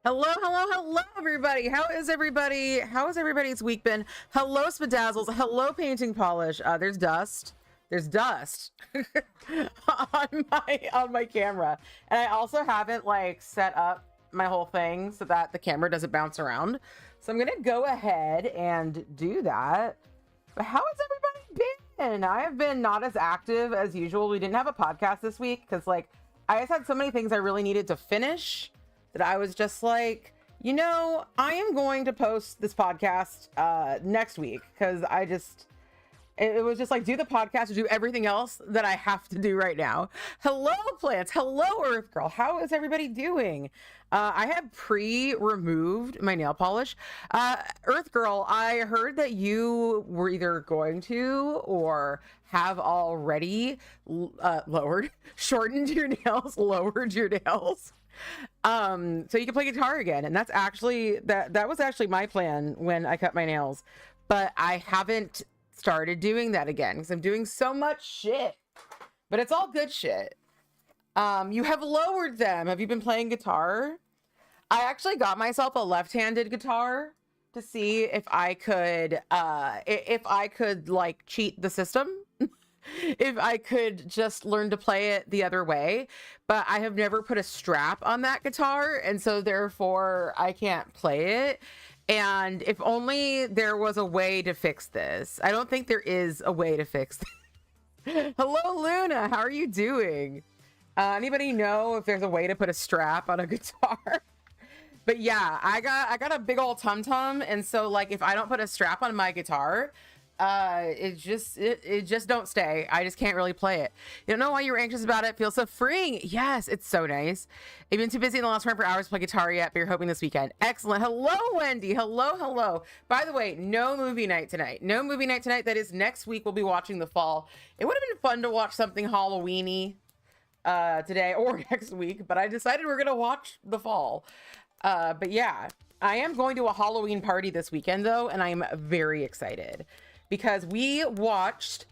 Hello, hello, hello, everybody. How is everybody? How has everybody's week been? Hello, Spadazzles. Hello, Painting Polish. There's dust. There's dust on my camera, and I also haven't like set up my whole thing so that the camera doesn't bounce around. So I'm gonna go ahead and do that. But how has everybody been? I have been not as active as usual. We didn't have a podcast this week because I just had so many things I really needed to finish that I was just like, I am going to post this podcast next week because it was just like, do the podcast or do everything else that I have to do right now. Hello, plants. Hello, Earth Girl. How is everybody doing? I have pre-removed my nail polish. Earth Girl, I heard that you were either going to or have already shortened your nails, lowered your nails. So you can play guitar again. And that's actually, that was actually my plan when I cut my nails. But I haven't started doing that again because I'm doing so much shit. But it's all good shit. You have lowered them. Have you been playing guitar? I actually got myself a left-handed guitar to see if I could like cheat the system. If I could just learn to play it the other way, but I have never put a strap on that guitar, and so therefore I can't play it. And if only there was a way to fix this. I don't think there is a way to fix this. Hello, Luna. How are you doing? Anybody know if there's a way to put a strap on a guitar? But yeah, I got a big old tum-tum, and so like if I don't put a strap on my guitar, it just don't stay. I just can't really play it. You don't know why you were anxious about it. Feels so freeing. Yes, it's so nice. I've been too busy in the last round for hours to play guitar yet, but you're hoping this weekend. Excellent. Hello, Wendy. Hello. By the way, no movie night tonight. No movie night tonight. That is next week. We'll be watching The Fall. It would have been fun to watch something Halloween-y today or next week, but I decided we're gonna watch The Fall. But yeah, I am going to a Halloween party this weekend though, and I am very excited. Because we rewatched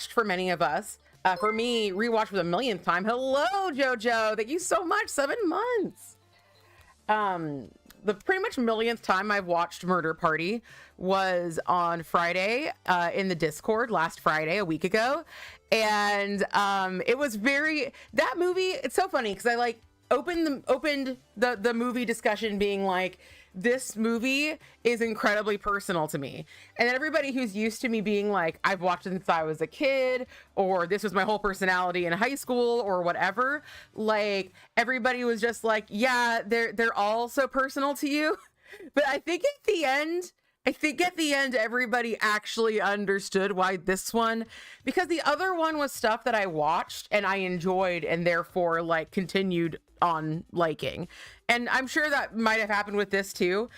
for many of us. For me, rewatched for the millionth time. Hello, Jojo. Thank you so much. 7 months. The pretty much millionth time I've watched Murder Party was on Friday in the Discord last Friday, a week ago. And it was that movie, it's so funny because I like opened the movie discussion being like, this movie is incredibly personal to me. And then everybody who's used to me being like, I've watched it since I was a kid, or this was my whole personality in high school or whatever, like everybody was just like, yeah, they're all so personal to you. But I think at the end, everybody actually understood why this one, because the other one was stuff that I watched and I enjoyed and therefore like continued on liking. And I'm sure that might have happened with this too.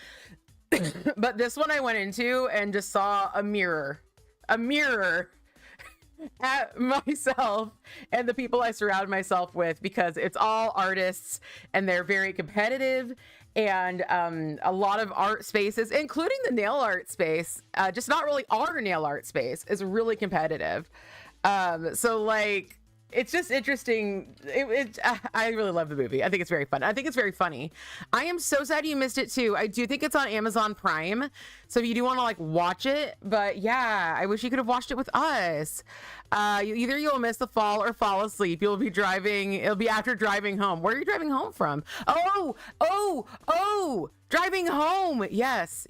But this one I went into and just saw a mirror at myself and the people I surround myself with, because it's all artists and they're very competitive. And a lot of art spaces, including the nail art space, just not really our nail art space, is really competitive. So like, it's just interesting. I really love the movie. I think it's very fun. I think it's very funny. I am so sad you missed it too. I do think it's on Amazon Prime, so if you do want to like watch it, but yeah, I wish you could have watched it with us. Either you'll miss The Fall or fall asleep. You'll be driving. It'll be after driving home. Where are you driving home from? Oh, driving home. Yes.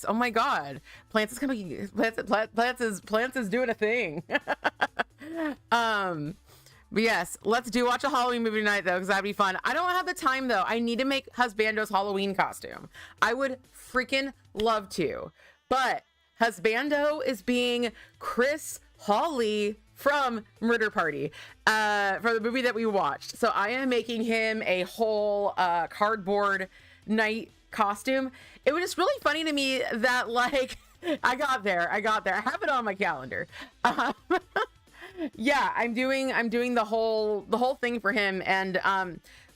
Oh my God. Plants is coming. Plants is doing a thing. But yes, let's watch a Halloween movie tonight though, because that'd be fun. I don't have the time though. I need to make Husbando's Halloween costume. I would freaking love to, but Husbando is being Chris Hawley from Murder Party for the movie that we watched. So I am making him a whole cardboard night costume. It was just really funny to me that like I got there. I have it on my calendar. Yeah, I'm doing the whole thing for him. And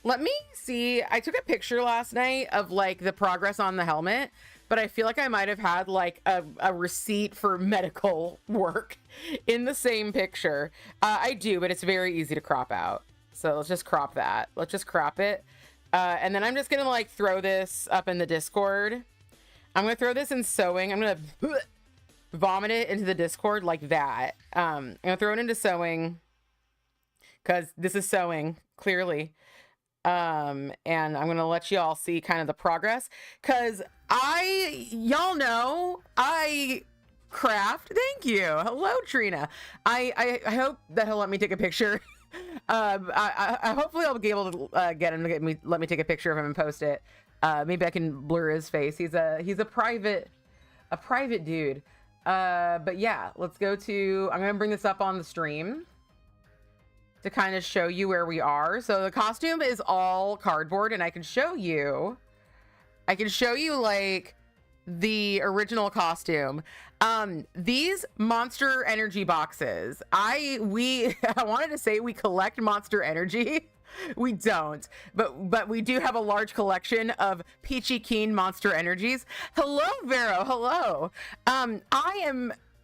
let me see, I took a picture last night of like the progress on the helmet, but I feel like I might have had like a receipt for medical work in the same picture. I do, but it's very easy to crop out, so let's just crop that. Let's just crop it. And then I'm just gonna like throw this up in the Discord. I'm gonna throw this in sewing. I'm gonna vomit it into the Discord like that. I'm gonna throw it into sewing because this is sewing clearly. And I'm gonna let you all see kind of the progress, because y'all know I craft. Thank you. Hello, Trina. I hope that he'll let me take a picture. I hopefully I'll be able to get him to let me take a picture of him and post it. Maybe I can blur his face. He's a private dude. But yeah, let's go to, I'm gonna bring this up on the stream to kind of show you where we are. So the costume is all cardboard, and I can show you like the original costume. These Monster Energy boxes, I wanted to say we collect Monster Energy. We don't, but we do have a large collection of Peachy Keen Monster Energies. Hello, Vero. Hello.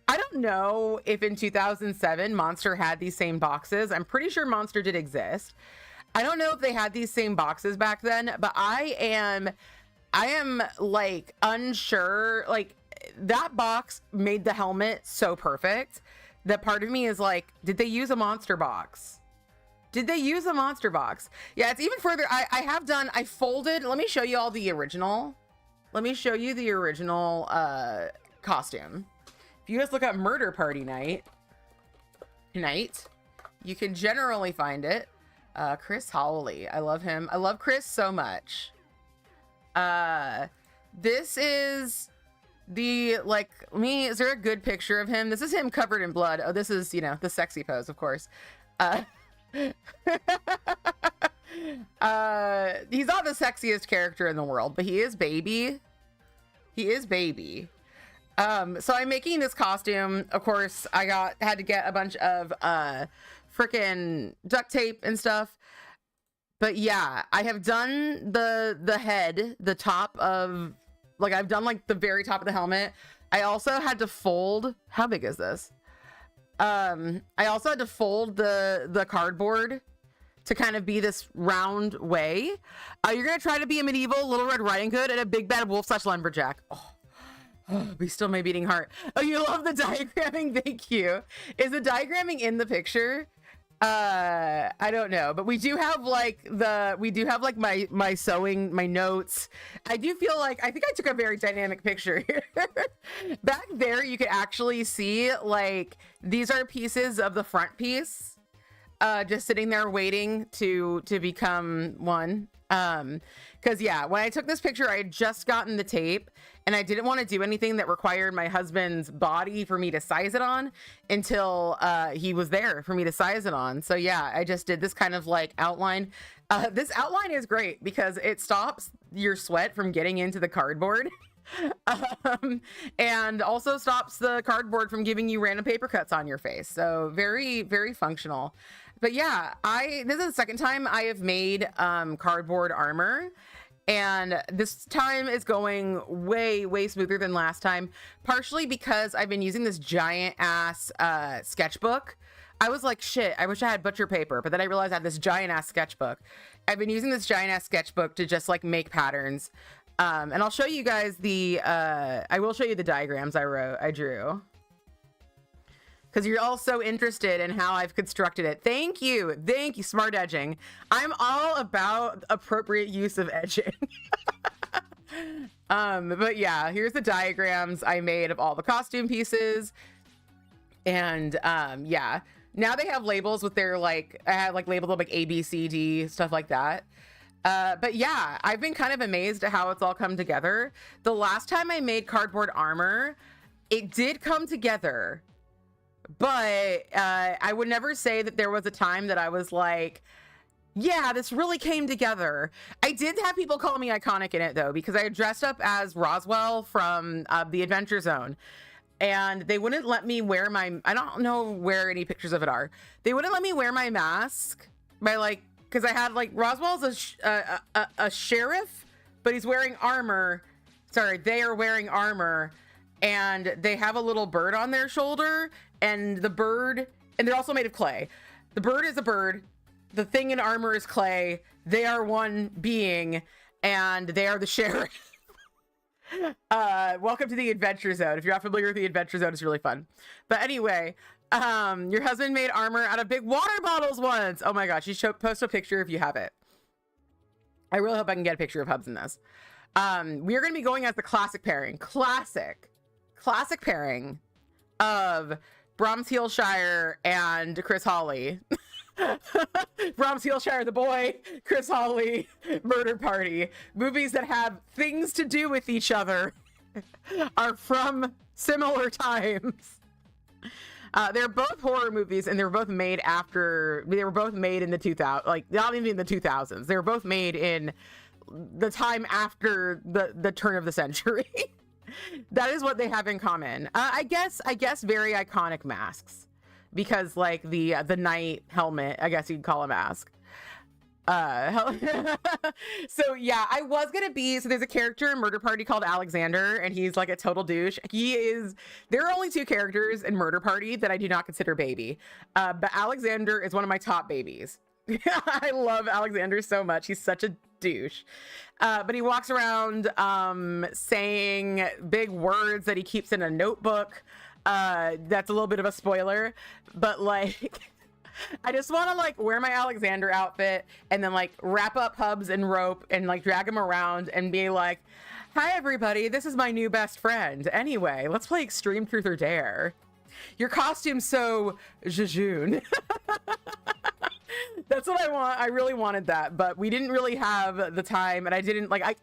I don't know if in 2007 Monster had these same boxes. I'm pretty sure Monster did exist. I don't know if they had these same boxes back then, but I am like unsure. Like, that box made the helmet so perfect that part of me is like, did they use a Monster box? Did they use a Monster box? Yeah, it's even further. I folded. Let me show you all the original. Let me show you the original costume. If you just look up Murder Party Night, you can generally find it. Chris Hawley. I love him. I love Chris so much. This is the, like, is there a good picture of him? This is him covered in blood. Oh, this is, you know, the sexy pose, of course. He's not the sexiest character in the world, but he is baby. So I'm making this costume. Of course, I had to get a bunch of freaking duct tape and stuff. But yeah, I have done the head, the top of, like, I've done like the very top of the helmet. I also had to fold, how big is this? I also had to fold the cardboard to kind of be this round way. You're gonna try to be a medieval Little Red Riding Hood and a big bad wolf / lumberjack. Be still my beating heart. Oh, you love the diagramming. Thank you. Is the diagramming in the picture? I don't know, but we do have like my sewing, my notes. I do feel like, I think I took a very dynamic picture here. Back there, you could actually see, like, these are pieces of the front piece, just sitting there waiting to become one. Because yeah, when I took this picture, I had just gotten the tape, and I didn't want to do anything that required my husband's body for me to size it on until he was there for me to size it on. So yeah, I just did this kind of like outline. This outline is great because it stops your sweat from getting into the cardboard. And also stops the cardboard from giving you random paper cuts on your face. So very, very functional. But yeah, this is the second time I have made cardboard armor, and this time is going way, way smoother than last time, partially because I've been using this giant ass sketchbook. I was like, shit, I wish I had butcher paper, but then I realized I had this giant ass sketchbook. I've been using this giant ass sketchbook to just like make patterns. And I'll show you guys I will show you the diagrams I drew. Because you're all so interested in how I've constructed it. Thank you, smart edging. I'm all about appropriate use of edging. But yeah, here's the diagrams I made of all the costume pieces. And yeah, now they have labels with their, like, I had like labeled like A, B, C, D, stuff like that. But yeah, I've been kind of amazed at how it's all come together. The last time I made cardboard armor, it did come together. But I would never say that there was a time that I was like, yeah, this really came together. I did have people call me iconic in it, though, because I had dressed up as Roswell from the Adventure Zone. And they wouldn't let me wear I don't know where any pictures of it are. They wouldn't let me wear my mask by, like, because I had, like, Roswell's a sheriff, but he's wearing armor. Sorry, they are wearing armor. And they have a little bird on their shoulder, and the bird, and they're also made of clay. The bird is a bird, The thing in armor is Clay. They are one being, and they are the sheriff. Welcome to the Adventure Zone. If you're not familiar with the Adventure Zone, it's really fun. But anyway, your husband made armor out of big water bottles once. Oh my gosh, you post a picture if you have it. I really hope I can get a picture of Hubs in this. We are going to be going as the classic pairing. Classic pairing of Brahms Heelshire and Chris Hawley. Brahms Heelshire the boy, Chris Hawley Murder Party. Movies that have things to do with each other are from similar times. They're both horror movies, and they were both made in the 2000s, like not even in the 2000s. They were both made in the time after the turn of the century. That is what they have in common. I guess very iconic masks, because like the knight helmet, I guess you could call a mask. So yeah, I was gonna be, so there's a character in Murder Party called Alexander, and he's like a total douche. There are only two characters in Murder Party that I do not consider baby, but Alexander is one of my top babies. I love Alexander so much. He's such a douche, but he walks around saying big words that he keeps in a notebook. That's a little bit of a spoiler, but like I just want to like wear my Alexander outfit and then like wrap up Hubs and rope and like drag him around and be like, hi everybody, this is my new best friend. Anyway, let's play Extreme Truth or Dare. Your costume's so jejune. That's what I want. I really wanted that, but we didn't really have the time, and I didn't like,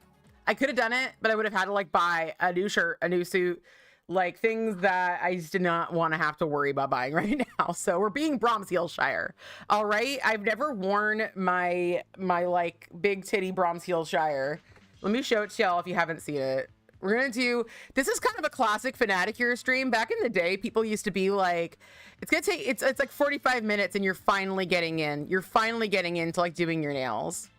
I could have done it, but I would have had to like buy a new shirt, a new suit, like things that I just did not want to have to worry about buying right now. So we're being Brahms Heelshire. All right. I've never worn my like big titty Brahms Heelshire. Let me show it to y'all if you haven't seen it. We're going to do, this is kind of a classic Fanaticure stream. Back in the day, people used to be like, it's going to take, it's like 45 minutes and you're finally getting in. You're finally getting into like doing your nails.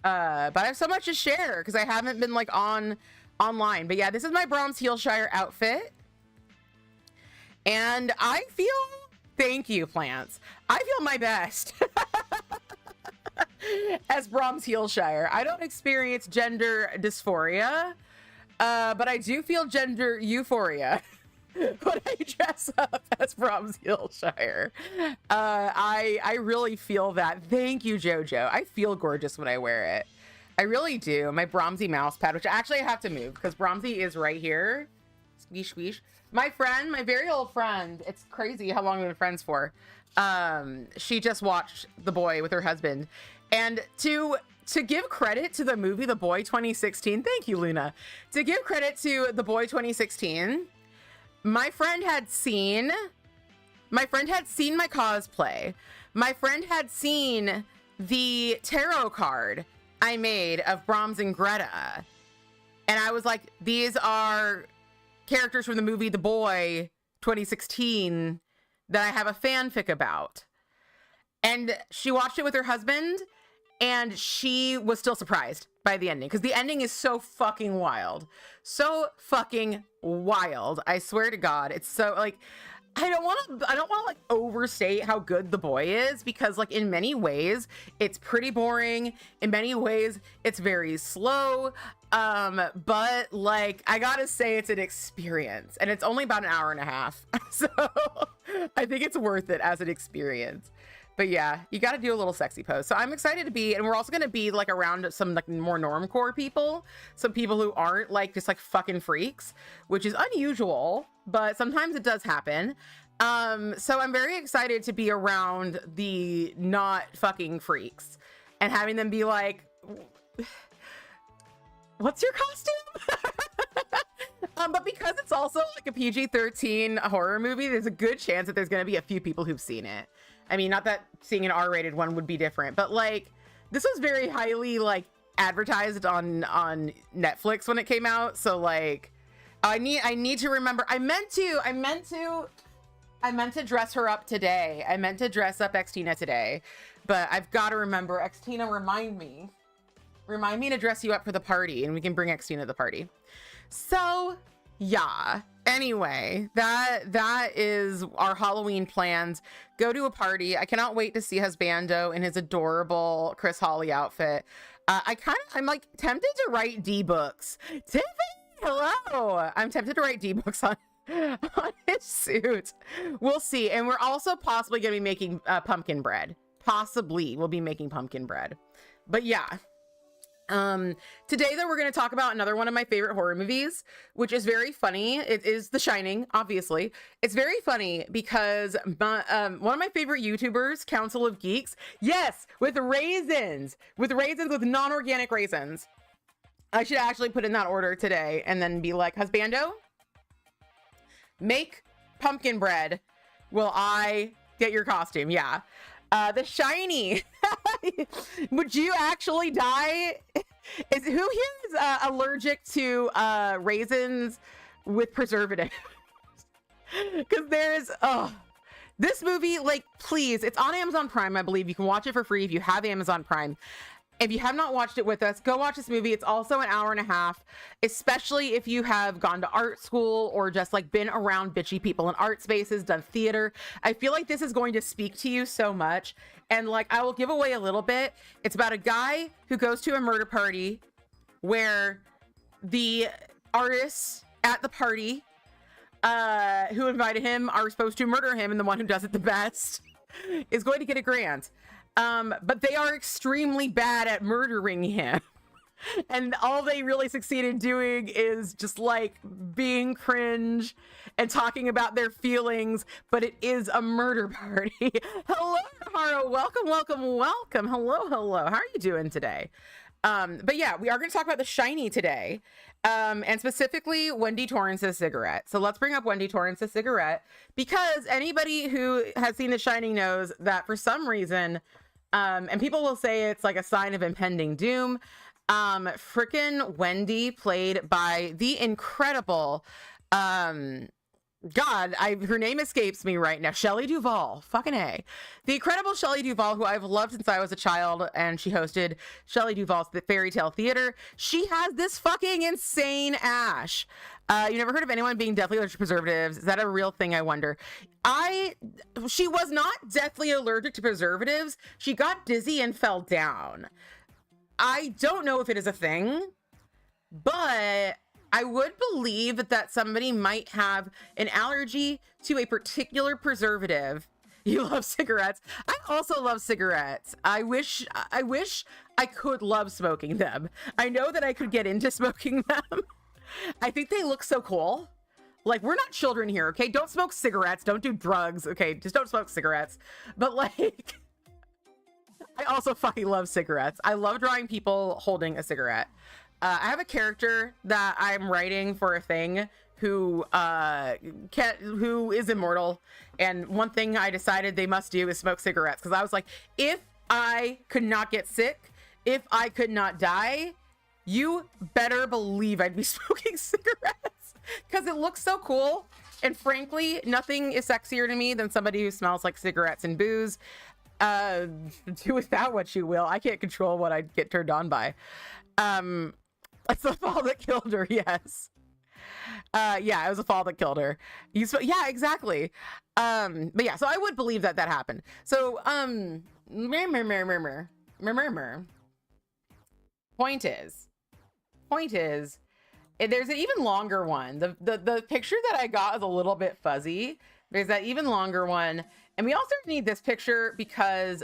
But I have so much to share because I haven't been like online. But yeah, this is my Brahms Heelshire outfit. And I feel, thank you, plants. I feel my best as Brahms Heelshire. I don't experience gender dysphoria, but I do feel gender euphoria when I dress up as Brahms Heelshire. I really feel that. Thank you, Jojo. I feel gorgeous when I wear it. I really do. My Brahmsy mouse pad, which actually I have to move because Brahmsy is right here. Squeeze, squeeze. My friend, my very old friend, it's crazy how long we've been friends for. She just watched The Boy with her husband. And to give credit to the movie The Boy 2016, thank you, Luna. To give credit to The Boy 2016, my friend had seen my cosplay. My friend had seen the tarot card I made of Brahms and Greta. And I was like, these are characters from the movie The Boy 2016 that I have a fanfic about. And she watched it with her husband, and she was still surprised by the ending because the ending is so fucking wild. So fucking wild. I swear to God. It's so like, I don't want to like overstate how good The Boy is because like in many ways it's pretty boring. In many ways it's very slow. But like, I gotta say it's an experience and it's only about an hour and a half. So I think it's worth it as an experience. But yeah, you got to do a little sexy pose. So I'm excited to be, and we're also going to be like around some like more normcore people, some people who aren't like just like fucking freaks, which is unusual, but sometimes it does happen. So I'm very excited to be around the not fucking freaks and having them be like, what's your costume? But because it's also like a PG-13 horror movie, there's a good chance that there's going to be a few people who've seen it. I mean, not that seeing an R-rated one would be different, but like this was very highly like advertised on Netflix when it came out. So like I need to remember. I meant to dress her up today. I meant to dress up Xtina today, but I've got to remember. Xtina, remind me to dress you up for the party, and we can bring Xtina to the party. So yeah, Anyway, that is our Halloween plans. Go to a party. I cannot wait to see Husbando in his adorable Chris Holly outfit. I'm like tempted to write D-books. Tiffany, hello. I'm tempted to write D-books on his suit. We'll see. And we're also possibly going to be making pumpkin bread. Possibly we'll be making pumpkin bread. But yeah. Today though, we're going to talk about another one of my favorite horror movies, which is very funny. It is The Shining, obviously. It's very funny because one of my favorite YouTubers, Council of Geeks, yes, with raisins, with non-organic raisins. I should actually put in that order today and then be like, Husbando, make pumpkin bread. Will I get your costume? Yeah. The Shiny. Would you actually die? Who here is allergic to raisins with preservatives? Because there's this movie, like, please, it's on Amazon Prime, I believe. You can watch it for free if you have Amazon Prime. If you have not watched it with us, go watch this movie. It's also an hour and a half, especially if you have gone to art school or just like been around bitchy people in art spaces, done theater. I feel like this is going to speak to you so much. And like, I will give away a little bit. It's about a guy who goes to a murder party where the artists at the party who invited him are supposed to murder him, and the one who does it the best is going to get a grant. But they are extremely bad at murdering him. And all they really succeeded doing is just like being cringe and talking about their feelings, but it is a murder party. Hello, Haro. Welcome, welcome, welcome. Hello, hello. How are you doing today? But yeah, we are going to talk about The Shiny today. And specifically Wendy Torrance's cigarette. So let's bring up Wendy Torrance's cigarette, because anybody who has seen The Shining knows that for some reason, and people will say it's like a sign of impending doom, frickin' Wendy, played by the incredible, her name escapes me right now. Shelley Duvall, fucking A. The incredible Shelley Duvall, who I've loved since I was a child, and she hosted Shelley Duvall's Fairy Tale Theater. She has this fucking insane ash. You never heard of anyone being deathly allergic to preservatives? Is that a real thing, I wonder? She was not deathly allergic to preservatives. She got dizzy and fell down. I don't know if it is a thing, but I would believe that somebody might have an allergy to a particular preservative. You love cigarettes. I also love cigarettes. I wish I could love smoking them. I know that I could get into smoking them. I think they look so cool. Like, we're not children here, okay? Don't smoke cigarettes. Don't do drugs, okay? Just don't smoke cigarettes. But like, I also fucking love cigarettes. I love drawing people holding a cigarette. I have a character that I'm writing for a thing who is immortal, and one thing I decided they must do is smoke cigarettes, because I was like, if I could not get sick, if I could not die, you better believe I'd be smoking cigarettes, because it looks so cool. And frankly, nothing is sexier to me than somebody who smells like cigarettes and booze. Do with that what you will. I can't control what I get turned on by. It's the fall that killed her. Yes. Yeah, it was a fall that killed her. Yeah, exactly. But yeah, so I would believe that happened. So, point is, there's an even longer one. The picture that I got is a little bit fuzzy. There's that even longer one. And we also need this picture because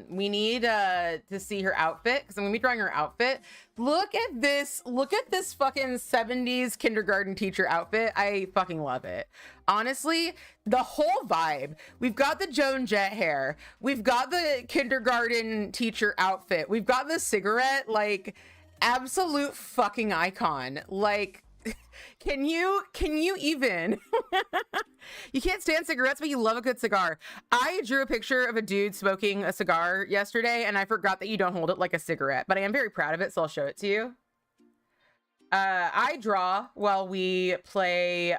we need to see her outfit, because I'm gonna be drawing her outfit. Look at this fucking 70s kindergarten teacher outfit. I fucking love it. Honestly, the whole vibe. We've got the Joan Jett hair. We've got the kindergarten teacher outfit. We've got the cigarette, like, absolute fucking icon. Like, can you even you can't stand cigarettes, but you love a good cigar. I drew a picture of a dude smoking a cigar yesterday, and I forgot that you don't hold it like a cigarette, but I am very proud of it, so I'll show it to you. I draw while we play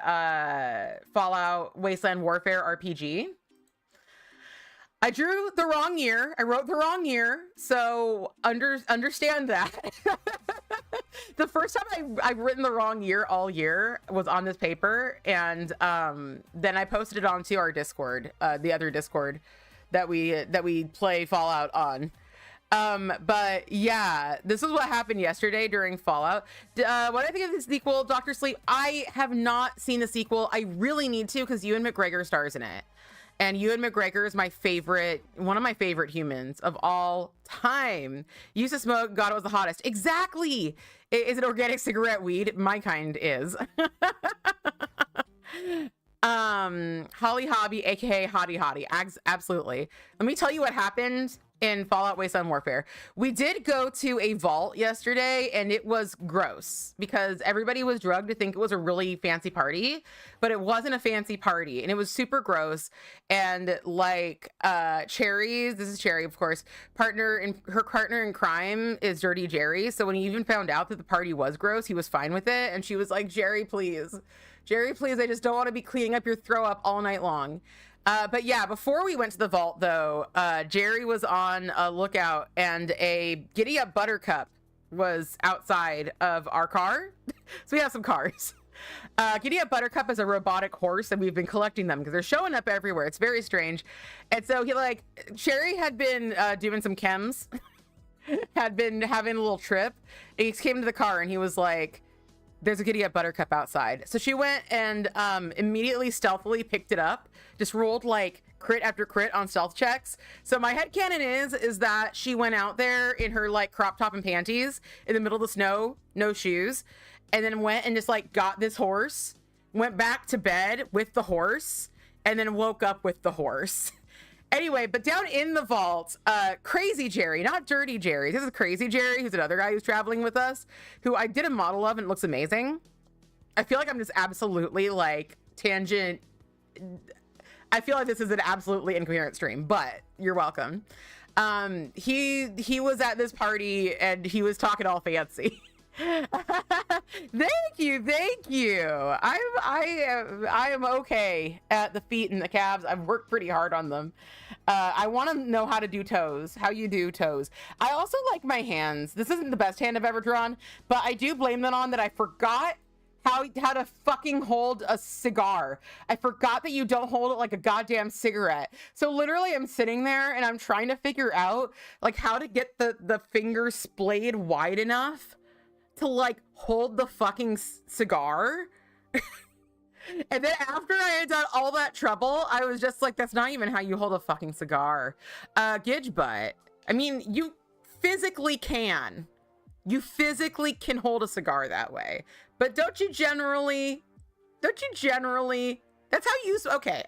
Fallout Wasteland Warfare RPG. I drew the wrong year. I wrote the wrong year. So understand that. The first time I've written the wrong year all year was on this paper, and then I posted it onto our Discord, the other Discord that we play Fallout on. But yeah, this is what happened yesterday during Fallout. What I think of the sequel, Dr. Sleep, I have not seen the sequel. I really need to, because Ewan McGregor stars in it. And Ewan McGregor is my favorite, one of my favorite humans of all time. Used to smoke, God, it was the hottest. Exactly. Is it organic cigarette weed? My kind is. Holly Hobby, aka Hottie Hottie. Absolutely. Let me tell you what happened in Fallout Wasteland Warfare. We did go to a vault yesterday, and it was gross because everybody was drugged to think it was a really fancy party, but it wasn't a fancy party, and it was super gross. And like Cherry's, this is Cherry, of course, her partner in crime is Dirty Jerry. So when he even found out that the party was gross, he was fine with it, and she was like, Jerry, please, I just don't want to be cleaning up your throw up all night long. But yeah, before we went to the vault, though, Jerry was on a lookout, and a Giddy Up Buttercup was outside of our car. So we have some cars. Giddy Up Buttercup is a robotic horse, and we've been collecting them because they're showing up everywhere. It's very strange. And so Cherry had been doing some chems, had been having a little trip. And he came to the car, and he was like, there's a Giddy Up Buttercup outside. So she went and immediately stealthily picked it up, just rolled like crit after crit on stealth checks. So my headcanon is that she went out there in her like crop top and panties in the middle of the snow, no shoes, and then went and just like got this horse, went back to bed with the horse, and then woke up with the horse. Anyway, but down in the vault, Crazy Jerry, not Dirty Jerry. This is Crazy Jerry, who's another guy who's traveling with us, who I did a model of and it looks amazing. I feel like I'm just absolutely like tangent. I feel like this is an absolutely incoherent stream, but you're welcome. He was at this party and he was talking all fancy. Thank you. I am okay at the feet and the calves. I've worked pretty hard on them. I want to know how to do toes, how you do toes. I also like my hands. This isn't the best hand I've ever drawn, but I do blame that on that I forgot how to fucking hold a cigar. I forgot that you don't hold it like a goddamn cigarette. So literally I'm sitting there and I'm trying to figure out like how to get the finger splayed wide enough to like hold the fucking cigar. And then after I had done all that trouble, I was just like, that's not even how you hold a fucking cigar. Gidge butt. I mean, you physically can hold a cigar that way. But don't you generally, that's how you,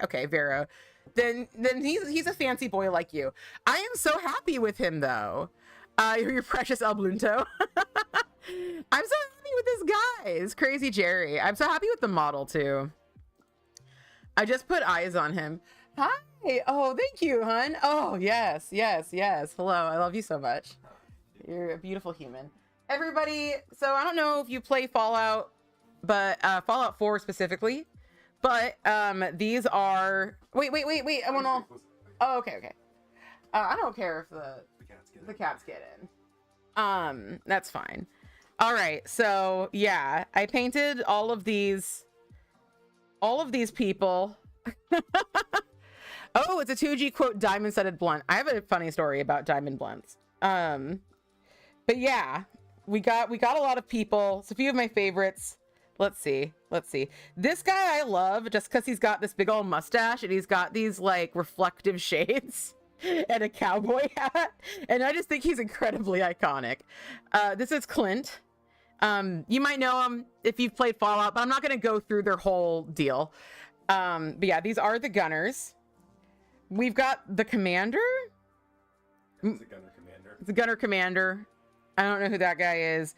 okay, Vero. Then he's a fancy boy like you. I am so happy with him though. Your precious El Blunto. I'm so happy with this guy. It's Crazy Jerry. I'm so happy with the model too. I just put eyes on him. Hi. Oh, thank you, hun. Oh, yes. Hello. I love you so much. You're a beautiful human. Everybody, so I don't know if you play Fallout, but Fallout 4 specifically, but these are wait. I want to. Oh, okay. I don't care if the cats get in. That's fine. All right, so yeah, I painted all of these people. Oh, it's a 2G quote diamond studded blunt. I have a funny story about diamond blunts. But yeah, we got a lot of people. It's a few of my favorites. Let's see. This guy I love just because he's got this big old mustache and he's got these like reflective shades and a cowboy hat, and I just think he's incredibly iconic. This is Clint. You might know him if you've played Fallout, but I'm not going to go through their whole deal. But yeah, these are the gunners. We've got the commander. It's the gunner commander. It's the gunner commander. I don't know who that guy is.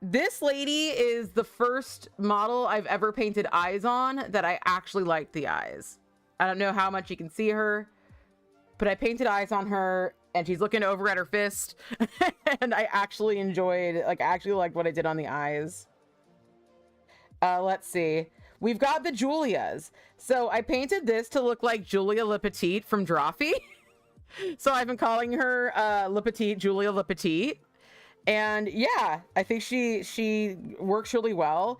This lady is the first model I've ever painted eyes on that I actually liked the eyes. I don't know how much you can see her, but I painted eyes on her and she's looking over at her fist. And I actually enjoyed, like, I actually liked what I did on the eyes. Let's see. We've got the Julias. So I painted this to look like Julia Le Petite from Drawfee. So I've been calling her Le Petite, Julia Le Petite. And yeah, I think she works really well.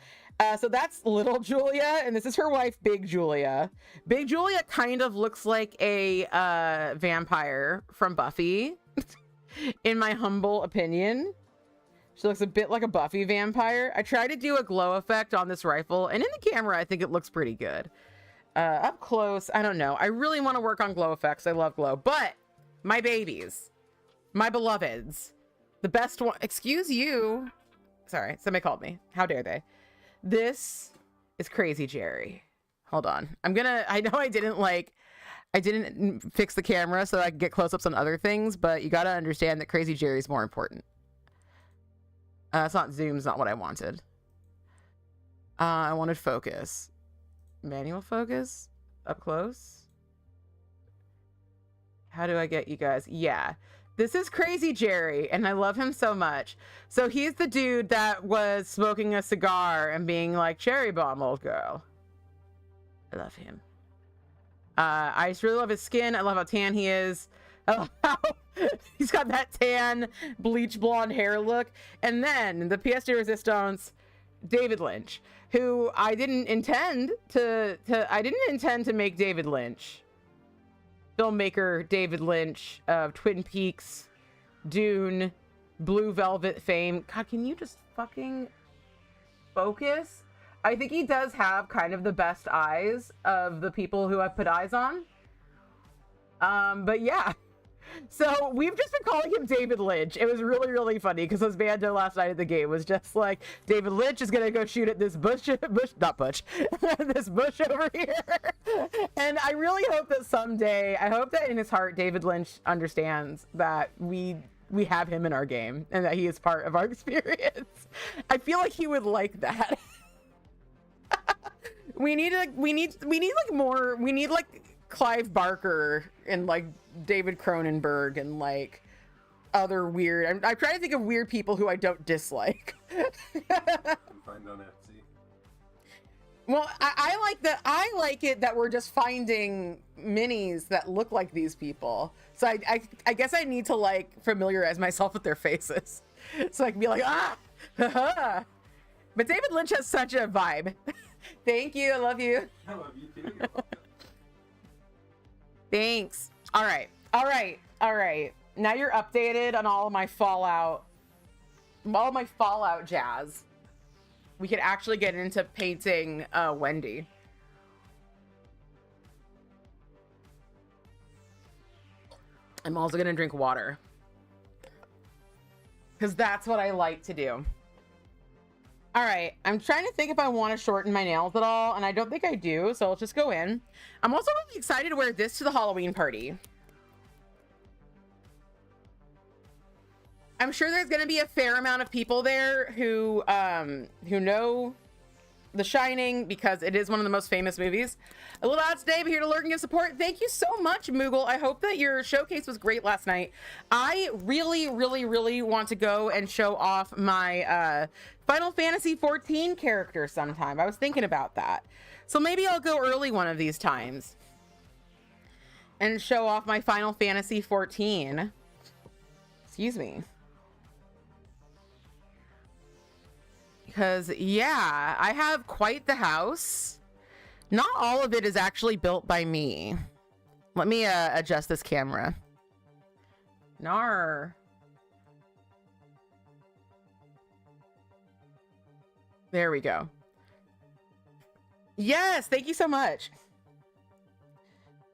So that's little Julia, and this is her wife, Big Julia. Big Julia kind of looks like a vampire from Buffy, in my humble opinion. She looks a bit like a Buffy vampire. I tried to do a glow effect on this rifle, and in the camera, I think it looks pretty good. Up close, I don't know. I really want to work on glow effects. I love glow, but my babies, my beloveds, the best one. Excuse you. Sorry, somebody called me. How dare they? This is Crazy Jerry. Hold on. I know I didn't fix the camera so I could get close-ups on other things, but you got to understand that Crazy Jerry is more important. It's not zoom's not what I wanted. I wanted focus. Manual focus? Up close? How do I get you guys? Yeah. This is Crazy Jerry, and I love him so much. So he's the dude that was smoking a cigar and being like, cherry bomb, old girl. I love him. I just really love his skin. I love how tan he is. I love how he's got that tan, bleach blonde hair look. And then the pièce de résistance, David Lynch, who I didn't intend to make David Lynch. Filmmaker David Lynch of Twin Peaks, Dune, Blue Velvet fame. God, can you just fucking focus? I think he does have kind of the best eyes of the people who I've put eyes on. But yeah. So we've just been calling him David Lynch. It was really, really funny because his banjo last night at the game was just like, David Lynch is gonna go shoot at this bush, not bush, this bush over here. And I really hope that someday, I hope that in his heart, David Lynch understands that we have him in our game and that he is part of our experience. I feel like he would like that. we need Clive Barker and like David Cronenberg and like other weird. I'm trying to think of weird people who I don't dislike. Find on Etsy. Well, I like it that we're just finding minis that look like these people. So I guess I need to like familiarize myself with their faces, so I can be like, ah. But David Lynch has such a vibe. Thank you. I love you. I love you too. Thanks. All right. Now you're updated on all my Fallout jazz. We could actually get into painting Wendy. I'm also gonna drink water because that's what I like to do. All right, I'm trying to think if I want to shorten my nails at all, and I don't think I do, so let's just go in. I'm also really excited to wear this to the Halloween party. I'm sure there's going to be a fair amount of people there who know The Shining because it is one of the most famous movies. A little out today, but here to lurk and give support. Thank you so much, Moogle. I hope that your showcase was great last night. I really, really, really want to go and show off my Final Fantasy 14 character sometime. I was thinking about that. So maybe I'll go early one of these times and show off my Final Fantasy 14. Excuse me. Because, yeah, I have quite the house. Not all of it is actually built by me. Let me adjust this camera. Nar. There we go. Yes, thank you so much.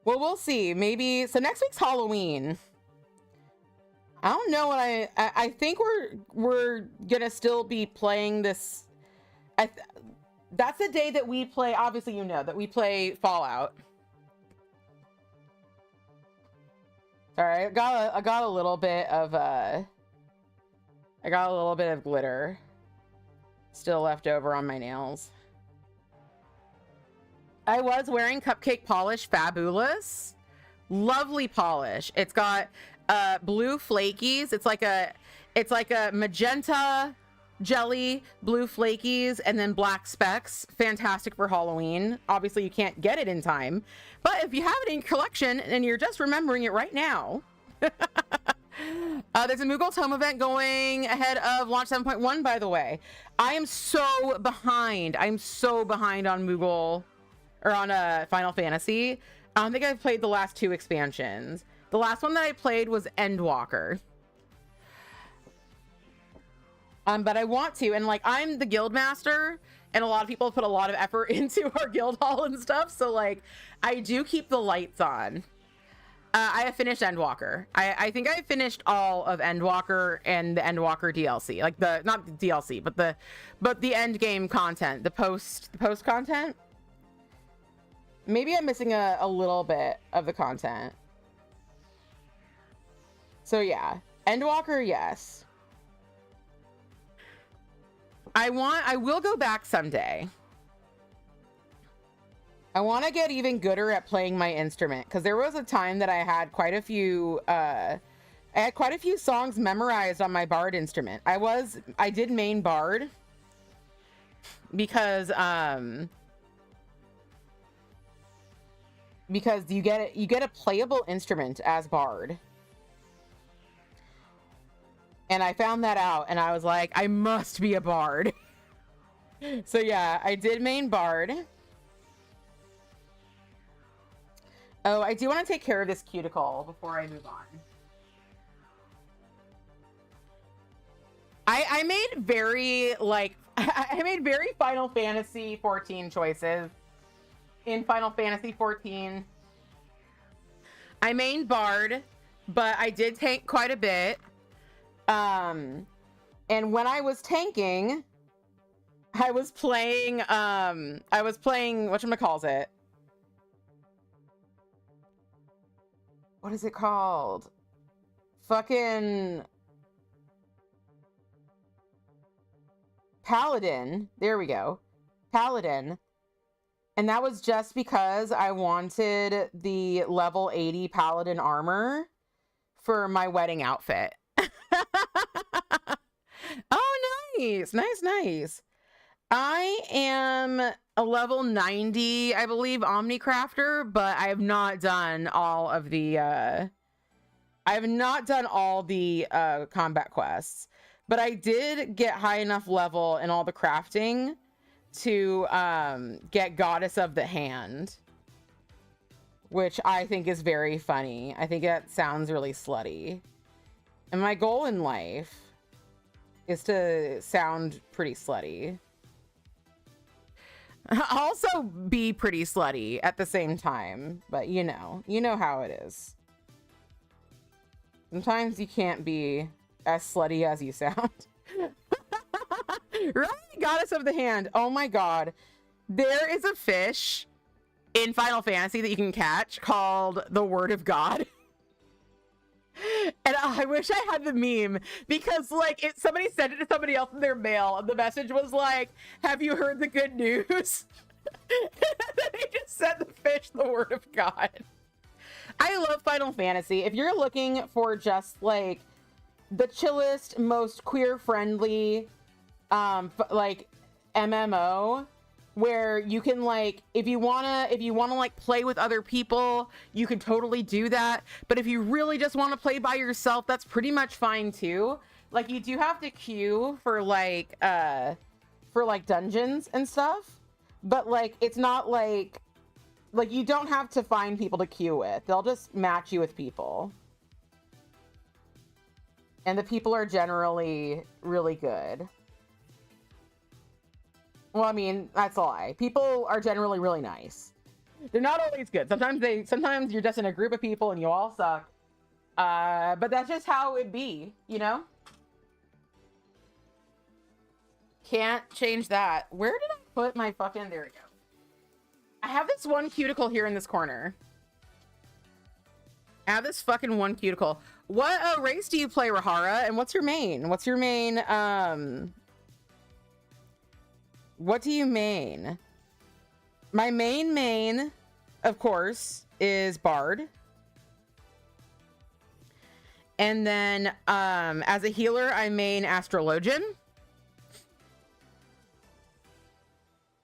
Well, we'll see. Maybe, so next week's Halloween. I don't know what I think we're gonna still be playing this. That's the day that we play. Obviously, you know that we play Fallout. Sorry, I got a little bit of glitter still left over on my nails. I was wearing Cupcake Polish Fabulous. Lovely polish. It's got blue flakies. It's like a magenta jelly, blue flakies, and then black specks. Fantastic for Halloween. Obviously, you can't get it in time, but if you have it in your collection and you're just remembering it right now, There's a Moogle's Home event going ahead of launch 7.1, by the way. I am so behind. I'm so behind on Moogle, or on Final Fantasy. I don't think I've played the last 2 expansions. The last one that I played was Endwalker. But I want to, and like, I'm the guild master, and a lot of people put a lot of effort into our guild hall and stuff, so like, I do keep the lights on. I have finished Endwalker. I think I finished all of Endwalker and the Endwalker DLC, like the, not the DLC, but the end game content, the post content. Maybe I'm missing a little bit of the content. So yeah, Endwalker, yes. I will go back someday. I want to get even gooder at playing my instrument, because there was a time that I had quite a few songs memorized on my bard instrument. I did main bard because you get a playable instrument as bard. And I found that out, and I was like, I must be a bard. So yeah, I did main bard. Oh, I do want to take care of this cuticle before I move on. I made very, like, I made very Final Fantasy 14 choices. In Final Fantasy 14, I mained bard, but I did tank quite a bit. And when I was tanking, I was playing whatchamacallit. What is it called? Fucking Paladin. There we go. Paladin. And that was just because I wanted the level 80 Paladin armor for my wedding outfit. Oh, nice. Nice. I am a level 90, I believe, Omnicrafter, but I have not done all of the combat quests. But I did get high enough level in all the crafting to get Goddess of the Hand, which I think is very funny. I think that sounds really slutty. And my goal in life is to sound pretty slutty. Also be pretty slutty at the same time, but you know how it is. Sometimes you can't be as slutty as you sound. Right? Goddess of the Hand. Oh my god. There is a fish in Final Fantasy that you can catch called the Word of God. And I wish I had the meme, because like somebody sent it to somebody else in their mail, and the message was like, have you heard the good news? And then they just sent the fish the Word of God. I love Final Fantasy. If you're looking for just like the chillest, most queer friendly like MMO, where you can like, if you wanna like play with other people, you can totally do that. But if you really just want to play by yourself, that's pretty much fine too. Like, you do have to queue for like dungeons and stuff, but like it's not like you don't have to find people to queue with. They'll just match you with people, and the people are generally really good. Well, I mean, that's a lie. People are generally really nice. They're not always good. Sometimes you're just in a group of people and you all suck. But that's just how it be, you know? Can't change that. Where did I put my fucking... There we go. I have this one cuticle here in this corner. I have this fucking one cuticle. What race do you play, Rahara? And what's your main? What do you main? My main, of course, is Bard. And then, as a healer, I main Astrologian.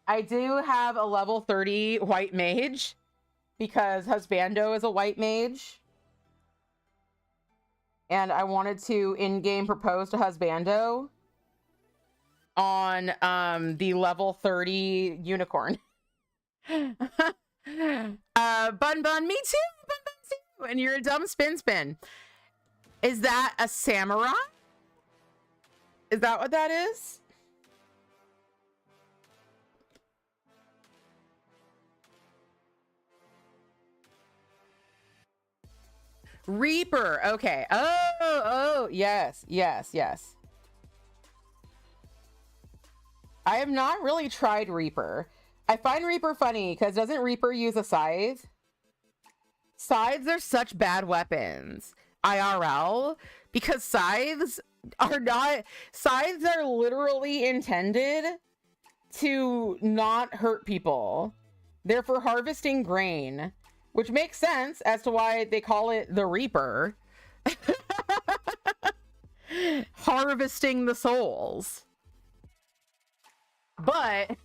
I do have a level 30 White Mage, because Husbando is a White Mage. and I wanted to in-game propose to husbando on the level 30 unicorn. Bun Bun, me too, Bun Bun too, and you're a dumb spin. Is that a samurai? Is that what that is? Reaper. Okay. Oh, yes. I have not really tried Reaper. I find Reaper funny because doesn't Reaper use a scythe? Scythes are such bad weapons. IRL, because scythes are literally intended to not hurt people. They're for harvesting grain. Which makes sense as to why they call it the Reaper. Harvesting the souls. But,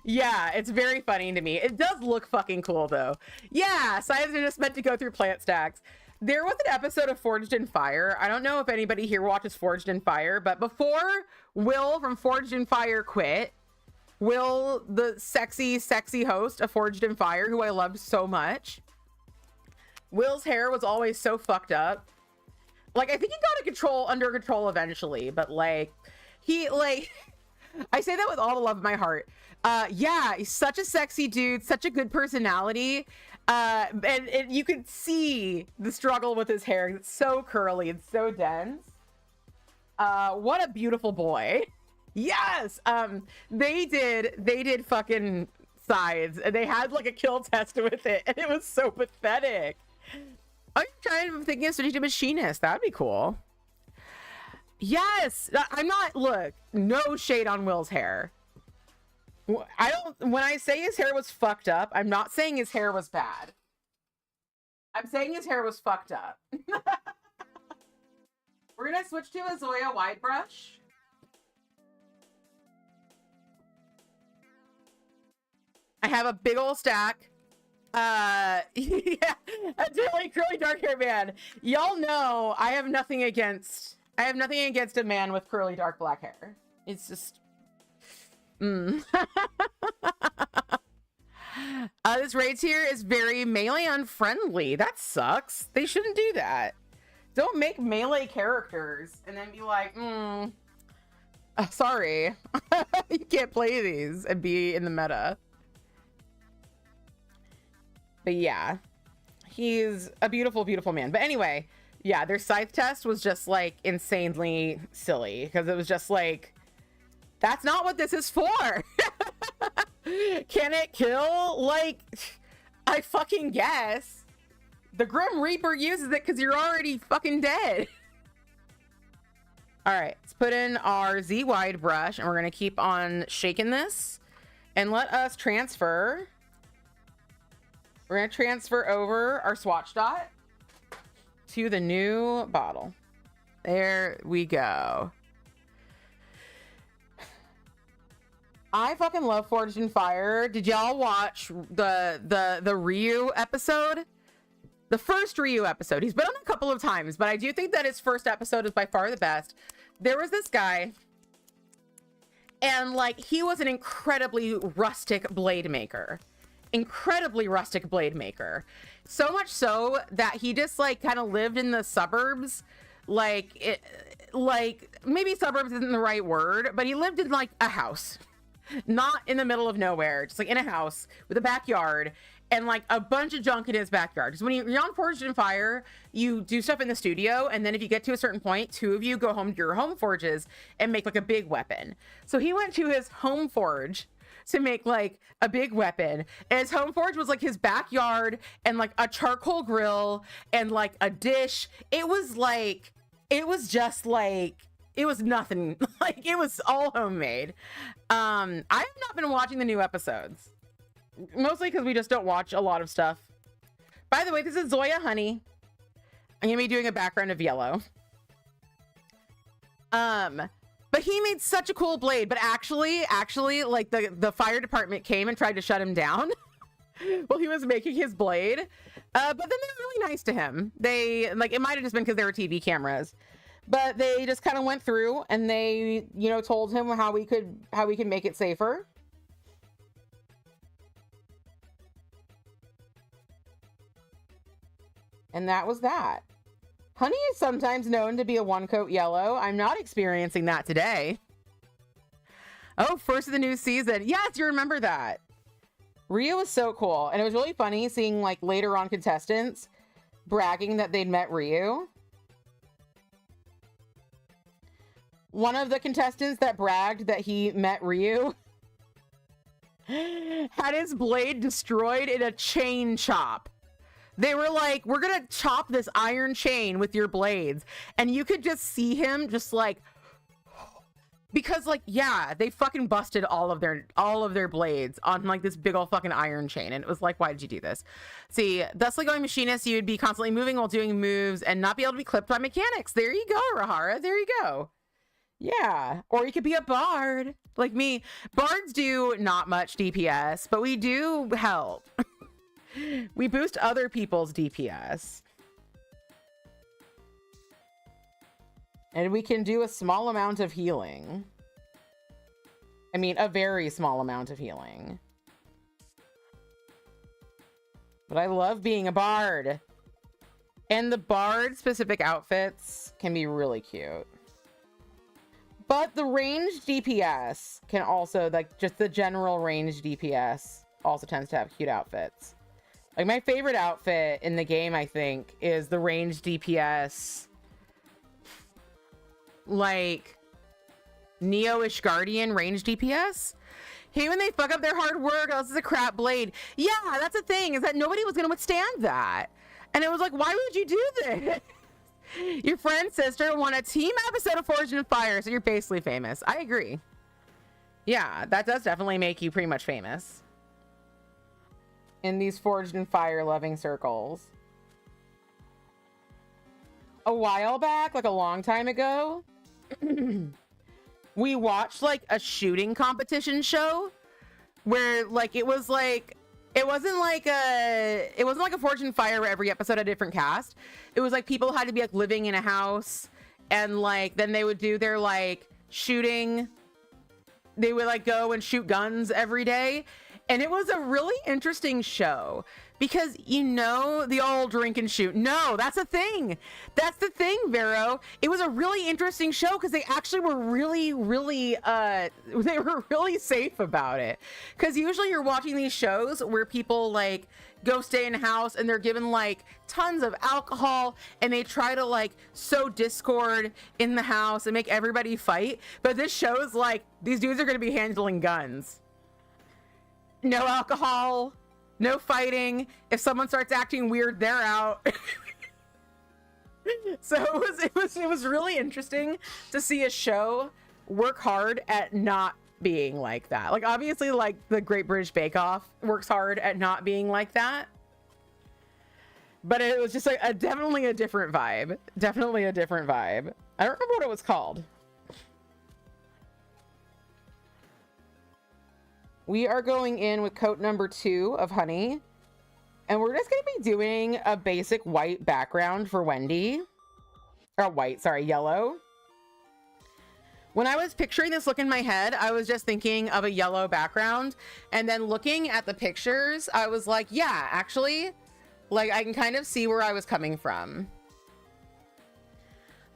yeah, it's very funny to me. It does look fucking cool, though. Yeah, scythes are just meant to go through plant stacks. There was an episode of Forged in Fire. I don't know if anybody here watches Forged in Fire, but before Will from Forged in Fire quit, Will, the sexy host of Forged in Fire, who I loved so much. Will's hair was always so fucked up. Like, I think he got under control eventually, but like, I say that with all the love of my heart. Yeah, he's such a sexy dude, such a good personality. And you could see the struggle with his hair. It's so curly, it's so dense. What a beautiful boy. Yes, they did fucking scythes, and they had like a kill test with it, and it was so pathetic. I'm thinking of switching to machinist. That'd be cool. Yes, I'm not. Look, no shade on Will's hair. When I say his hair was fucked up, I'm not saying his hair was bad. I'm saying his hair was fucked up. We're gonna switch to a Zoya wide brush. I have a big old stack. Yeah, a really curly dark hair man. Y'all know I have nothing against a man with curly dark black hair. It's just this raid tier is very melee unfriendly. That sucks. They shouldn't do that. Don't make melee characters and then be like, sorry. You can't play these and be in the meta. But yeah, he's a beautiful, beautiful man. But anyway, yeah, their scythe test was just like insanely silly because it was just like, that's not what this is for. Can it kill? Like, I fucking guess. The Grim Reaper uses it because you're already fucking dead. All right, let's put in our Z wide brush and we're going to keep on shaking this and let us transfer. We're going to transfer over our swatch dot to the new bottle. There we go. I fucking love Forged in Fire. Did y'all watch the Ryu episode? The first Ryu episode. He's been on a couple of times, but I do think that his first episode is by far the best. There was this guy, and like, he was an incredibly rustic blade maker. So much so that he just like kind of lived in the suburbs. Like maybe suburbs isn't the right word, but he lived in like a house, not in the middle of nowhere, just like in a house with a backyard and like a bunch of junk in his backyard. Because when you're on Forged in Fire, you do stuff in the studio, and then if you get to a certain point, two of you go home to your home forges and make like a big weapon. So he went to his home forge to make like a big weapon, and his home forge was like his backyard and like a charcoal grill and like a dish. It was nothing. Like, it was all homemade. I have not been watching the new episodes, mostly because we just don't watch a lot of stuff. By the way, this is Zoya Honey. I'm gonna be doing a background of yellow. But he made such a cool blade, but actually, like the fire department came and tried to shut him down Well, he was making his blade. But then they were really nice to him. They, like, it might have just been because they were TV cameras, but they just kind of went through and they, you know, told him how we could make it safer. And that was that. Honey is sometimes known to be a one-coat yellow. I'm not experiencing that today. Oh, first of the new season. Yes, you remember that. Rio was so cool. And it was really funny seeing, like, later on contestants bragging that they'd met Ryu. One of the contestants that bragged that he met Ryu had his blade destroyed in a chain chop. They were like, we're gonna chop this iron chain with your blades. And you could just see him just like, because like, yeah, they fucking busted all of their blades on like this big old fucking iron chain. And it was like, why did you do this? See, thusly going machinist, you would be constantly moving while doing moves and not be able to be clipped by mechanics. There you go, Rahara. There you go. Yeah. Or you could be a bard like me. Bards do not much DPS, but we do help. We boost other people's DPS. And we can do a small amount of healing. I mean, a very small amount of healing. But I love being a bard. And the bard specific outfits can be really cute. But the ranged DPS can also, like, just the general ranged DPS also tends to have cute outfits. Like, my favorite outfit in the game, I think, is the ranged DPS, like, Neo-ish Guardian ranged DPS. Hey, when they fuck up their hard work, oh, this is a crap blade. Yeah, that's the thing, is that nobody was going to withstand that. And it was like, why would you do this? Your friend's sister won a team episode of Forged in Fire, so you're basically famous. I agree. Yeah, that does definitely make you pretty much famous in these Forged in Fire loving circles. A while back, like a long time ago, we watched like a shooting competition show where like it wasn't like a Forged in Fire where every episode had a different cast. It was like people had to be like living in a house, and like then they would do their like shooting. They would like go and shoot guns every day. And it was a really interesting show because, you know, the old drink and shoot. No, that's the thing. That's the thing, Vero. It was a really interesting show because they actually were really safe about it. Because usually you're watching these shows where people like go stay in a house and they're given like tons of alcohol and they try to like sow discord in the house and make everybody fight. But this show is like, these dudes are going to be handling guns. No alcohol, no fighting. If someone starts acting weird, they're out. So it was really interesting to see a show work hard at not being like that. Like obviously like the Great British Bake Off works hard at not being like that. But it was just like definitely a different vibe. Definitely a different vibe. I don't remember what it was called. We are going in with coat number 2 of Honey. And we're just going to be doing a basic white background for Wendy. Or yellow. When I was picturing this look in my head, I was just thinking of a yellow background. And then looking at the pictures, I was like, yeah, actually, like I can kind of see where I was coming from.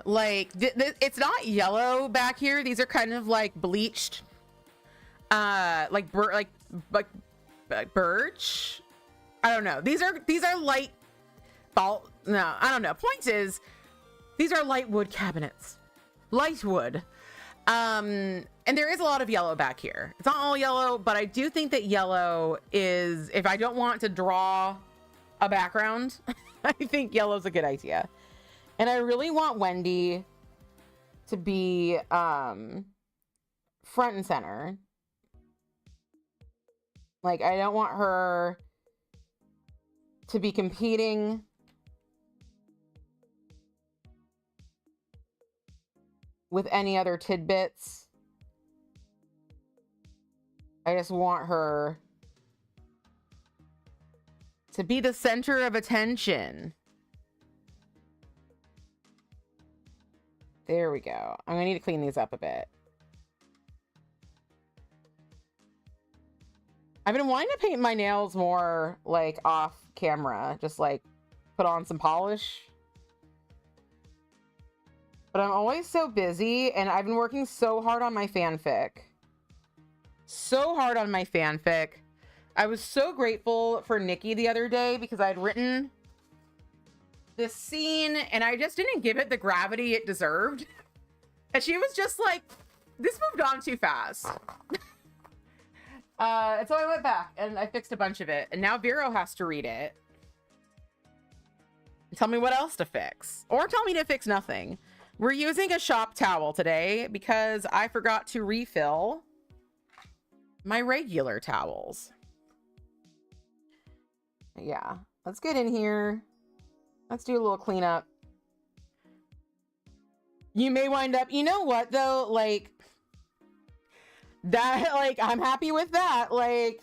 Like, it's not yellow back here. These are kind of like bleached. Like birch. I don't know. These are light ball. No, I don't know. Point is, these are light wood cabinets. Light wood. And there is a lot of yellow back here. It's not all yellow, but I do think that yellow is, if I don't want to draw a background, I think yellow's a good idea. And I really want Wendy to be front and center. Like, I don't want her to be competing with any other tidbits. I just want her To be the center of attention. There we go. I'm gonna need to clean these up a bit. I've been wanting to paint my nails more like off camera, just like put on some polish. But I'm always so busy, and I've been working so hard on my fanfic. So hard on my fanfic. I was so grateful for Nikki the other day because I'd written this scene and I just didn't give it the gravity it deserved. And she was just like, this moved on too fast. And so I went back and I fixed a bunch of it. And now Vero has to read it. Tell me what else to fix. Or tell me to fix nothing. We're using a shop towel today because I forgot to refill my regular towels. Yeah, let's get in here. Let's do a little cleanup. You may wind up, you know what though? Like, that, like, I'm happy with that. Like,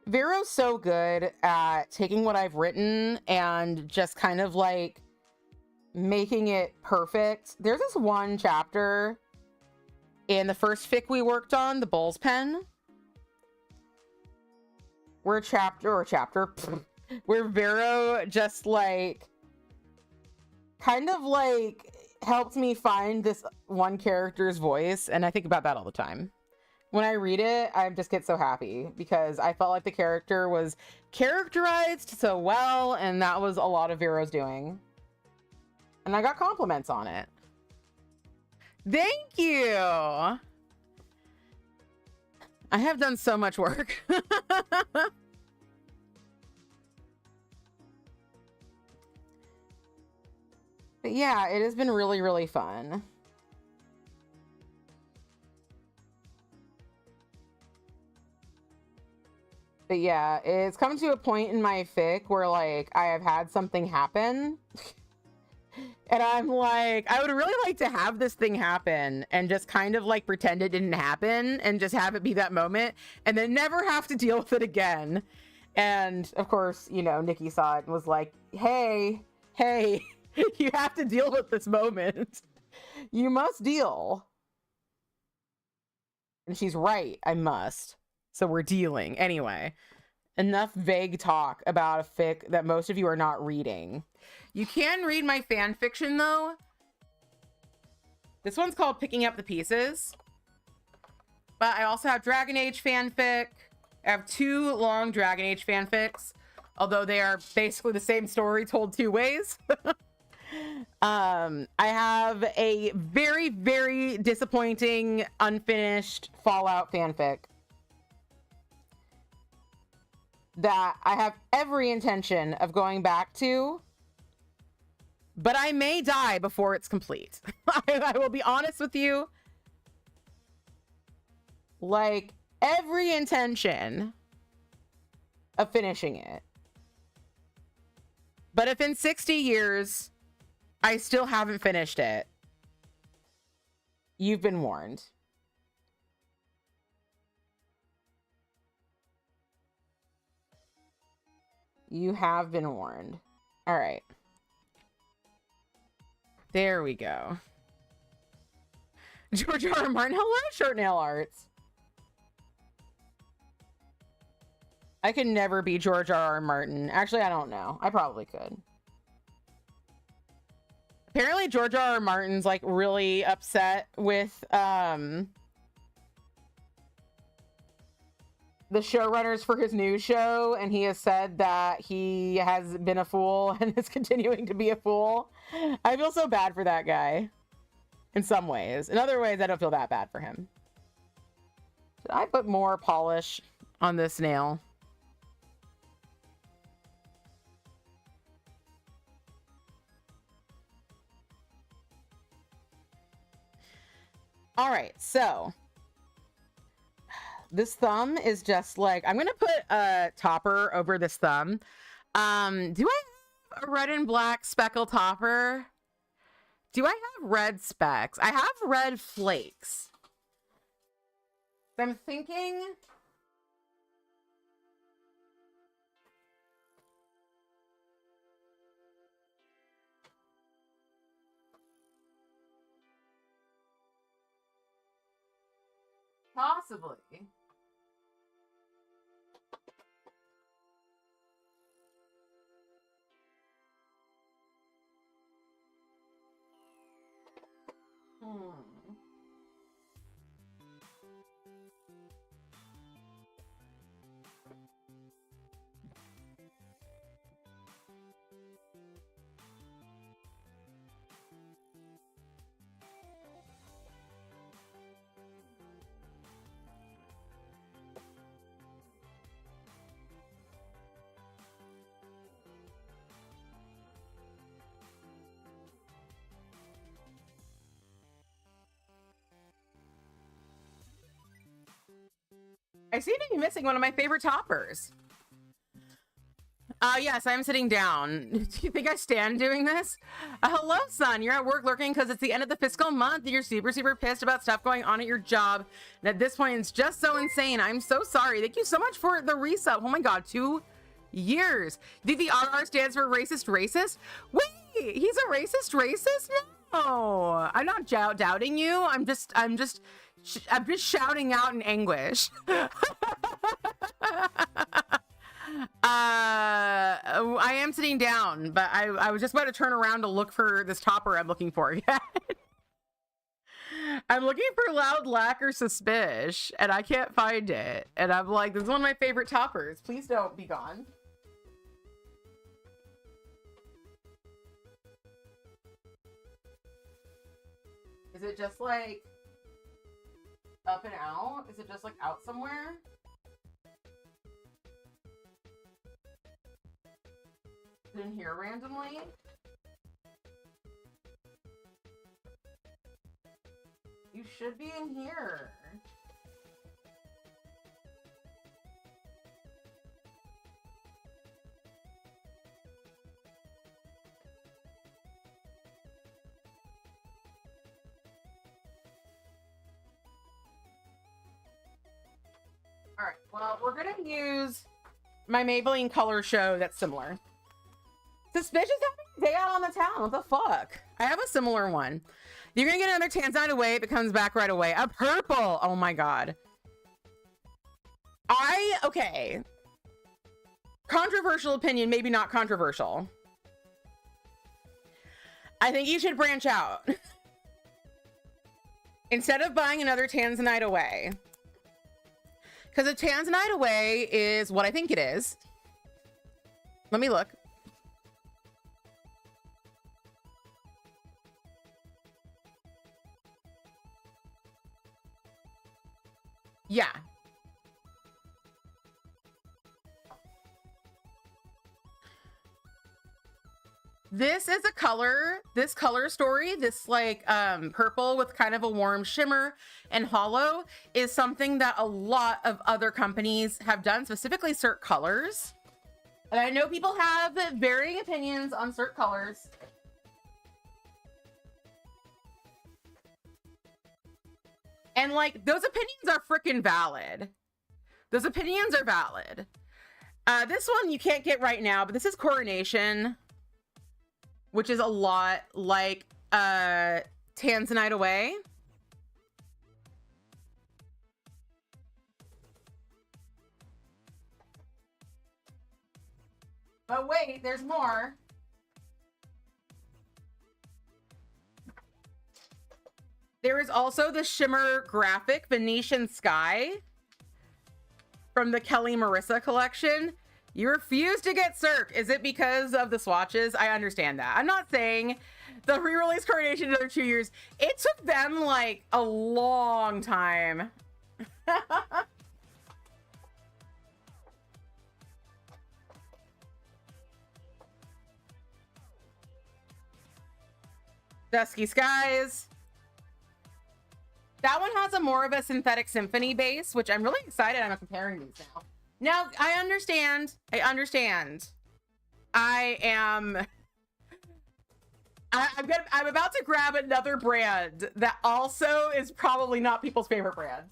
Vero's so good at taking what I've written and just kind of like making it perfect. There's this one chapter in the first fic we worked on, the Bull's Pen, where where Vero just like kind of like helped me find this one character's voice, and I think about that all the time. When I read it, I just get so happy because I felt like the character was characterized so well, and that was a lot of Vero's doing. And I got compliments on it. Thank you. I have done so much work. But yeah, it has been really, really fun. But yeah, it's come to a point in my fic where like I have had something happen. And I'm like, I would really like to have this thing happen and just kind of like pretend it didn't happen and just have it be that moment and then never have to deal with it again. And of course, you know, Nikki saw it and was like, hey, you have to deal with this moment. You must deal. And she's right, I must. So we're dealing. Anyway, enough vague talk about a fic that most of you are not reading. You can read my fan fiction though. This one's called Picking Up the Pieces. But I also have Dragon Age fanfic. I have 2 long Dragon Age fanfics, although they are basically the same story told 2 ways. I have a very, very disappointing, unfinished Fallout fanfic that I have every intention of going back to, but I may die before it's complete. I will be honest with you. Like, every intention of finishing it. But if in 60 years, I still haven't finished it, you've been warned. You have been warned. All right. There we go. George R. R. Martin. Hello, Short Nail Arts. I could never be George R. R. Martin. Actually, I don't know. I probably could. Apparently, George R. R. Martin's like really upset with the showrunners for his new show, and he has said that he has been a fool and is continuing to be a fool. I feel so bad for that guy in some ways. In other ways, I don't feel that bad for him. Should I put more polish on this nail? All right, so this thumb is just like, I'm gonna put a topper over this thumb. Do I have a red and black speckle topper? Do I have red specks? I have red flakes. I'm thinking Possibly. I seem to be missing one of my favorite toppers. Yes, I'm sitting down. Do you think I stand doing this? Hello, son. You're at work lurking because it's the end of the fiscal month and you're super, super pissed about stuff going on at your job. And at this point, it's just so insane. I'm so sorry. Thank you so much for the resub. Oh my God, 2 years. Do you think the RR stands for racist racist? Wait, he's a racist racist? No, I'm not doubting you. I'm just shouting out in anguish. I am sitting down, but I was just about to turn around to look for this topper I'm looking for. I'm looking for loud lacquer suspish and I can't find it. And I'm like, this is one of my favorite toppers. Please don't be gone. Is it just like up and out? Is it just like out somewhere? In here randomly? You should be in here. All right, well, we're gonna use my Maybelline Color Show that's similar. Suspicious having a day out on the town. What the fuck? I have a similar one. You're gonna get another tanzanite away if it comes back right away. A purple. Oh my God. Okay. Controversial opinion, maybe not controversial. I think you should branch out. Instead of buying another tanzanite away. Because a tanzanite away is what I think it is. Let me look. Yeah. This is a color, this color story, this like purple with kind of a warm shimmer and hollow is something that a lot of other companies have done, specifically Cert Colors. And I know people have varying opinions on Cert Colors. And like, those opinions are freaking valid. Those opinions are valid. This one you can't get right now, but this is Coronation, which is a lot like Tanzanite Away. But wait, there's more. There is also the Shimmer Graphic Venetian Sky from the Kelly Marissa collection. You refuse to get Cirque. Is it because of the swatches? I understand that. I'm not saying the re-release Coronation another 2 years. It took them like a long time. Dusky Skies. That one has a more of a synthetic symphony base, which I'm really excited I'm comparing these now. Now, I understand. I'm about to grab another brand that also is probably not people's favorite brand.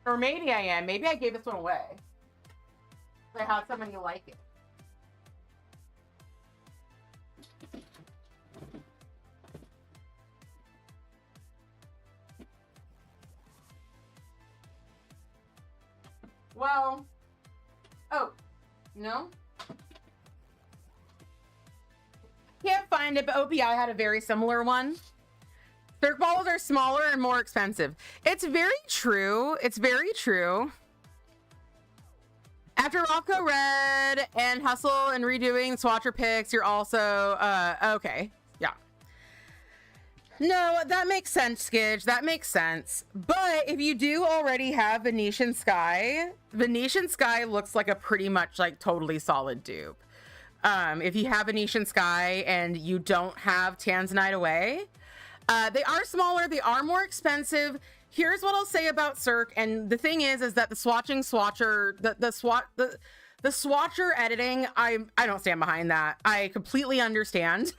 Or maybe I am. Maybe I gave this one away. I had somebody like it. Well, oh, no? Can't find it, but OPI had a very similar one. Cirque balls are smaller and more expensive. It's very true. It's very true. After Rocco Red and Hustle and redoing Swatcher picks, you're also, okay. Yeah. No, that makes sense, Skidge. That makes sense. But if you do already have Venetian Sky looks like a pretty much like totally solid dupe. If you have Venetian Sky and you don't have Tanzanite Away, they are smaller, they are more expensive. Here's what I'll say about Cirque, and the thing is that the swatcher, the swatcher editing, I don't stand behind that. I completely understand.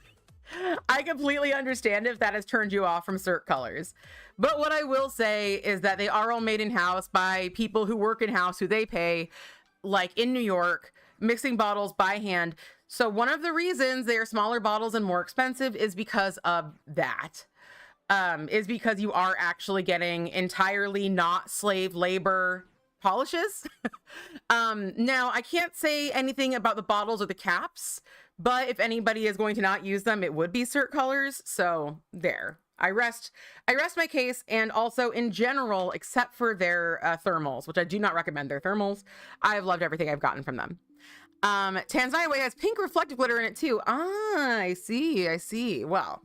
I completely understand if that has turned you off from Cirque colors. But what I will say is that they are all made in-house by people who work in-house, who they pay, like in New York, mixing bottles by hand. So one of the reasons they are smaller bottles and more expensive is because of that. Is because you are actually getting entirely not slave labor polishes. Now, I can't say anything about the bottles or the caps, but if anybody is going to not use them, it would be Cirque colors. So there, I rest my case. And also in general, except for their thermals, which I do not recommend their thermals. I've loved everything I've gotten from them. Tanzanite Way has pink reflective glitter in it too. Ah, I see. Well,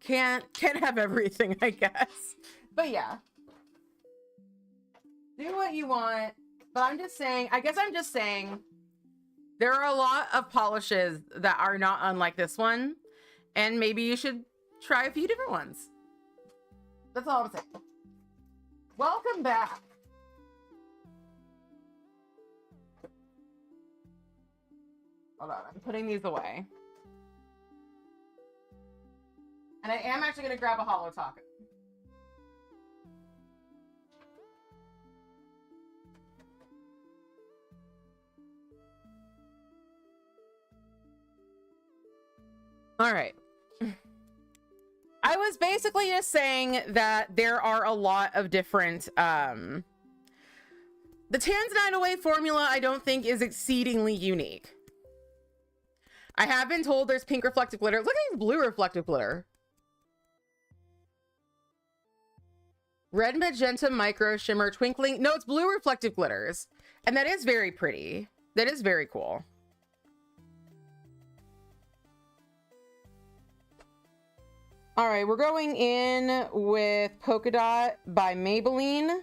can't have everything, I guess. But yeah, do what you want. But I'm just saying, there are a lot of polishes that are not unlike this one, and maybe you should try a few different ones. That's all I'm saying. Welcome back. Hold on, I'm putting these away. And I am actually going to grab a hollow taco. All right. I was basically just saying that there are a lot of different, the Tanzanite Away formula I don't think is exceedingly unique. I have been told there's pink reflective glitter. Look at this blue reflective glitter. Red magenta micro shimmer twinkling. No, it's blue reflective glitters. And that is very pretty. That is very cool. All right, we're going in with Polka Dot by Maybelline.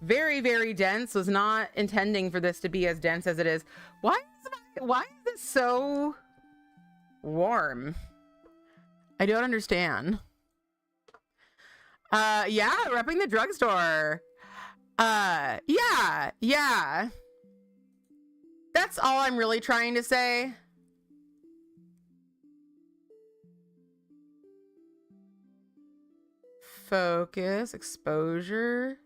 Very, very dense. Was not intending for this to be as dense as it is. Why is this so warm? I don't understand. Yeah, repping the drugstore. Yeah. That's all I'm really trying to say. Focus, exposure,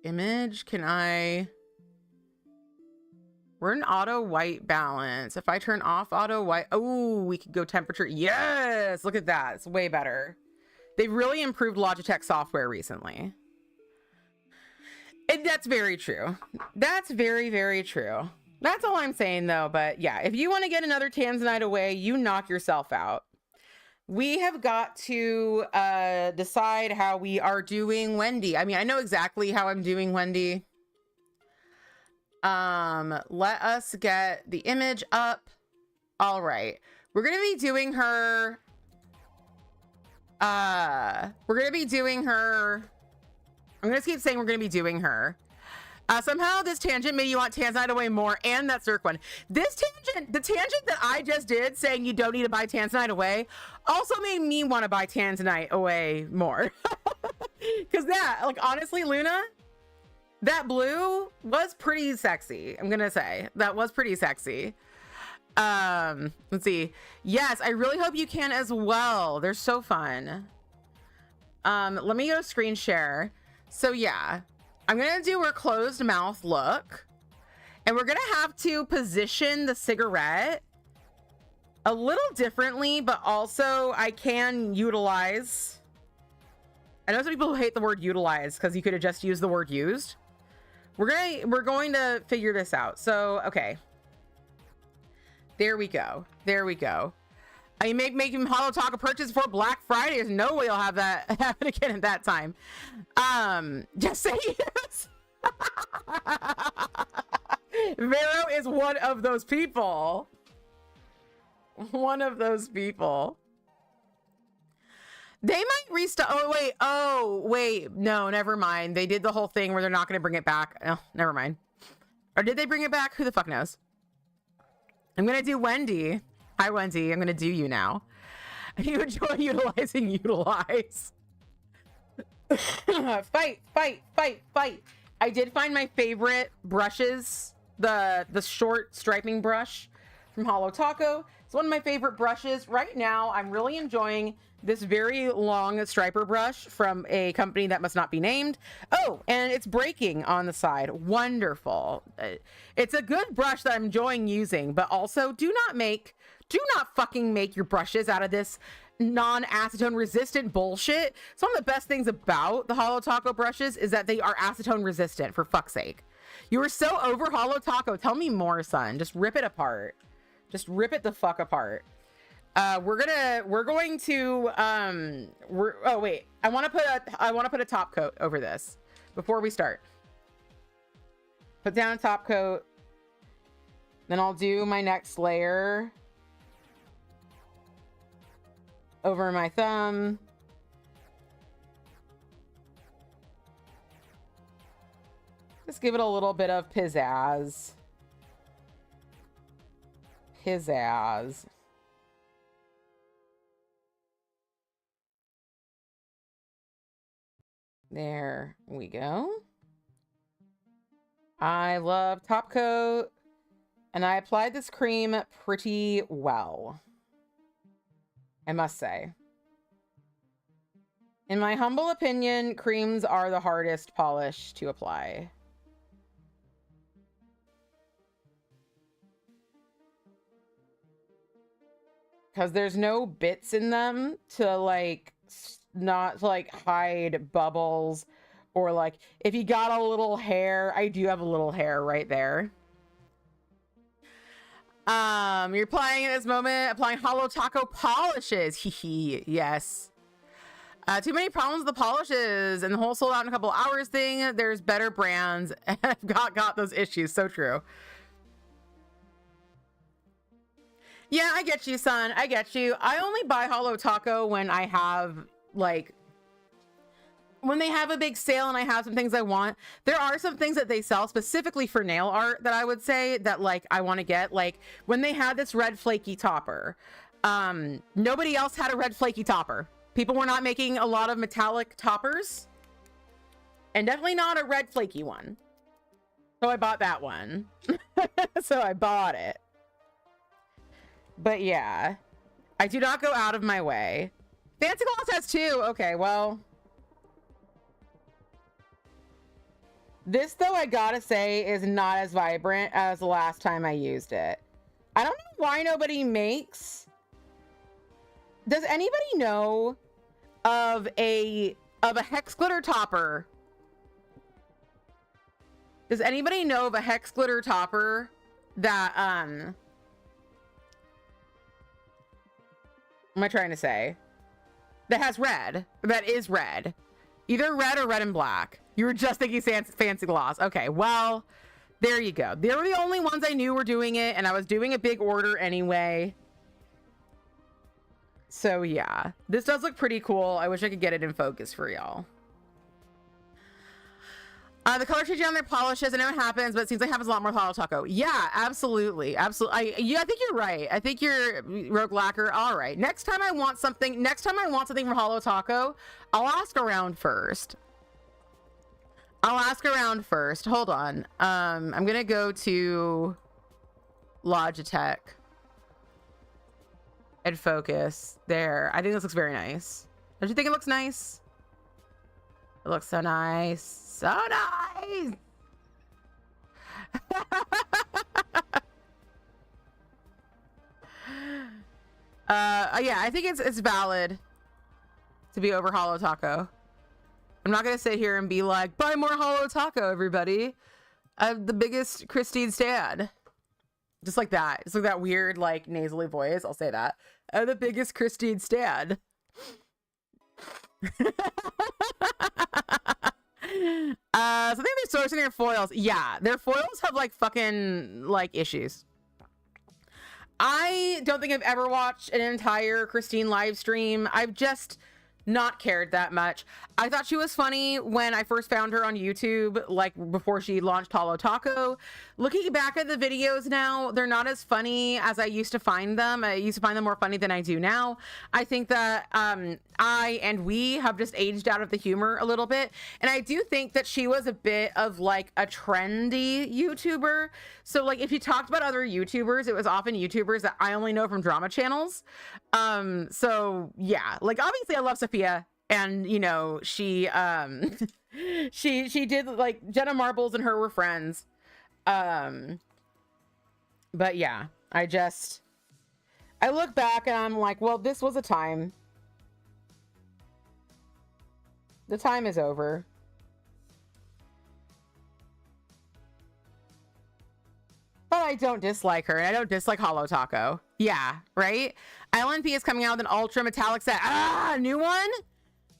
image. We're in auto white balance. If I turn off auto white, oh, we could go temperature. Yes, look at that. It's way better. They've really improved Logitech software recently. That's very true. That's very, very true. That's all I'm saying though. But yeah, if you want to get another Tanzanite Away, you knock yourself out. We have got to decide how we are doing Wendy. I mean, I know exactly how I'm doing Wendy. Let us get the image up. All right. We're going to be doing her. I'm going to keep saying we're going to be doing her. Somehow this tangent made you want Tanzanite Away more, and that Cirque one. The tangent that I just did saying you don't need to buy Tanzanite Away also made me want to buy Tanzanite Away more. Because that, like, honestly, Luna, that blue was pretty sexy. I'm going to say that was pretty sexy. Let's see. Yes, I really hope you can as well. They're so fun. Let me go screen share. So yeah, I'm gonna do a closed mouth look, and we're gonna have to position the cigarette a little differently, but also I can utilize. I know some people who hate the word utilize because you could have just used the word used. We're going to figure this out. So okay, there we go. There we go. I making Hollow Talk a purchase for Black Friday. There's no way I'll have that happen again at that time. Just say yes. Vero is one of those people. One of those people. They might restart. Oh wait. No, never mind. They did the whole thing where they're not going to bring it back. Oh, never mind. Or did they bring it back? Who the fuck knows? I'm going to do Wendy. Hi, Wendy. I'm going to do you now. You enjoy utilizing utilize. Fight. I did find my favorite brushes. The short striping brush from Hollow Taco. It's one of my favorite brushes. Right now, I'm really enjoying this very long striper brush from a company that must not be named. Oh, and it's breaking on the side. Wonderful. It's a good brush that I'm enjoying using, but also do not fucking make your brushes out of this non-acetone resistant bullshit. Some of the best things about the Hollow Taco brushes is that they are acetone resistant, for fuck's sake. You were so over Hollow Taco. Tell me more, son. Just rip it apart. Just rip it the fuck apart. Oh wait, I want to put a top coat over this before we start. Put down a top coat. Then I'll do my next layer over my thumb. Just give it a little bit of pizzazz. Pizzazz. There we go. I love top coat, and I applied this cream pretty well, I must say. In my humble opinion, creams are the hardest polish to apply. Because there's no bits in them to like not to like hide bubbles, or like if you got a little hair. I do have a little hair right there. You're applying at this moment, applying Hollow Taco polishes. Hee yes. Too many problems with the polishes and the whole sold out in a couple hours thing. There's better brands, and I've got those issues. So true. Yeah, I get you, son. I get you. I only buy Hollow Taco when I have like when they have a big sale and I have some things I want. There are some things that they sell specifically for nail art that I would say that like I want to get, like when they had this red flaky topper. Nobody else had a red flaky topper. People were not making a lot of metallic toppers, and definitely not a red flaky one. So I bought that one. So I bought it. But yeah, I do not go out of my way. Fancy Gloss has two. Okay, well. This, though, I gotta say, is not as vibrant as the last time I used it. I don't know why nobody makes... Does anybody know of a hex glitter topper? Does anybody know of a hex glitter topper that, what am I trying to say? That has red. That is red. Either red or red and black. You were just thinking Fancy Gloss. Okay, well, there you go. They were the only ones I knew were doing it, and I was doing a big order anyway. So yeah, this does look pretty cool. I wish I could get it in focus for y'all. The color changing on their polishes, I know it happens, but it seems like it happens a lot more with Hollow Taco. Yeah, absolutely. Absolutely. I think you're right. I think you're Rogue Lacquer. All right. Next time I want something from Hollow Taco, I'll ask around first. Hold on. I'm going to go to Logitech. and focus there. I think this looks very nice. Don't you think it looks nice? It looks so nice. So nice. Yeah, I think it's valid to be over Holo Taco. I'm not gonna sit here and be like, buy more Holo Taco, everybody. I have the biggest Christine stan. Just like that. It's like that weird, like, nasally voice. I'll say that. I have the biggest Christine stan. So I think they're sourcing their foils. Yeah, their foils have like fucking like issues. I don't think I've ever watched an entire Christine live stream. I've just not cared that much. I thought she was funny when I first found her on YouTube, like before she launched Holo Taco. Looking back at the videos now, they're not as funny as I used to find them. I used to find them more funny than I do now. I think that I and we have just aged out of the humor a little bit. And I do think that she was a bit of like a trendy YouTuber. So like if you talked about other YouTubers, it was often YouTubers that I only know from drama channels. So yeah, like obviously I love Sophia, and you know, she she did like Jenna Marbles and her were friends. But yeah, I look back and I'm like, well, this was a time. The time is over. But I don't dislike her, and I don't dislike Holo Taco. Yeah, right? LNP is coming out with an ultra metallic set. Ah, a new one?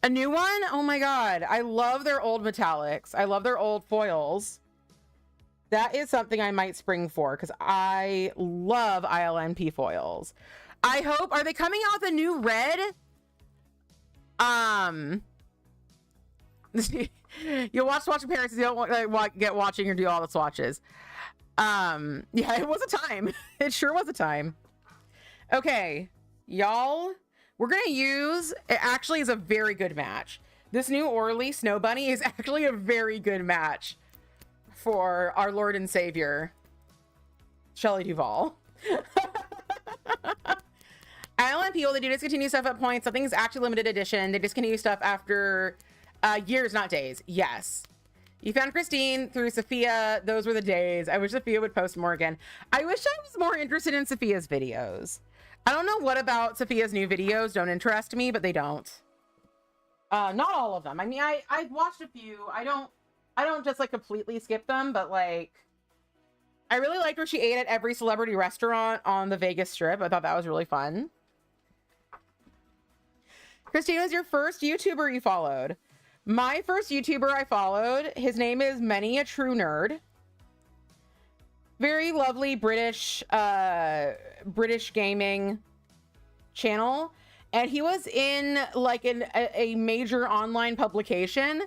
A new one? Oh my god. I love their old metallics. I love their old foils. That is something I might spring for, because I love ILNP foils. I hope, are they coming out with a new red? You'll watch Swatching Parents if you don't get watching or do all the swatches. Yeah, it was a time. It sure was a time. Okay, y'all, we're gonna use, it actually is a very good match. This new Orly Snow Bunny is actually a very good match for our Lord and Savior, Shelley Duvall. Island people, they do discontinue stuff at points. Something is actually limited edition. They discontinue stuff after years, not days. Yes. You found Christine through Sophia. Those were the days. I wish Sophia would post more again. I wish I was more interested in Sophia's videos. I don't know what about Sophia's new videos don't interest me, but they don't. Not all of them. I mean, I've watched a few. I don't just like completely skip them, but like, I really liked where she ate at every celebrity restaurant on the Vegas Strip. I thought that was really fun. Christine was your first YouTuber you followed. My first YouTuber I followed, his name is Many a True Nerd. Very lovely British gaming channel. And he was in like a major online publication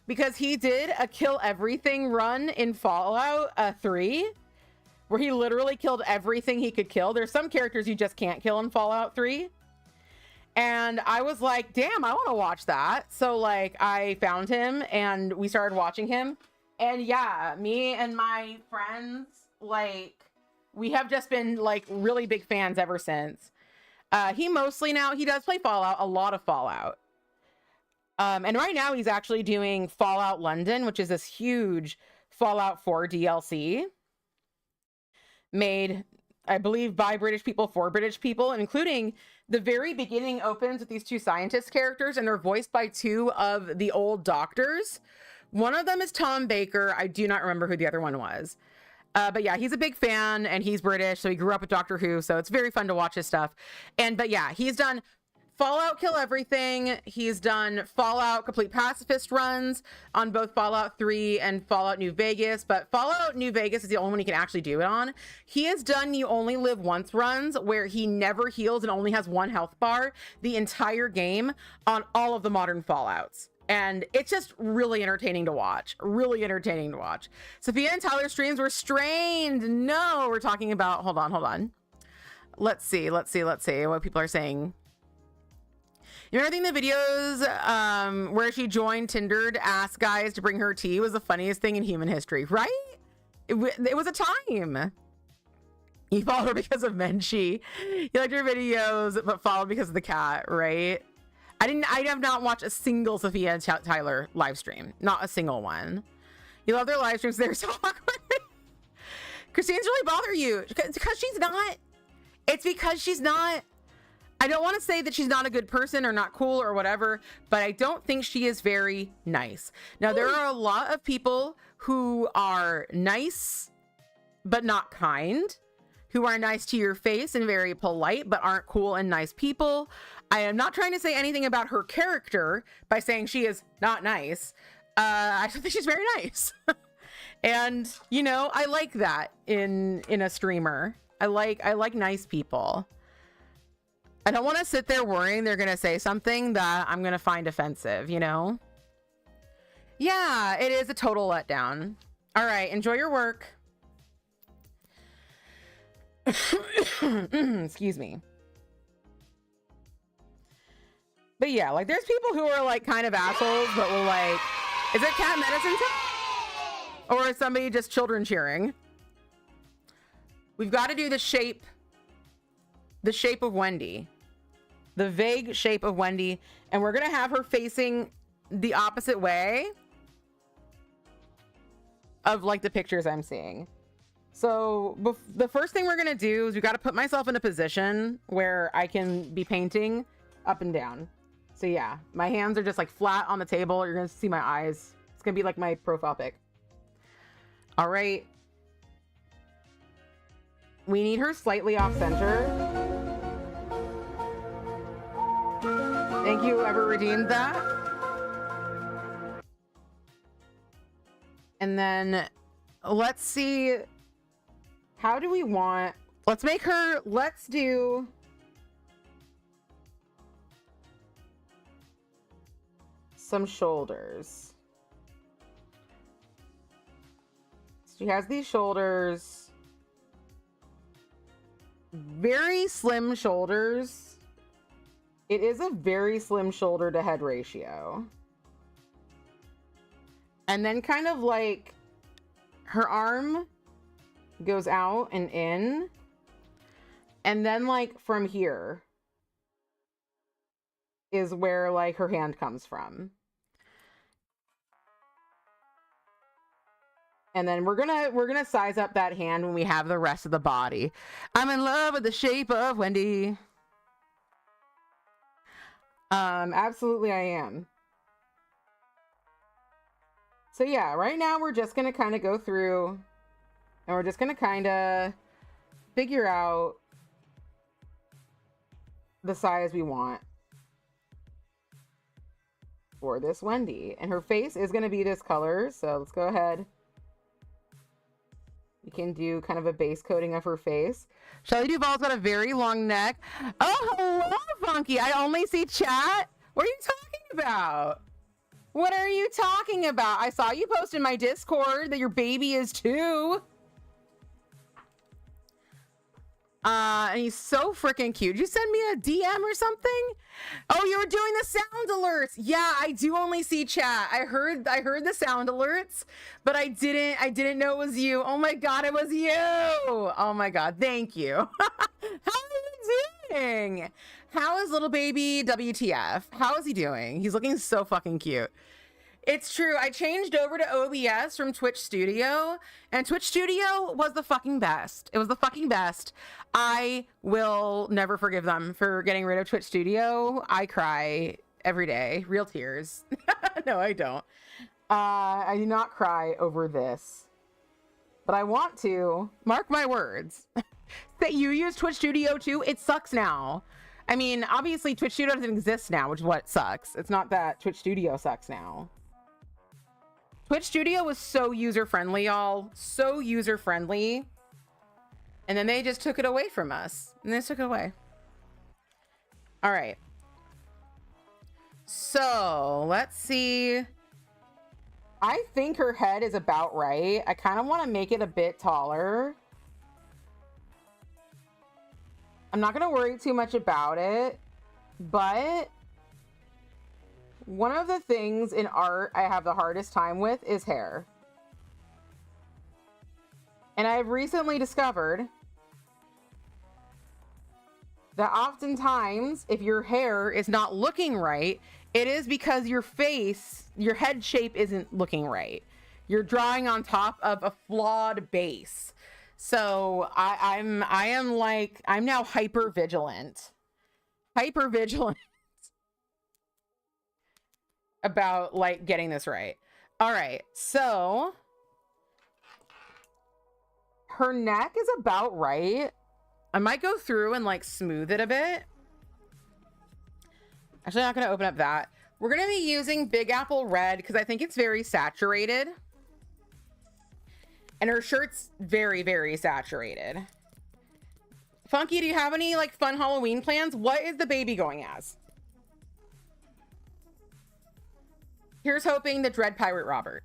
because he did a kill everything run in Fallout 3, where he literally killed everything he could kill. There's some characters you just can't kill in Fallout 3. And I was like, damn, I want to watch that. So like I found him and we started watching him. And yeah, me and my friends, like, we have just been like really big fans ever since. He mostly now, he does play Fallout, a lot of Fallout. And right now he's actually doing Fallout London, which is this huge Fallout 4 DLC made, I believe, by British people for British people, and including the very beginning opens with these two scientist characters, and they're voiced by two of the old doctors. One of them is Tom Baker. I do not remember who the other one was. But yeah, he's a big fan and he's British, so he grew up with Doctor Who, so it's very fun to watch his stuff. But yeah, he's done Fallout Kill Everything. He's done Fallout Complete Pacifist runs on both Fallout 3 and Fallout New Vegas, but Fallout New Vegas is the only one he can actually do it on. He has done You Only Live Once runs where he never heals and only has one health bar the entire game on all of the modern Fallouts. And it's just really entertaining to watch. Really entertaining to watch. Sophia and Tyler's streams were strained. No, we're talking about, hold on. Let's see what people are saying. You know, I think the videos where she joined Tinder to ask guys to bring her tea was the funniest thing in human history, right? It was a time. You follow her because of Menchie. You liked her videos, but followed because of the cat, right? I have not watched a single Sophia and Tyler live stream. Not a single one. You love their live streams. They're so awkward. Christine's really bother you because she's not. It's because she's not. I don't want to say that she's not a good person or not cool or whatever, but I don't think she is very nice. Now, there are a lot of people who are nice, but not kind, who are nice to your face and very polite, but aren't cool and nice people. I am not trying to say anything about her character by saying she is not nice. I don't think she's very nice. And, you know, I like that in a streamer. I like nice people. I don't want to sit there worrying they're going to say something that I'm going to find offensive, you know? Yeah, it is a total letdown. All right, enjoy your work. Excuse me. But yeah, like there's people who are like kind of assholes, but will like, is it cat medicine time? Or is somebody just children cheering? We've got to do the shape of Wendy. The vague shape of Wendy. And we're going to have her facing the opposite way of like the pictures I'm seeing. So the first thing we're going to do is we got to put myself in a position where I can be painting up and down. So yeah, my hands are just like flat on the table. You're going to see my eyes. It's going to be like my profile pic. All right. We need her slightly off center. Thank you, whoever redeemed that. And then let's see. How do we want? Let's make her. Let's do. Some shoulders. She has these shoulders. Very slim shoulders. It is a very slim shoulder to head ratio. And then kind of like her arm goes out and in. And then like from here is where like her hand comes from. And then we're gonna size up that hand when we have the rest of the body. I'm in love with the shape of Wendy. Absolutely I am. So yeah, right now we're just gonna kind of go through and we're just gonna kind of figure out the size we want for this Wendy. And her face is gonna be this color, so let's go ahead. We can do kind of a base coating of her face. Shelley Duvall's got a very long neck. Oh, hello, Funky. I only see chat. What are you talking about? What are you talking about? I saw you post in my Discord that your baby is 2. And he's so freaking cute. Did you send me a DM or something? Oh, you were doing the sound alerts. Yeah, I do only see chat. I heard the sound alerts, but I didn't know it was you. Oh my God, it was you. Oh my God, thank you. How are you doing? How is little baby WTF? How is he doing? He's looking so fucking cute. It's true. I changed over to OBS from Twitch Studio, and Twitch Studio was the fucking best. It was the fucking best. I will never forgive them for getting rid of Twitch Studio. I cry every day. Real tears. No, I don't. I do not cry over this. But I want to. Mark my words. That you use Twitch Studio too? It sucks now. I mean, obviously Twitch Studio doesn't exist now, which is what sucks. It's not that Twitch Studio sucks now. Twitch Studio was so user-friendly, y'all. So user-friendly. And then they just took it away from us. And they just took it away. All right. So, let's see. I think her head is about right. I kind of want to make it a bit taller. I'm not going to worry too much about it. But one of the things in art I have the hardest time with is hair. And I've recently discovered that oftentimes if your hair is not looking right, it is because your face, your head shape isn't looking right. You're drawing on top of a flawed base. So I'm now hyper vigilant about like getting this right. All right, so her neck is about right. I might go through and like smooth it a bit. Actually, I'm not going to open up that. We're going to be using Big Apple Red because I think it's very saturated. And her shirt's very, very saturated. Funky, do you have any like fun Halloween plans? What is the baby going as? Here's hoping the Dread Pirate Robert.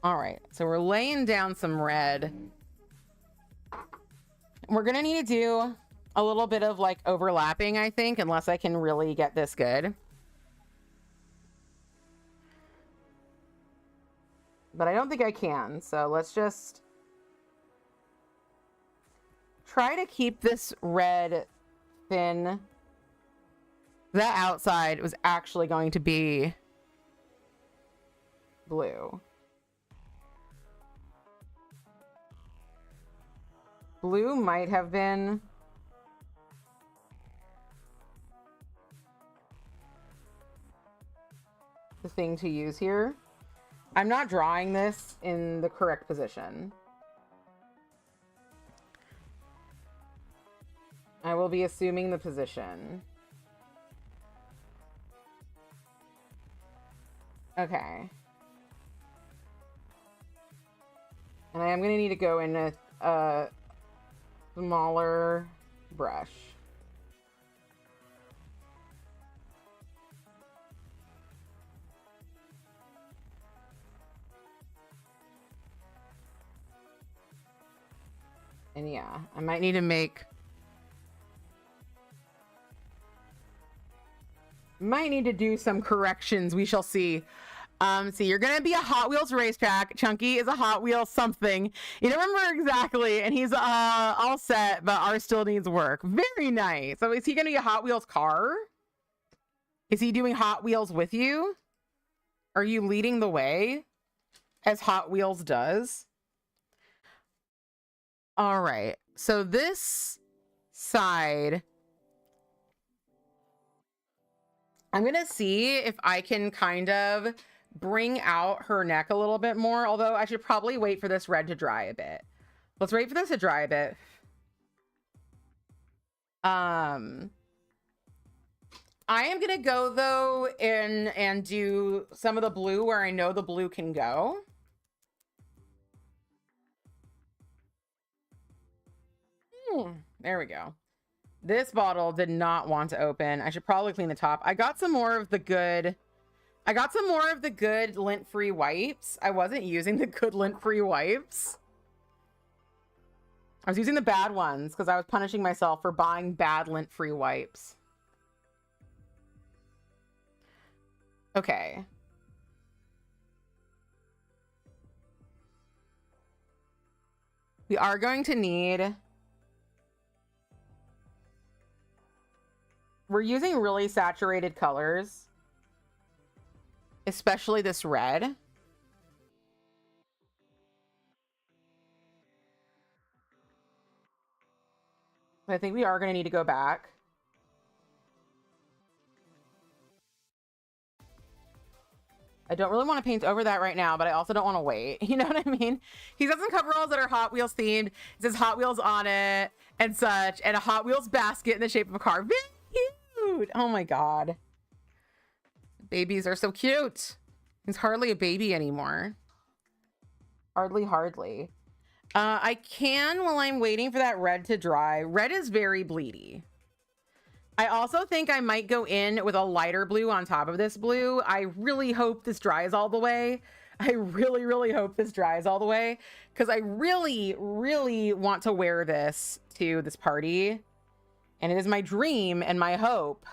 All right, so we're laying down some red. We're gonna need to do a little bit of like overlapping, I think, unless I can really get this good. But I don't think I can, so let's just try to keep this red thin. That outside was actually going to be blue. Blue might have been the thing to use here. I'm not drawing this in the correct position. I will be assuming the position. Okay. And I am going to need to go in a smaller brush. And yeah, I might need to do some corrections. We shall see. See, you're gonna be a Hot Wheels racetrack. Chunky is a Hot Wheels something. You don't remember exactly, and he's all set, but ours still needs work. Very nice. So is he gonna be a Hot Wheels car? Is he doing Hot Wheels with you? Are you leading the way as Hot Wheels does? All right. So this side, I'm gonna see if I can kind of bring out her neck a little bit more, although I should probably wait for this red to dry a bit. Let's wait for this to dry a bit. I am gonna go though in and do some of the blue where I know the blue can go. There we go. This bottle did not want to open. I should probably clean the top. I got some more of the good lint-free wipes. I wasn't using the good lint-free wipes. I was using the bad ones because I was punishing myself for buying bad lint-free wipes. Okay. We are going to need... We're using really saturated colors, especially this red. But I think we are going to need to go back. I don't really want to paint over that right now, but I also don't want to wait. You know what I mean? He's got some coveralls that are Hot Wheels themed. It says Hot Wheels on it and such, and a Hot Wheels basket in the shape of a car. Very cute. Oh my God. Babies are so cute. He's hardly a baby anymore. Hardly. I can, while I'm waiting for that red to dry. Red is very bleedy. I also think I might go in with a lighter blue on top of this blue. I really hope this dries all the way. I really hope this dries all the way because I really want to wear this to this party. And it is my dream and my hope.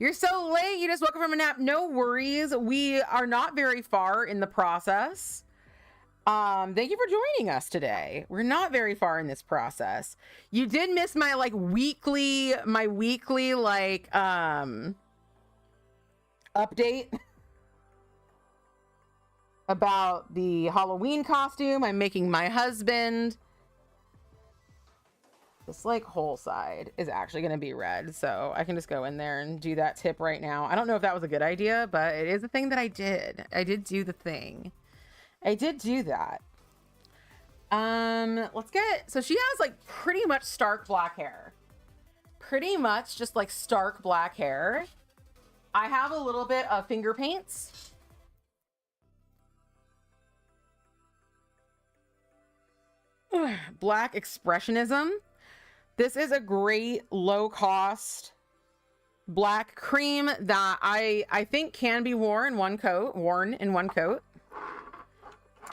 You're so late. You just woke up from a nap. No worries. We are not very far in the process. Thank you for joining us today. We're not very far in this process. You did miss my like weekly like update about the Halloween costume I'm making my husband. This like whole side is actually going to be red, so I can just go in there and do that tip right now. I don't know if that was a good idea, but it is a thing that I did. I did do the thing. I did do that. Let's get, so she has like pretty much stark black hair. Pretty much just like stark black hair. I have a little bit of finger paints. Black expressionism. This is a great low cost black cream that I think can be worn in one coat.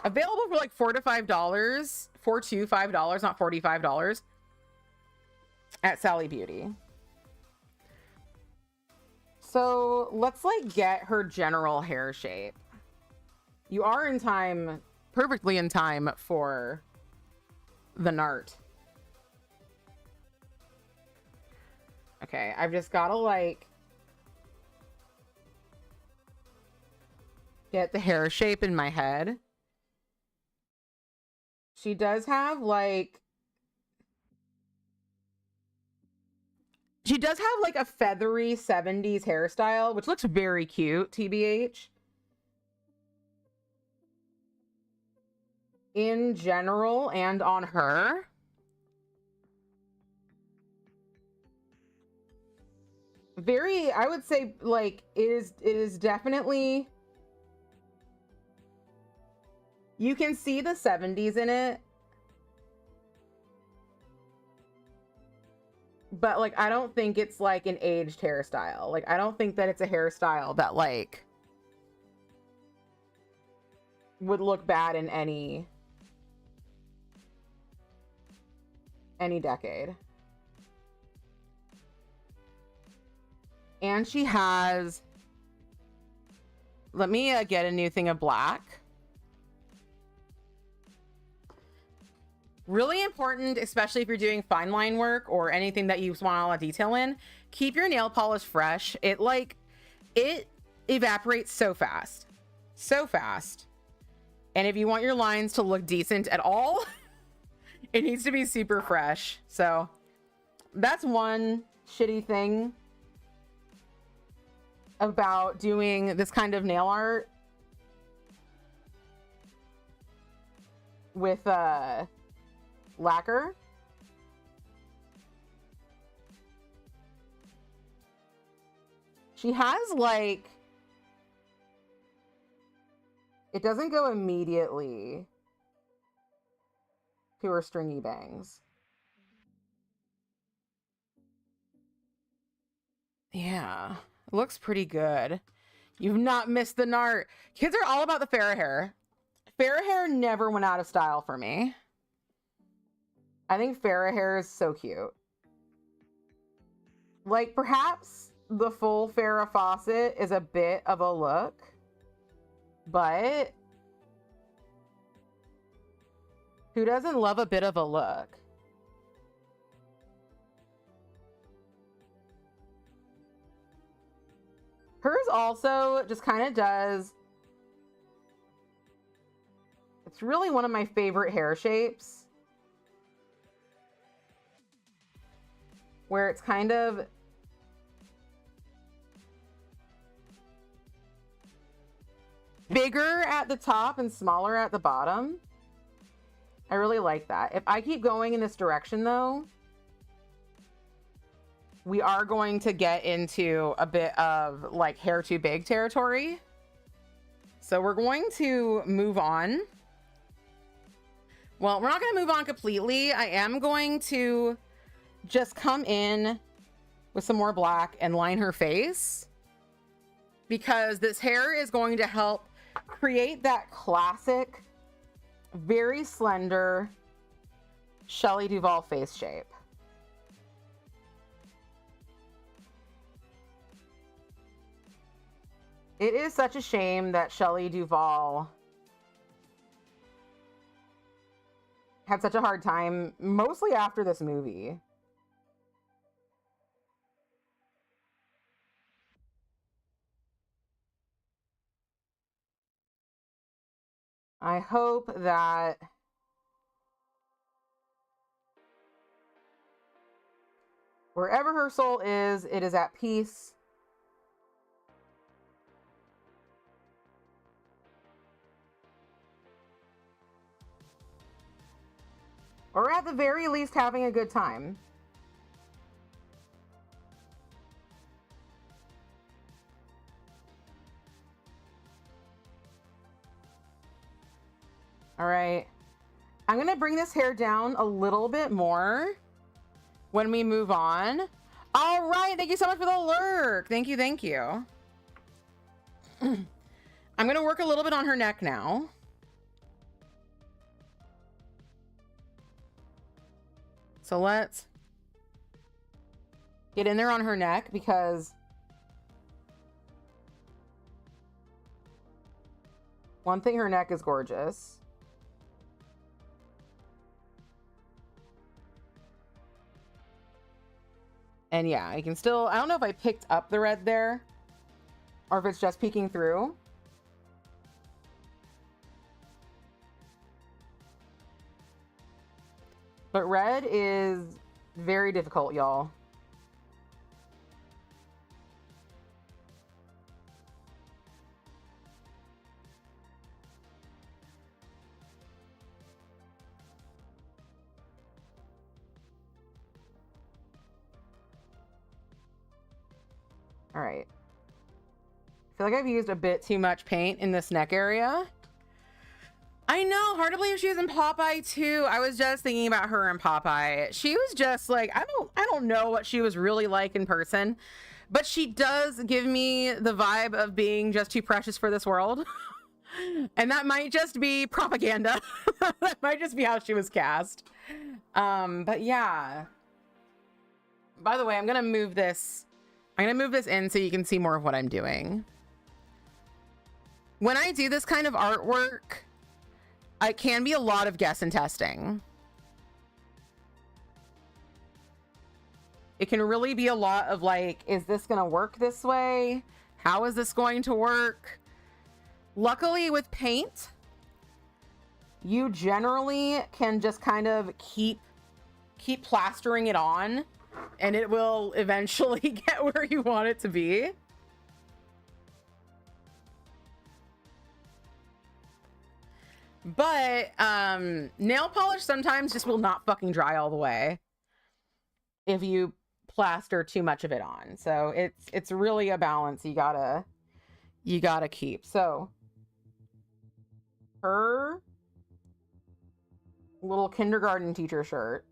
Available for like $4 to $5, $4 to $5, not $45 at Sally Beauty. So let's like get her general hair shape. You are in time, perfectly in time for the Nart. Okay, I've just gotta like get the hair shape in my head. She does have like, she does have like a feathery 70s hairstyle, which looks very cute, TBH. In general and on her. Very, I would say like it is definitely, you can see the 70s in it. But like I don't think it's like an aged hairstyle. Like I don't think that it's a hairstyle that like would look bad in any decade. And she has, let me get a new thing of black. Really important, especially if you're doing fine line work or anything that you want a lot of detail in. Keep your nail polish fresh. It evaporates so fast. So fast. And if you want your lines to look decent at all, it needs to be super fresh. So that's one shitty thing about doing this kind of nail art with lacquer. She has like, it doesn't go immediately to her stringy bangs. Yeah, looks pretty good. You've not missed the Nart. Kids are all about the fair hair. Fair hair never went out of style for me. I think Farrah hair is so cute. Like, perhaps the full Farrah Fawcett is a bit of a look, but who doesn't love a bit of a look? Hers also just kind of does. It's really one of my favorite hair shapes, where it's kind of bigger at the top and smaller at the bottom. I really like that. If I keep going in this direction though, we are going to get into a bit of like hair too big territory. So we're going to move on. Well, we're not going to move on completely. I am going to just come in with some more black and line her face, because this hair is going to help create that classic, very slender Shelley Duvall face shape. It is such a shame that Shelley Duvall had such a hard time, mostly after this movie. I hope that wherever her soul is, it is at peace. Or at the very least, having a good time. All right. I'm going to bring this hair down a little bit more when we move on. All right. Thank you so much for the lurk. Thank you. Thank you. I'm going to work a little bit on her neck now. So let's get in there on her neck because one thing, her neck is gorgeous. And yeah, I can still, I don't know if I picked up the red there or if it's just peeking through. But red is very difficult, y'all. All right. I feel like I've used a bit too much paint in this neck area. I know, hard to believe she was in Popeye too. I was just thinking about her in Popeye. She was just like, I don't know what she was really like in person, but she does give me the vibe of being just too precious for this world. And that might just be propaganda. That might just be how she was cast. But yeah. By the way, I'm gonna move this in so you can see more of what I'm doing. When I do this kind of artwork, it can be a lot of guess and testing. It can really be a lot of like, is this going to work this way? How is this going to work? Luckily with paint, you generally can just kind of keep plastering it on and it will eventually get where you want it to be. But nail polish sometimes just will not fucking dry all the way if you plaster too much of it on. So it's really a balance you gotta keep. So her little kindergarten teacher shirt.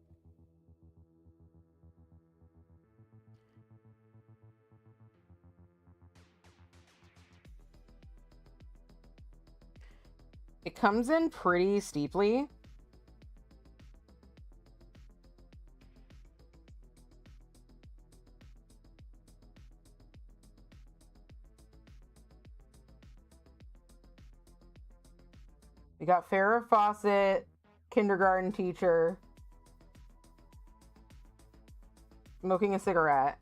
It comes in pretty steeply. We got Farrah Fawcett, kindergarten teacher, smoking a cigarette.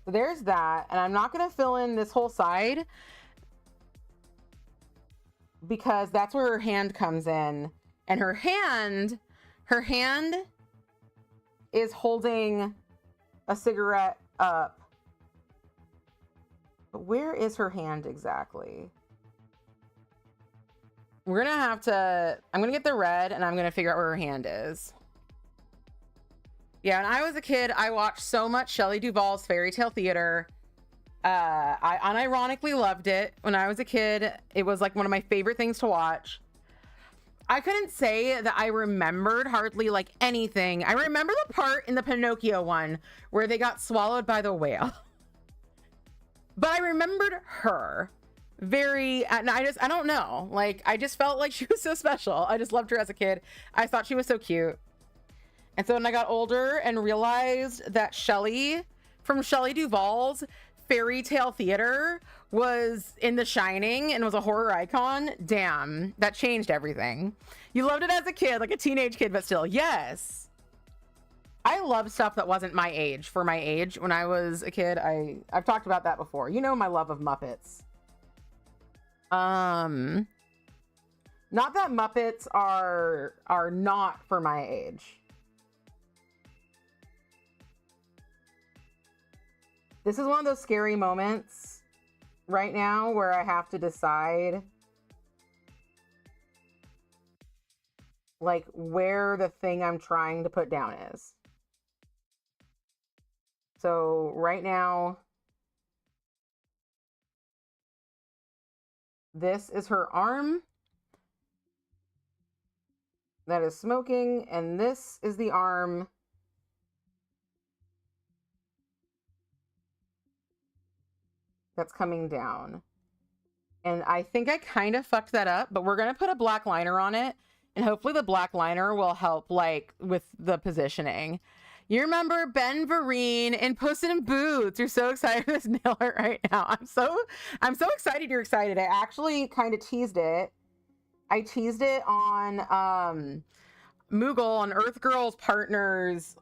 So there's that, and I'm not going to fill in this whole side because that's where her hand comes in, and her hand is holding a cigarette up. But where is her hand exactly? I'm going to get the red and I'm going to figure out where her hand is. Yeah, when I was a kid, I watched so much Shelley Duvall's Fairy Tale Theater. I unironically loved it when I was a kid. It was like one of my favorite things to watch. I couldn't say that I remembered hardly like anything. I remember the part in the Pinocchio one where they got swallowed by the whale. But I remembered her very, and I don't know. Like, I just felt like she was so special. I just loved her as a kid. I thought she was so cute. And so when I got older and realized that Shelley from Shelley Duvall's Fairy Tale Theater was in The Shining and was a horror icon, damn, that changed everything. You loved it as a kid, like a teenage kid, but still, yes. I love stuff that wasn't my age. For my age, when I was a kid, I've talked about that before. You know my love of Muppets. Not that Muppets are not for my age. This is one of those scary moments right now where I have to decide like where the thing I'm trying to put down is. So right now, this is her arm that is smoking, and this is the arm that's coming down. And I think I kind of fucked that up, but we're going to put a black liner on it, and hopefully the black liner will help like with the positioning. You remember Ben Vereen in Puss in Boots. You're so excited for this nail art right now. I'm so excited you're excited. I actually kind of teased it. I teased it on Moogle, on Earth Girls Partners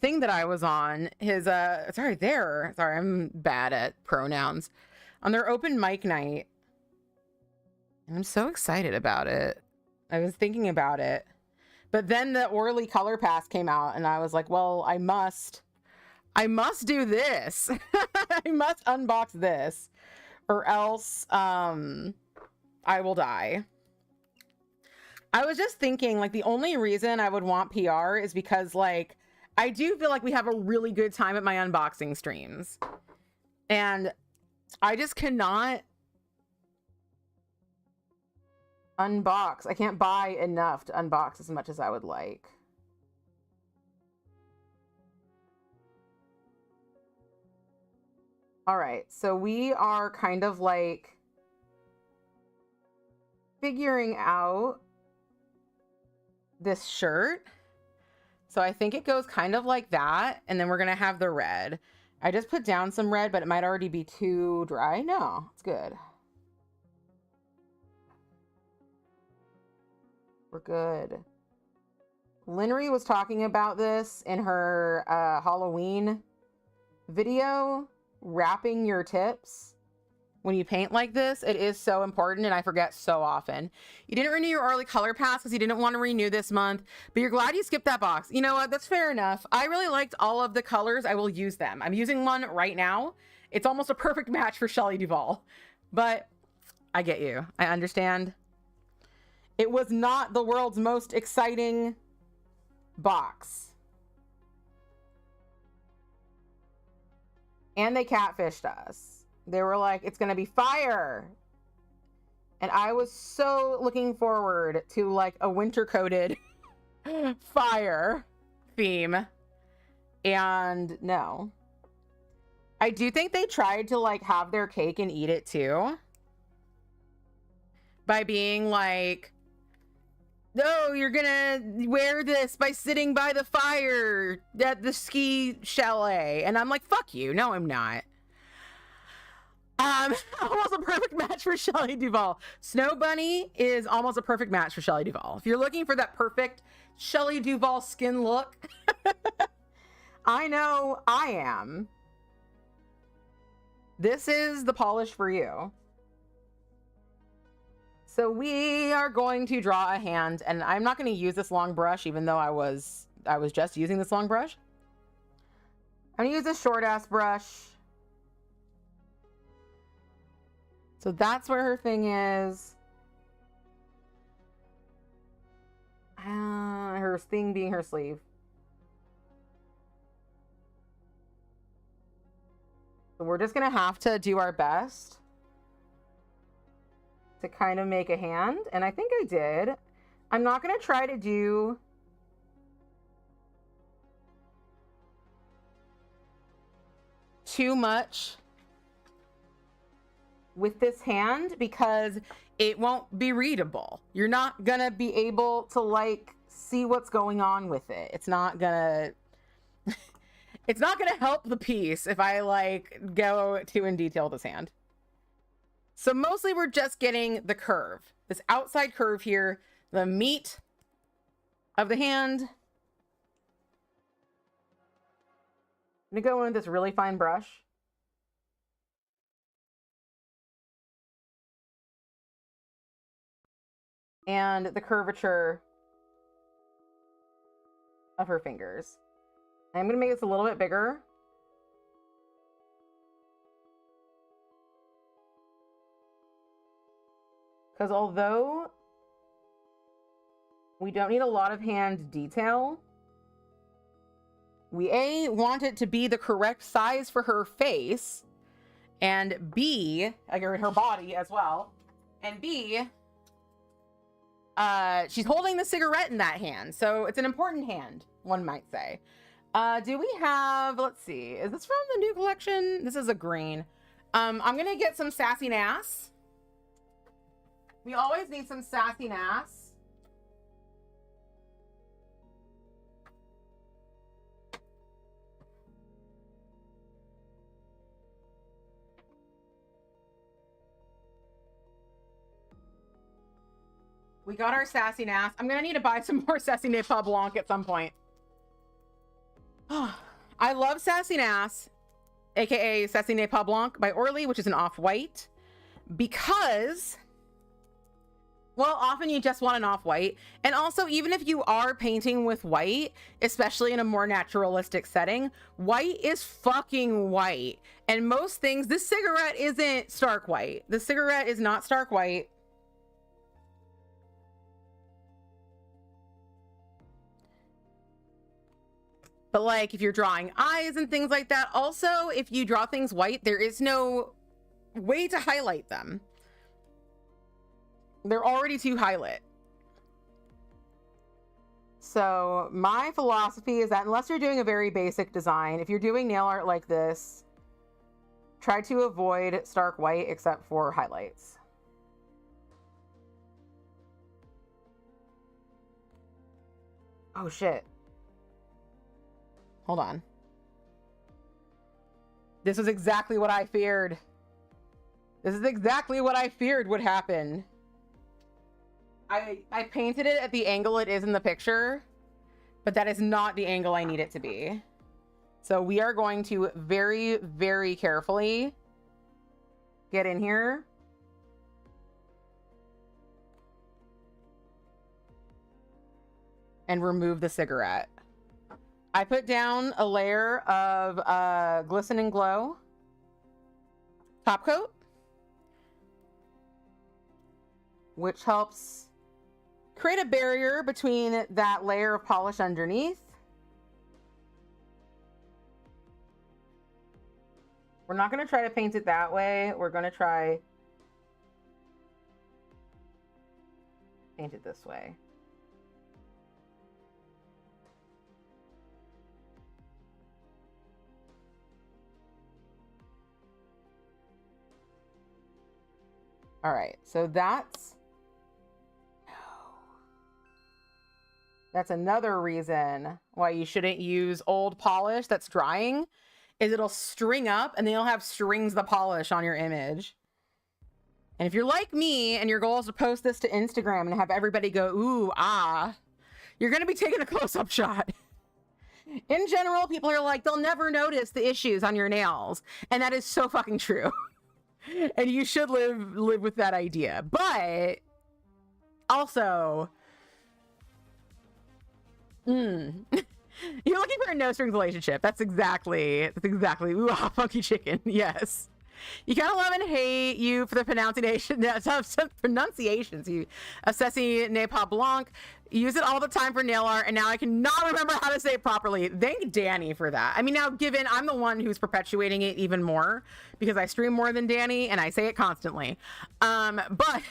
thing that I was on. His sorry, I'm bad at pronouns. On their open mic night. And I'm so excited about it. I was thinking about it. But then the Orly Color Pass came out and I was like, well, I must do this. I must unbox this or else I will die. I was just thinking like the only reason I would want PR is because like I do feel like we have a really good time at my unboxing streams. And I just cannot unbox. I can't buy enough to unbox as much as I would like. All right, so we are kind of like figuring out this shirt. So I think it goes kind of like that, and then we're gonna have the red. I just put down some red, but it might already be too dry. No, it's good. We're good. Linnery was talking about this in her Halloween video, wrapping your tips. When you paint like this, it is so important, and I forget so often. You didn't renew your early color pass because you didn't want to renew this month, but you're glad you skipped that box. You know what? That's fair enough. I really liked all of the colors. I will use them. I'm using one right now. It's almost a perfect match for Shelley Duvall, but I get you. I understand. It was not the world's most exciting box. And they catfished us. They were like, it's going to be fire. And I was so looking forward to like a winter coated fire theme. And no. I do think they tried to like have their cake and eat it too. By being like, no, you're gonna wear this by sitting by the fire at the ski chalet. And I'm like, fuck you. No, I'm not. Almost a perfect match for Shelley Duvall. Snow Bunny is almost a perfect match for Shelley Duvall. If you're looking for that perfect Shelley Duvall skin look, I know I am. This is the polish for you. So we are going to draw a hand, and I'm not going to use this long brush, even though I was just using this long brush. I'm going to use this short ass brush. So that's where her thing is. Her thing being her sleeve. So we're just going to have to do our best to kind of make a hand. And I think I did. I'm not going to try to do too much with this hand because it won't be readable. You're not gonna be able to like see what's going on with it. It's not gonna it's not gonna help the piece if I like go too in detail with this hand. So mostly we're just getting the curve, this outside curve here, the meat of the hand. I'm gonna go in with this really fine brush. And the curvature of her fingers. I'm gonna make this a little bit bigger. Because although we don't need a lot of hand detail, we A, want it to be the correct size for her face, and B, like her body as well, and B, she's holding the cigarette in that hand, so it's an important hand, one might say. Do we have, let's see, is this from the new collection? This is a green. I'm gonna get some Sassy Nass. We always need some Sassy Nass. We got our Sassy Nass. I'm gonna need to buy some more Sassy Ne Pas Blanc at some point. I love Sassy Nass, aka Sassy Ne Pas Blanc by Orly, which is an off-white, because, well, often you just want an off-white. And also, even if you are painting with white, especially in a more naturalistic setting, white is fucking white. And most things, this cigarette isn't stark white. The cigarette is not stark white. But like if you're drawing eyes and things like that, also if you draw things white, there is no way to highlight them. They're already too highlight. So my philosophy is that unless you're doing a very basic design, if you're doing nail art like this, try to avoid stark white except for highlights. Oh shit. Hold on. This is exactly what I feared. This is exactly what I feared would happen. I painted it at the angle it is in the picture, but that is not the angle I need it to be. So we are going to very, very carefully get in here. And remove the cigarette. I put down a layer of Glisten and Glow top coat, which helps create a barrier between that layer of polish underneath. We're not going to try to paint it that way. We're going to try paint it this way. All right, so that's another reason why you shouldn't use old polish that's drying, is it'll string up and then you'll have strings of polish on your image. And if you're like me and your goal is to post this to Instagram and have everybody go, ooh, ah, you're gonna be taking a close-up shot. In general, people are like, they'll never notice the issues on your nails. And that is so fucking true. And you should live with that idea. But also, you're looking for a no strings relationship. That's exactly ooh, ah, funky chicken. Yes. You kind of love and hate you for the pronunciations. You Sassy Ne Pas Blanc. Use it all the time for nail art, and now I cannot remember how to say it properly. Thank Danny for that. I mean, now given I'm the one who's perpetuating it even more because I stream more than Danny and I say it constantly. But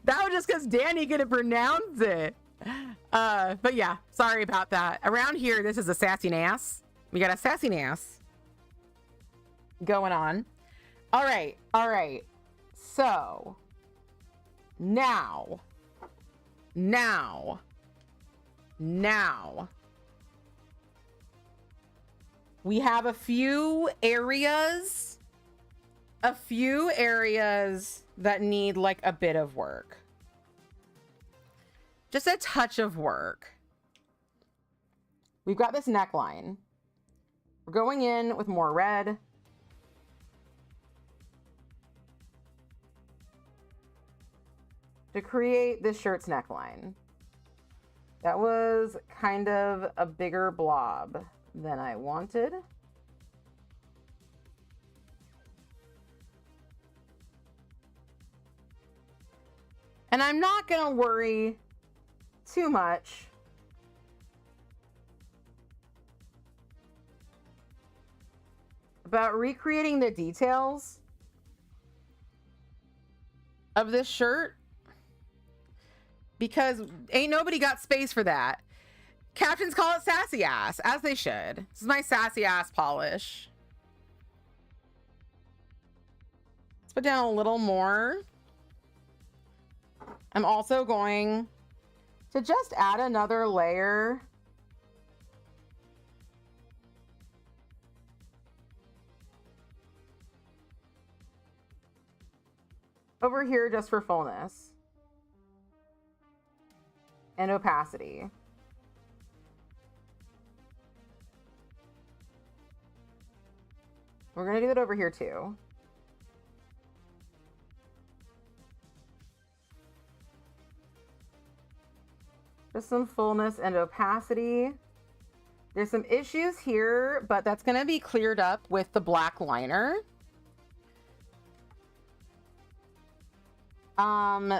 that was just because Danny couldn't pronounce it. But yeah, sorry about that. Around here, this is a Sassy Nass. We got a Sassy Nass going on. All right. So now Now, we have a few areas that need like a bit of work. Just a touch of work. We've got this neckline. We're going in with more red. To create this shirt's neckline. That was kind of a bigger blob than I wanted. And I'm not gonna worry too much about recreating the details of this shirt, because ain't nobody got space for that. Captains call it sassy ass, as they should. This is my sassy ass polish. Let's put down a little more. I'm also going to just add another layer over here just for fullness and opacity. We're going to do that over here too. Just some fullness and opacity. There's some issues here, but that's going to be cleared up with the black liner. I'm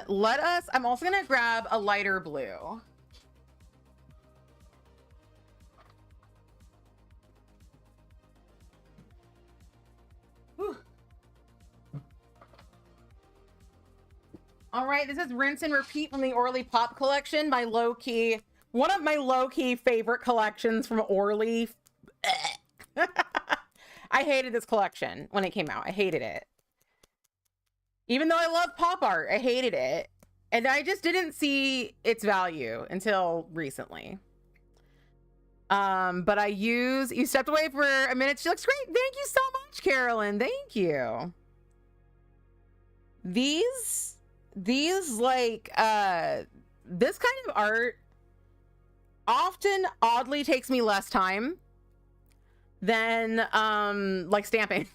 also going to grab a lighter blue. Whew. All right, this is Rinse and Repeat from the Orly Pop collection. One of my low-key favorite collections from Orly. I hated this collection when it came out. I hated it. Even though I love pop art, I hated it. And I just didn't see its value until recently. But you stepped away for a minute. She looks great. Thank you so much, Carolyn. Thank you. These like, this kind of art often oddly takes me less time than, like stamping.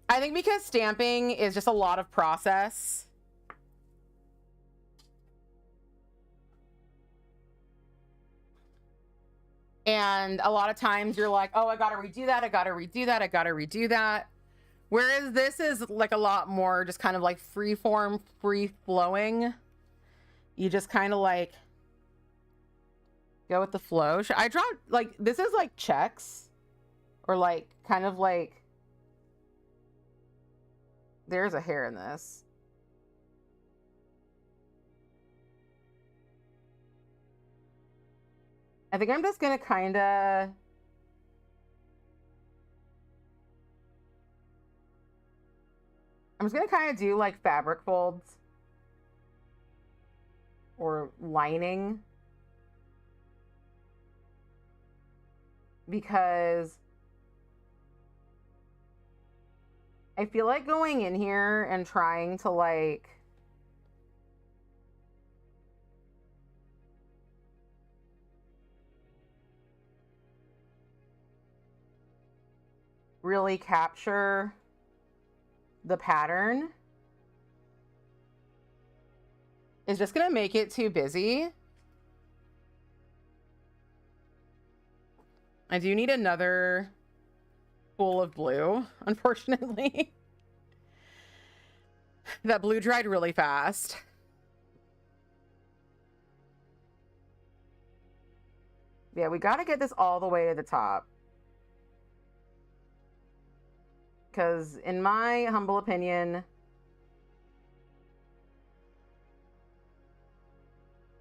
I think because stamping is just a lot of process. And a lot of times you're like, oh, I gotta redo that, I gotta redo that, I gotta redo that. Whereas this is like a lot more just kind of like free form, free flowing. You just kind of like go with the flow. I draw like, this is like checks or like kind of like, there's a hair in this. I think I'm just gonna kind of do like fabric folds or lining, because I feel like going in here and trying to like really capture the pattern is just gonna make it too busy. I do need another pool of blue, unfortunately. That blue dried really fast. Yeah, we got to get this all the way to the top. Because in my humble opinion,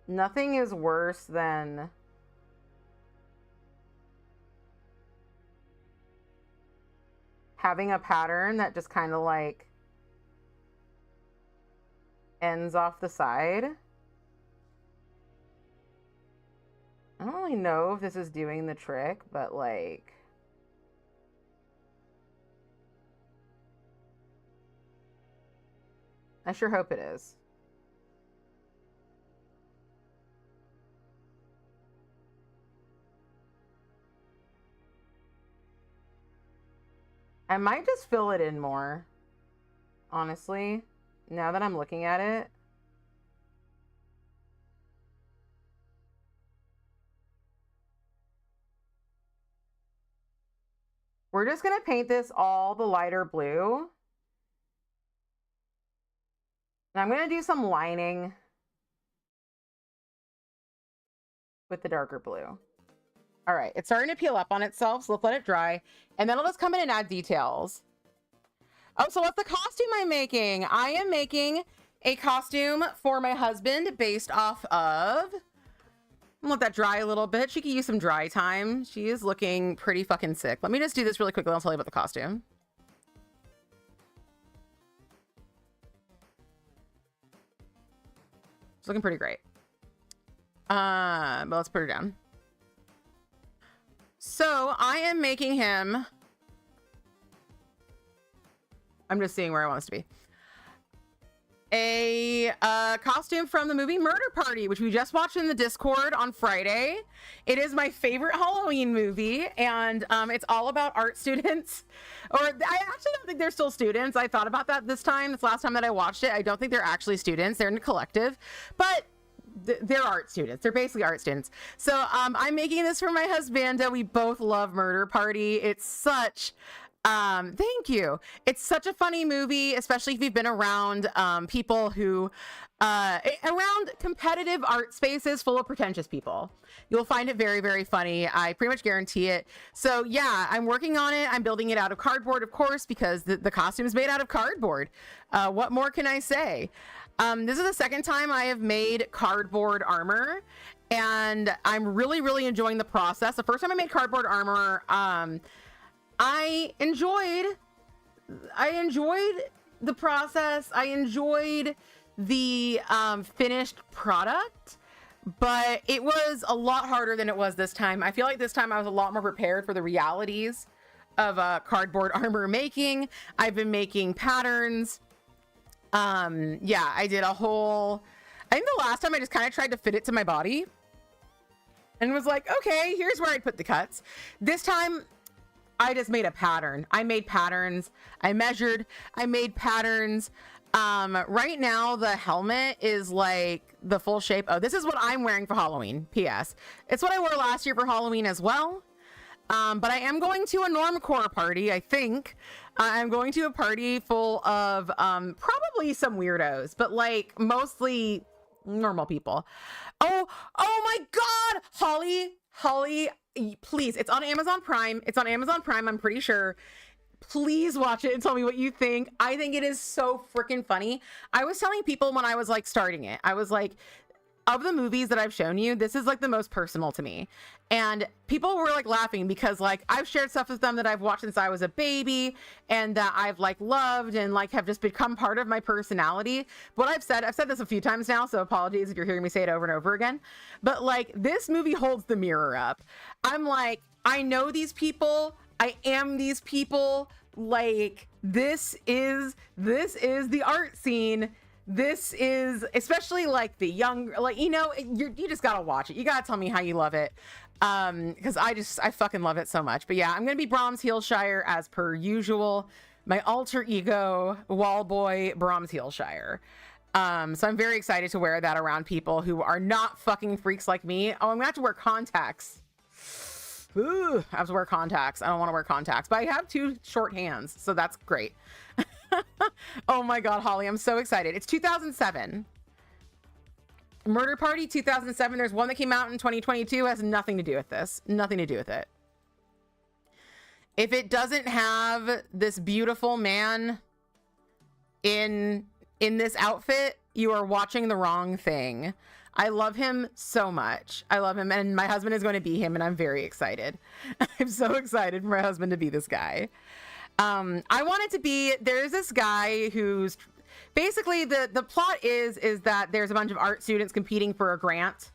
nothing is worse than having a pattern that just kind of like ends off the side. I don't really know if this is doing the trick, but like, I sure hope it is. I might just fill it in more, honestly, now that I'm looking at it. We're just going to paint this all the lighter blue. And I'm going to do some lining with the darker blue. All right, it's starting to peel up on itself, so let's let it dry. And then I'll just come in and add details. Oh, so what's the costume I'm making? I am making a costume for my husband based off of... I'll let that dry a little bit. She could use some dry time. She is looking pretty fucking sick. Let me just do this really quickly. I'll tell you about the costume. It's looking pretty great. But let's put her down. So I am making him... I'm just seeing where I want this to be. A costume from the movie Murder Party, which we just watched in the Discord on Friday. It is my favorite Halloween movie, and it's all about art students. Or I actually don't think they're still students. I thought about that this time. This last time that I watched it. I don't think they're actually students. They're in a collective, but they're art students. They're basically art students. So I'm making this for my husband. We both love Murder Party. It's such... thank you. It's such a funny movie, especially if you've been around people who, around competitive art spaces full of pretentious people. You'll find it very, very funny. I pretty much guarantee it. So yeah, I'm working on it. I'm building it out of cardboard, of course, because the costume is made out of cardboard. What more can I say? This is the second time I have made cardboard armor, and I'm really, really enjoying the process. The first time I made cardboard armor, I enjoyed the process. I enjoyed the finished product, but it was a lot harder than it was this time. I feel like this time I was a lot more prepared for the realities of cardboard armor making. I've been making patterns. Yeah, I did a whole... I think the last time I just kind of tried to fit it to my body and was like, okay, here's where I'd put the cuts. This time... I just made a pattern. I made patterns. I measured. I made patterns. Right now, the helmet is like the full shape. Oh, this is what I'm wearing for Halloween. P.S. It's what I wore last year for Halloween as well. But I am going to a normcore party, I think. I'm going to a party full of probably some weirdos, but like mostly normal people. Oh my God, Holly, please, it's on Amazon Prime. It's on Amazon Prime, I'm pretty sure. Please watch it and tell me what you think. I think it is so freaking funny. I was telling people when I was like starting it, I was like, of the movies that I've shown you, this is like the most personal to me. And people were like laughing because like I've shared stuff with them that I've watched since I was a baby and that I've like loved and like have just become part of my personality. What I've said this a few times now, so apologies if you're hearing me say it over and over again. But like this movie holds the mirror up. I'm like, I know these people. I am these people. Like this is the art scene. This is especially like the young, like, you know, you just gotta watch it. You gotta tell me how you love it. Because I fucking love it so much. But yeah, I'm gonna be Brahms Heelshire as per usual. My alter ego, wall boy Brahms Heelshire. So I'm very excited to wear that around people who are not fucking freaks like me. Oh, I'm gonna have to wear contacts. Ooh, I have to wear contacts. I don't want to wear contacts, but I have two short hands, so that's great. Oh my God, Holly, I'm so excited. It's 2007. Murder Party 2007. There's one that came out in 2022. Has nothing to do with this. Nothing to do with it. If it doesn't have this beautiful man in this outfit, you are watching the wrong thing. I love him so much. I love him, and my husband is going to be him, and I'm very excited. I'm so excited for my husband to be this guy. I want it to be, there's this guy who's basically the plot is that there's a bunch of art students competing for a grant.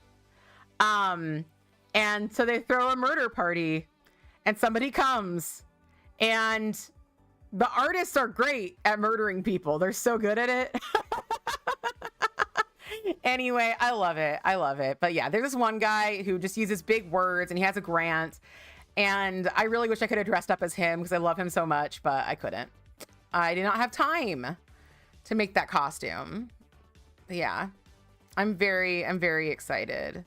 And so they throw a murder party and somebody comes, and the artists are great at murdering people. They're so good at it. Anyway, I love it. I love it. But yeah, there's this one guy who just uses big words and he has a grant. And I really wish I could have dressed up as him because I love him so much, but I couldn't. I did not have time to make that costume. But yeah, I'm very excited.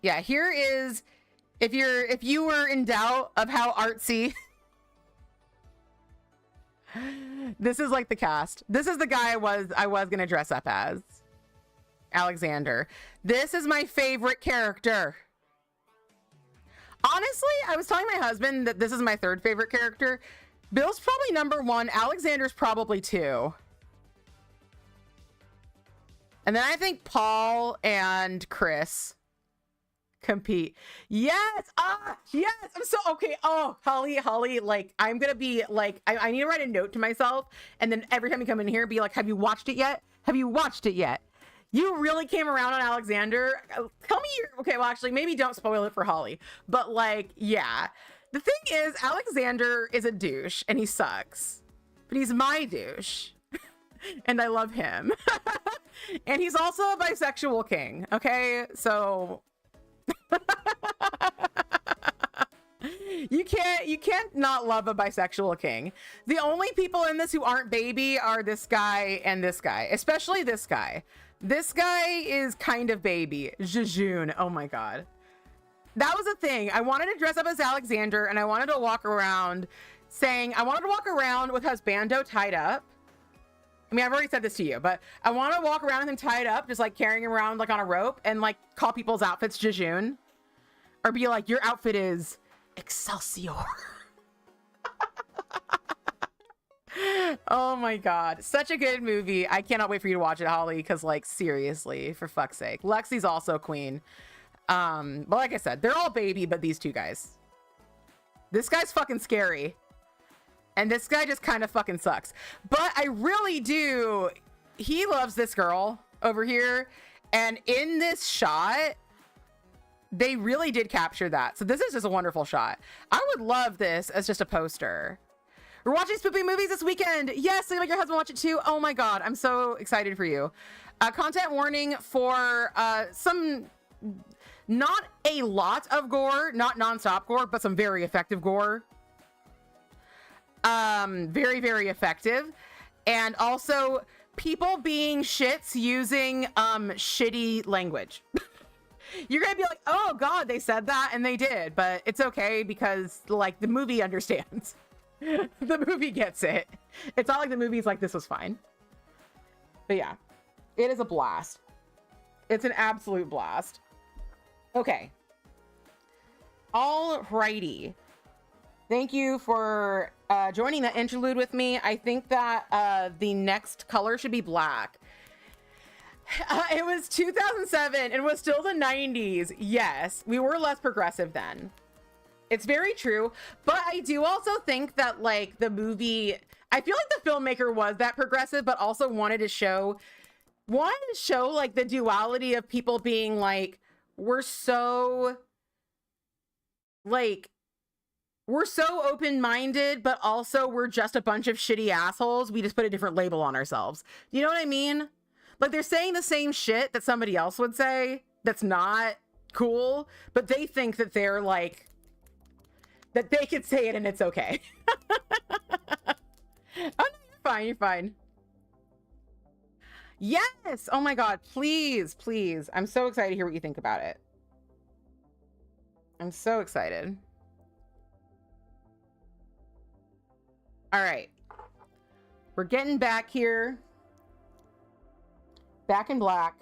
Yeah, here is, if you were in doubt of how artsy, this is like the cast. This is the guy I was gonna dress up as, Alexander. This is my favorite character. Honestly, I was telling my husband that this is my third favorite character. Bill's probably number one. Alexander's probably two. And then I think Paul and Chris compete. Yes. Yes. I'm so okay. Oh, Holly, like I'm gonna be like, I need to write a note to myself, and then every time you come in here, be like, have you watched it yet? Have you watched it yet? You really came around on Alexander. Tell me okay, well actually maybe don't spoil it for Holly, but like, yeah. The thing is, Alexander is a douche and he sucks, but he's my douche and I love him. And he's also a bisexual king. Okay. So you can't not love a bisexual king. The only people in this who aren't baby are this guy and this guy, especially this guy. This guy is kind of baby. Jejune. Oh my God. That was a thing. I wanted to dress up as Alexander and I wanted to walk around saying, I wanted to walk around with husbando tied up. I mean, I've already said this to you, but I want to walk around with him tied up, just like carrying him around like on a rope, and like call people's outfits Jejune. Or be like, your outfit is Excelsior. Oh my God. Such a good movie. I cannot wait for you to watch it, Holly, because like seriously, for fuck's sake. Lexi's also queen. But like I said, they're all baby, but these two guys. This guy's fucking scary. And this guy just kind of fucking sucks. But I really do. He loves this girl over here. And in this shot, they really did capture that. So this is just a wonderful shot. I would love this as just a poster. We're watching spoopy movies this weekend. Yes, make your husband watch it too. Oh my God, I'm so excited for you. Content warning for some, not a lot of gore, not nonstop gore, but some very effective gore. Very effective. And also people being shits using shitty language. You're gonna be like, oh God, they said that, and they did, but it's okay because like the movie understands. The movie gets it. It's not like the movie's like, this was fine. But yeah, it is a blast. It's an absolute blast. Okay. Alrighty. Thank you for joining that interlude with me. I think that the next color should be black. It was 2007 and was still the 90s. Yes, we were less progressive then. It's very true. But I do also think that like the movie, I feel like the filmmaker was that progressive, but also wanted to show like the duality of people being like, we're so open-minded, but also we're just a bunch of shitty assholes. We just put a different label on ourselves. You know what I mean? Like they're saying the same shit that somebody else would say that's not cool, but they think that they're like, that they could say it and it's okay. Oh no, you're fine, you're fine. Yes! Oh my God, please, please. I'm so excited to hear what you think about it. I'm so excited. All right. We're getting back here. Back in black.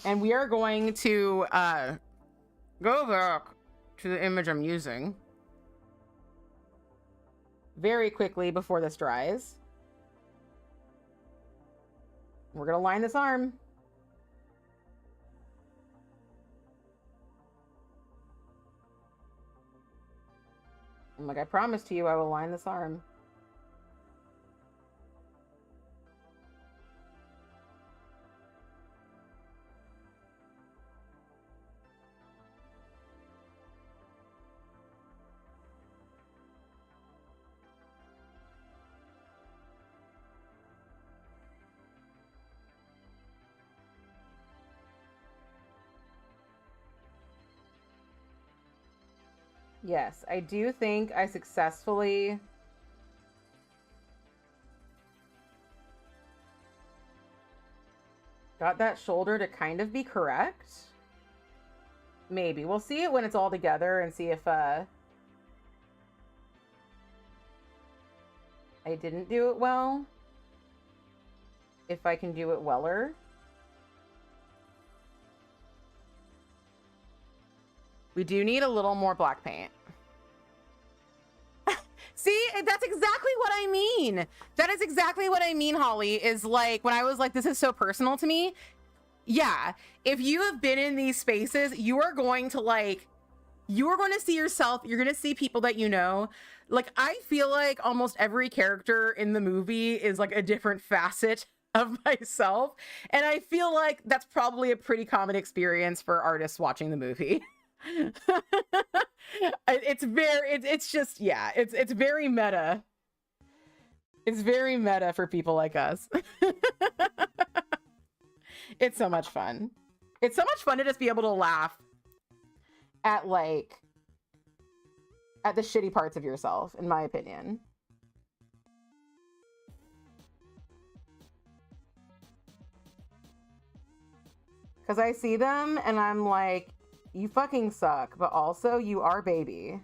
And we are going to go back to the image I'm using very quickly before this dries. We're gonna line this arm. I'm like, I promised you I will line this arm. Yes, I do think I successfully got that shoulder to kind of be correct. Maybe. We'll see it when it's all together and see if I didn't do it well. If I can do it weller. We do need a little more black paint. See, that's exactly what I mean. That is exactly what I mean, Holly, is like, when I was like, this is so personal to me. Yeah, if you have been in these spaces, you are going to like, you are going to see yourself, you're going to see people that you know. Like, I feel like almost every character in the movie is like a different facet of myself. And I feel like that's probably a pretty common experience for artists watching the movie. It's just, yeah, it's very meta. It's very meta for people like us. It's so much fun. It's so much fun to just be able to laugh at like at the shitty parts of yourself, in my opinion. Because I see them and I'm like, you fucking suck, but also you are baby.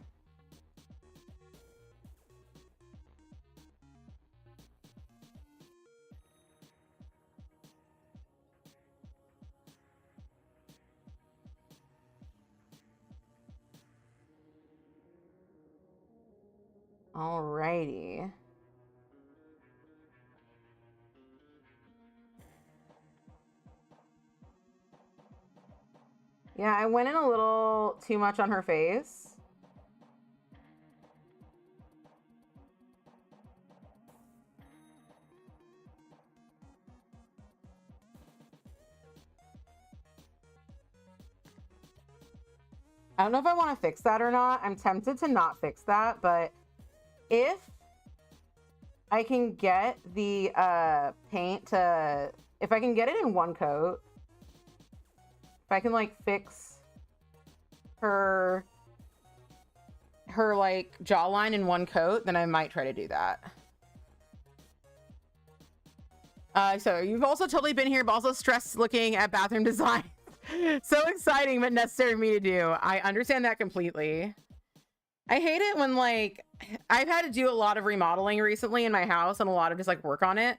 Alrighty. Yeah, I went in a little too much on her face. I don't know if I want to fix that or not. I'm tempted to not fix that, but if I can get the paint to, if I can get it in one coat, if I can like fix her like jawline in one coat, then I might try to do that. So you've also totally been here, but also stressed looking at bathroom design. So exciting, but necessary for me to do. I understand that completely. I hate it when like, I've had to do a lot of remodeling recently in my house and a lot of just like work on it.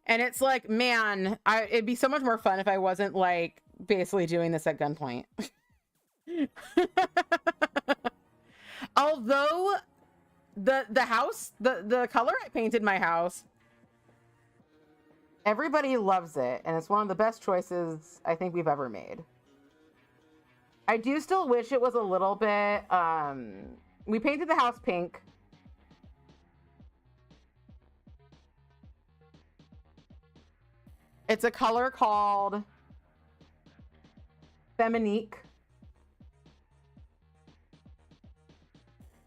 And it's like, man, it'd be so much more fun if I wasn't like basically doing this at gunpoint. Although the house, the color I painted my house, everybody loves it. And it's one of the best choices I think we've ever made. I do still wish it was a little bit, we painted the house pink. It's a color called Feminique.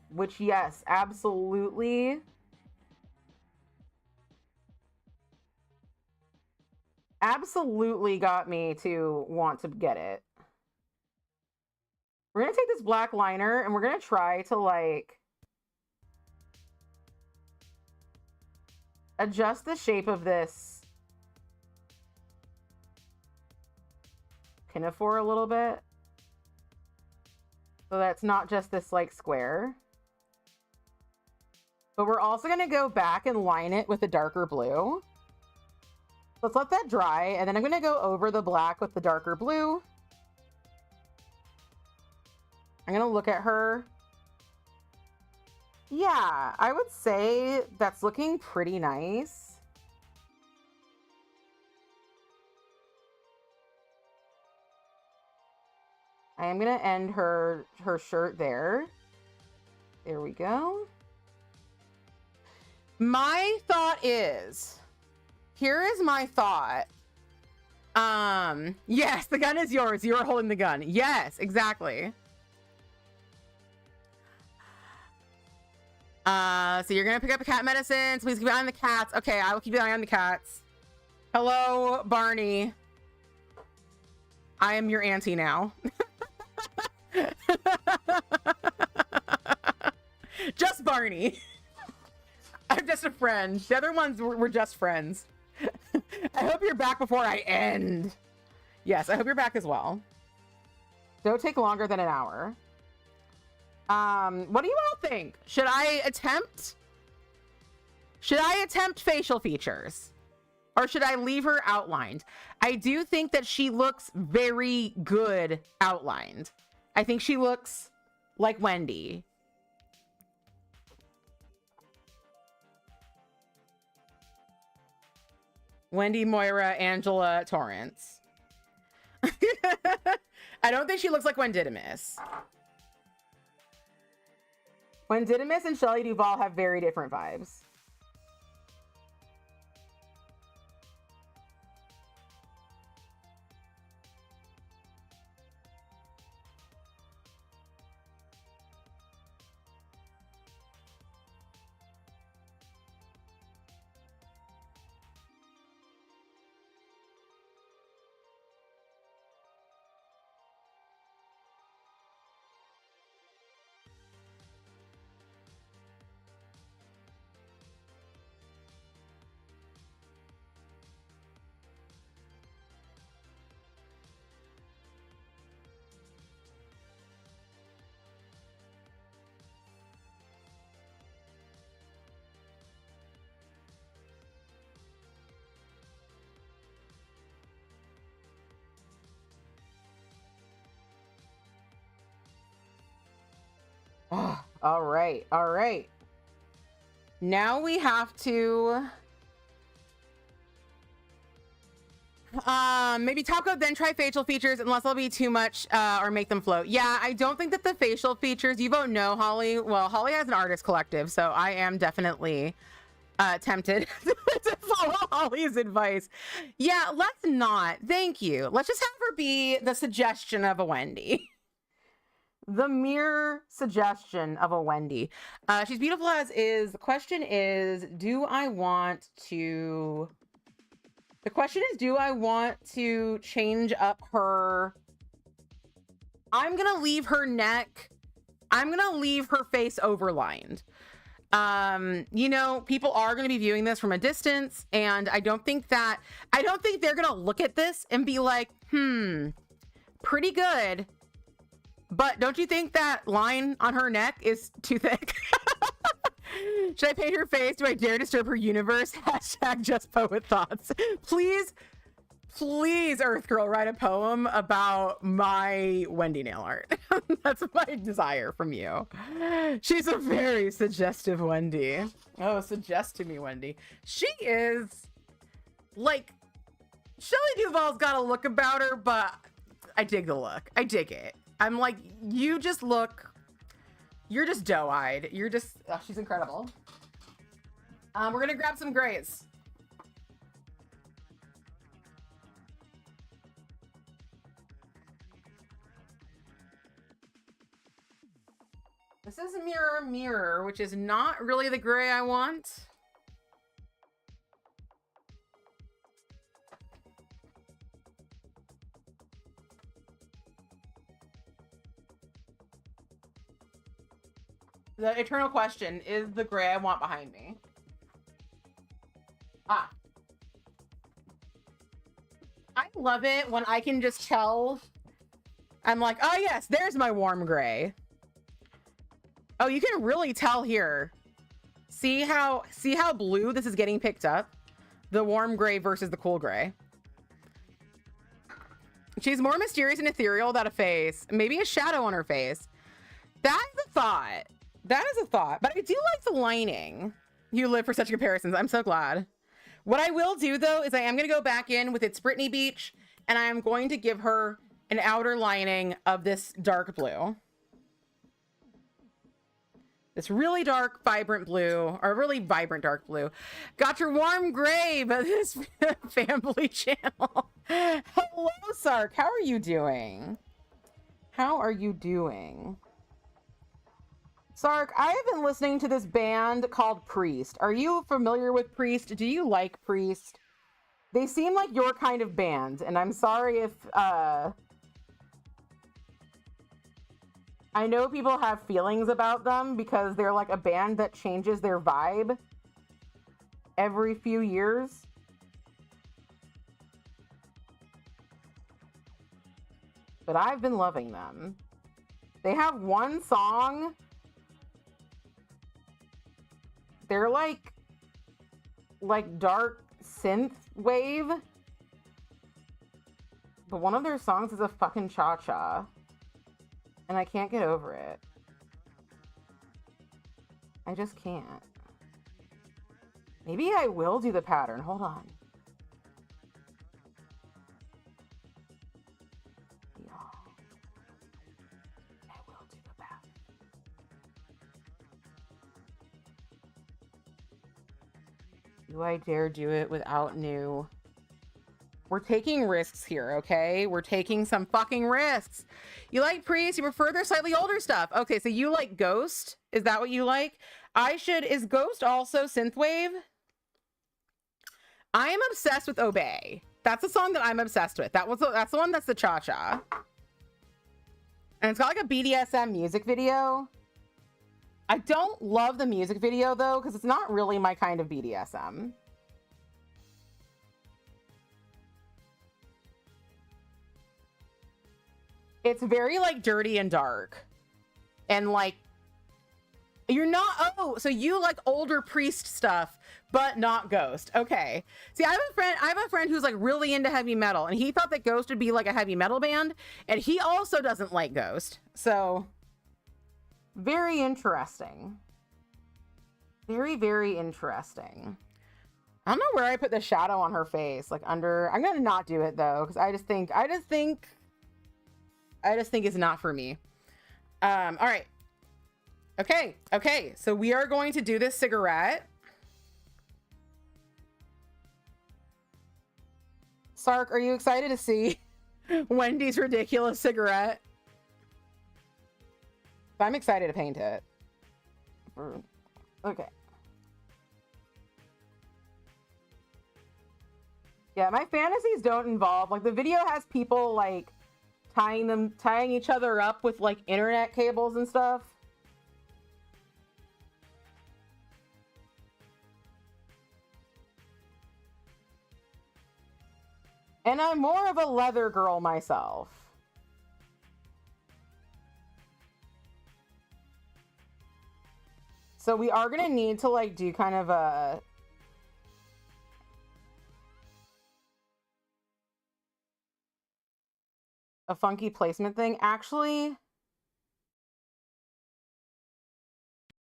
Which, yes, absolutely. Absolutely got me to want to get it. We're going to take this black liner and we're going to try to like adjust the shape of this pinafore a little bit. So that's not just this like square. But we're also going to go back and line it with a darker blue. Let's let that dry. And then I'm going to go over the black with the darker blue. I'm going to look at her. Yeah, I would say that's looking pretty nice. I am going to end her shirt there. There we go. My thought is, here is my thought. Yes, the gun is yours. You are holding the gun. Yes, exactly. So you're gonna pick up a cat medicine. So please keep an eye on the cats. Okay, I will keep an eye on the cats. Hello, Barney. I am your auntie now. Just Barney. I'm just a friend. The other ones were just friends. I hope you're back before I end. Yes, I hope you're back as well. Don't take longer than an hour. What do you all think? Should I attempt facial features? Or should I leave her outlined? I do think that she looks very good outlined. I think she looks like Wendy. Wendy, Moira, Angela, Torrrance. I don't think she looks like Wendidamus. Wendidamus and Shelley Duvall have very different vibes. All right, all right. Now we have to maybe top coat, then try facial features, unless they'll be too much or make them float. Yeah, I don't think that the facial features, you vote no, Holly. Well, Holly has an artist collective, so I am definitely tempted to follow Holly's advice. Yeah, let's not. Thank you. Let's just have her be the suggestion of a Wendy. The mere suggestion of a Wendy. She's beautiful as is. The question is, do I want to change up her? I'm gonna leave her neck. I'm gonna leave her face overlined. You know, people are going to be viewing this from a distance, and I don't think they're going to look at this and be like, pretty good. But don't you think that line on her neck is too thick? Should I paint her face? Do I dare disturb her universe? Hashtag just poet thoughts. Please, Earth Girl, write a poem about my Wendy nail art. That's my desire from you. She's a very suggestive Wendy. Oh, suggest to me, Wendy. She is like, Shelley Duvall's got a look about her, but I dig the look. I dig it. I'm like, you're just doe-eyed. She's incredible. We're gonna grab some grays. This is Mirror Mirror, which is not really the gray I want. The eternal question is the gray I want behind me. I love it when I can just tell. I'm like, oh yes, there's my warm gray. Oh, you can really tell here. See how blue this is getting picked up? The warm gray versus the cool gray. She's more mysterious and ethereal without a face. Maybe a shadow on her face. That is a thought. That is a thought. But I do like the lining. You live for such comparisons. I'm so glad. What I will do, though, is I am going to go back in with It's Brittany Beach, and I am going to give her an outer lining of this dark blue. This really dark, vibrant blue, or really vibrant dark blue. Got your warm gray, but this family channel. Hello, Sark. How are you doing? How are you doing? Sark, I have been listening to this band called Priest. Are you familiar with Priest? Do you like Priest? They seem like your kind of band, and I'm sorry if, I know people have feelings about them because they're like a band that changes their vibe every few years. But I've been loving them. They have one song. They're like dark synth wave. But one of their songs is a fucking cha-cha. And I can't get over it. I just can't. Maybe I will do the pattern. Hold on. Yeah. I will do the pattern. Do I dare do it without new? We're taking risks here, okay? We're taking some fucking risks. You like Priest, you prefer their slightly older stuff. Okay, so you like Ghost? Is that what you like? Is Ghost also synthwave? I am obsessed with Obey. That's the song that I'm obsessed with. That's the one that's the cha-cha. And it's got like a BDSM music video. I don't love the music video though, because it's not really my kind of BDSM. It's very like dirty and dark. And like, you're not, oh, so you like older Priest stuff, but not Ghost. Okay. See, I have a friend who's like really into heavy metal, and he thought that Ghost would be like a heavy metal band, and he also doesn't like Ghost. So very interesting. Very, very interesting. I don't know where I put the shadow on her face, like under, I'm gonna not do it though, because I just think it's not for me. All right. Okay. So we are going to do this cigarette. Sark, are you excited to see Wendy's ridiculous cigarette? I'm excited to paint it. Okay. Yeah, my fantasies don't involve, like, the video has people like tying each other up with like internet cables and stuff. And I'm more of a leather girl myself. So we are gonna need to like do kind of a funky placement thing. Actually,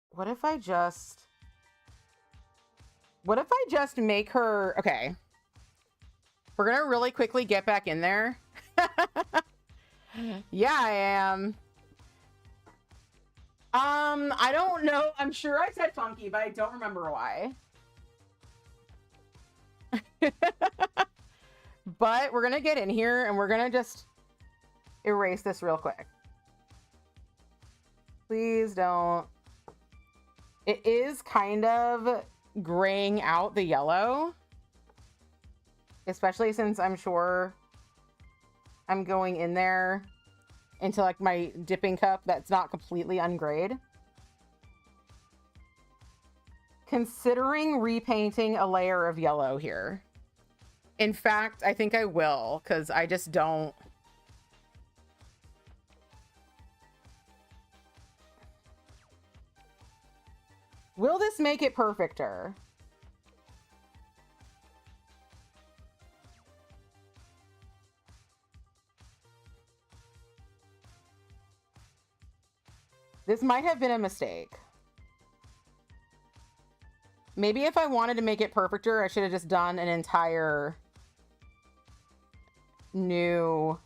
what if I just make her, okay. We're gonna really quickly get back in there. Yeah, I am. I don't know. I'm sure I said funky, but I don't remember why. But we're gonna get in here and we're gonna just erase this real quick. Please don't. It is kind of graying out the yellow, especially since I'm sure I'm going in there into like my dipping cup that's not completely ungrayed. Considering repainting a layer of yellow here. In fact, I think I will, because I just don't. Will this make it perfecter? This might have been a mistake. Maybe if I wanted to make it perfecter, I should have just done an entire new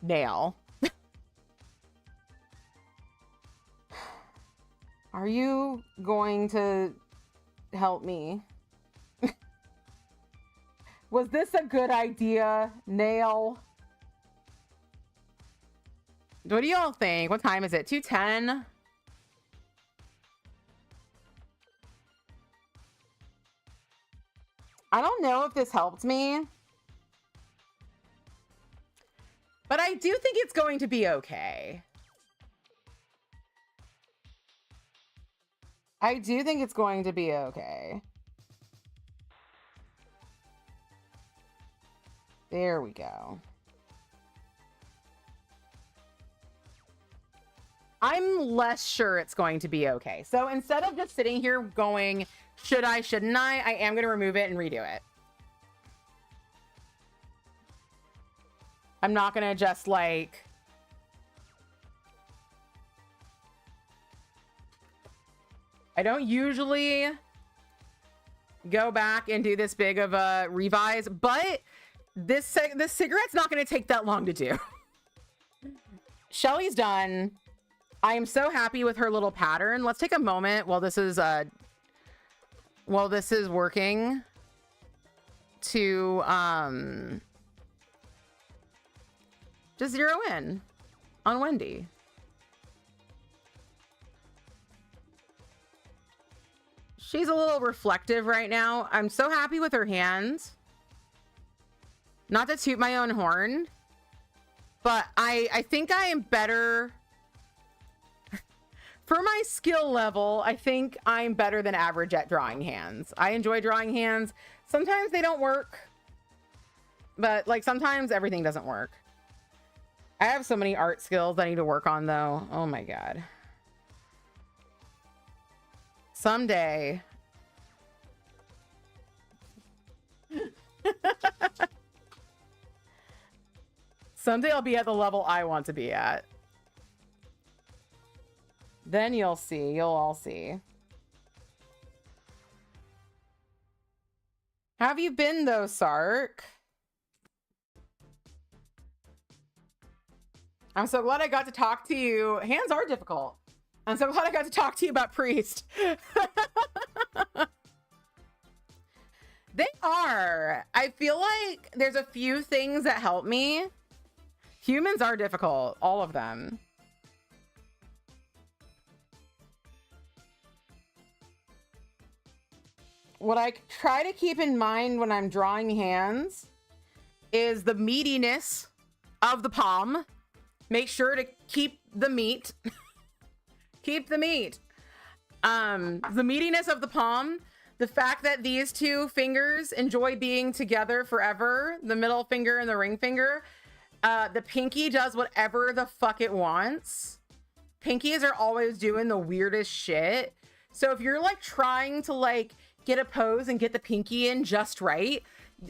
nail. Are you going to help me? Was this a good idea, Nail? What do y'all think? What time is it? 2:10? I don't know if this helped me, but I do think it's going to be okay. I do think it's going to be okay. There we go. I'm less sure it's going to be okay. So instead of just sitting here going, should I, shouldn't I am going to remove it and redo it. I'm not going to just like... I don't usually go back and do this big of a revise, but this cigarette's not going to take that long to do. Shelly's done. I am so happy with her little pattern. Let's take a moment while this is working to just zero in on Wendy. She's a little reflective right now. I'm so happy with her hands. Not to toot my own horn, but I think I am better for my skill level. I think I'm better than average at drawing hands. I enjoy drawing hands. Sometimes they don't work, but like sometimes everything doesn't work. I have so many art skills I need to work on though. Oh my God. Someday. Someday I'll be at the level I want to be at. Then you'll see. You'll all see. Have you been though, Sark? I'm so glad I got to talk to you. Hands are difficult. I'm so glad I got to talk to you about Priest. They are. I feel like there's a few things that help me. Humans are difficult. All of them. What I try to keep in mind when I'm drawing hands is the meatiness of the palm. Make sure to keep the meat. Keep the meat. The meatiness of the palm. The fact that these two fingers enjoy being together forever. The middle finger and the ring finger. The pinky does whatever the fuck it wants. Pinkies are always doing the weirdest shit. So if you're like trying to like get a pose and get the pinky in just right,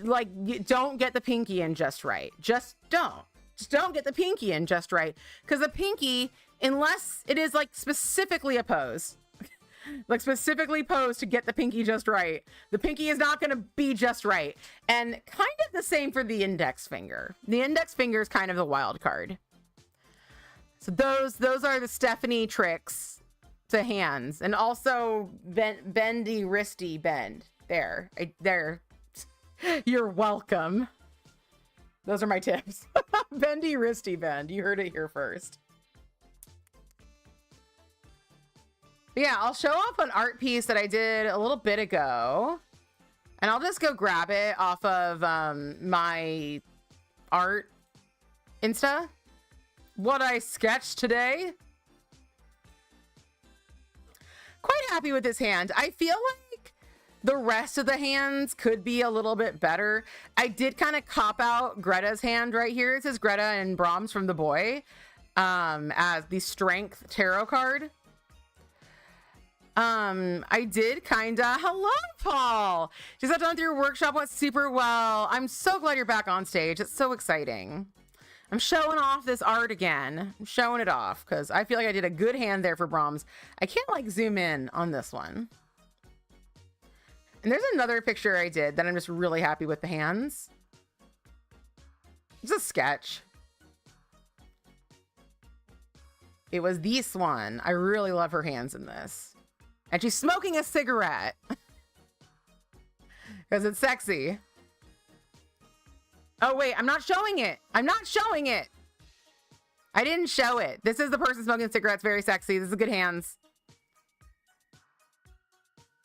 like you don't get the pinky in just right. Just don't get the pinky in just right. Because the pinky, unless it is like specifically a pose, like specifically posed to get the pinky just right, the pinky is not going to be just right. And kind of the same for the index finger. The index finger is kind of the wild card. So those are the Stephanie tricks to hands. And also bendy wristy bend. There. You're welcome. Those are my tips. Bendy wristy bend. You heard it here first. But yeah, I'll show off an art piece that I did a little bit ago. And I'll just go grab it off of my art Insta. What I sketched today. Quite happy with this hand. I feel like the rest of the hands could be a little bit better. I did kind of cop out Greta's hand right here. It says Greta and Brahms from The Boy as the Strength Tarot card. I did kinda. Hello, Paul. Just got done with your workshop. Went super well. I'm so glad you're back on stage. It's so exciting. I'm showing off this art again. I'm showing it off because I feel like I did a good hand there for Brahms. I can't like zoom in on this one. And there's another picture I did that I'm just really happy with the hands. It's a sketch. It was this one. I really love her hands in this. And she's smoking a cigarette. Because it's sexy. Oh, wait. I'm not showing it. I'm not showing it. I didn't show it. This is the person smoking cigarettes. Very sexy. This is good hands.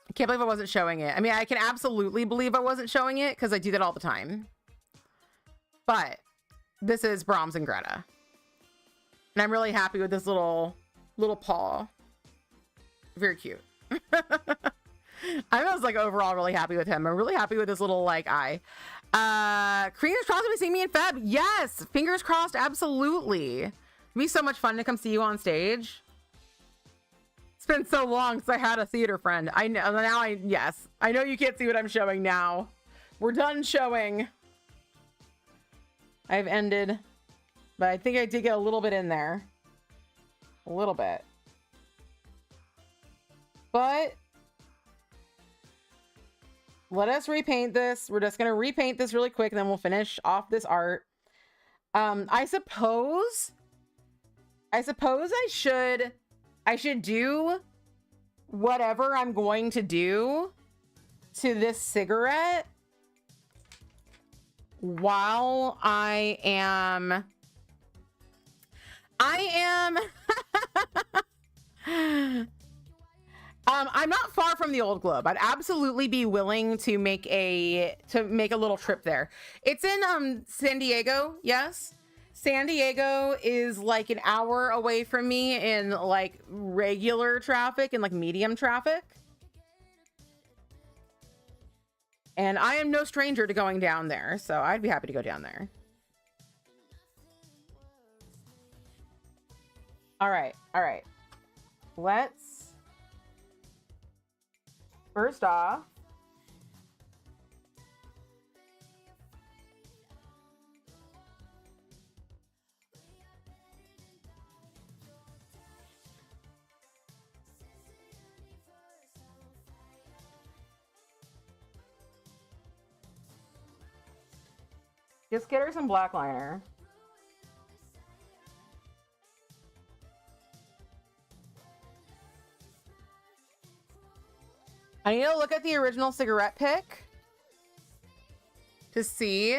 I can't believe I wasn't showing it. I mean, I can absolutely believe I wasn't showing it because I do that all the time. But this is Brahms and Greta. And I'm really happy with this little paw. Very cute. I was like overall really happy with him. I'm really happy with this little like eye. Fingers crossed to be seeing me in Feb. Yes, fingers crossed. Absolutely. It'd be so much fun to come see you on stage. It's been so long since I had a theater friend. I know now. Yes, I know you can't see what I'm showing now. We're done showing. I've ended, but I think I did get a little bit in there. A little bit. But let us repaint this. We're just going to repaint this really quick and then we'll finish off this art. I suppose I should do whatever I'm going to do to this cigarette while I am I'm not far from the Old Globe. I'd absolutely be willing to make a little trip there. It's in San Diego. Yes. San Diego is like an hour away from me in like regular traffic and like medium traffic. And I am no stranger to going down there, so I'd be happy to go down there. All right. Let's first off, just get her some black liner. I need to look at the original cigarette pick to see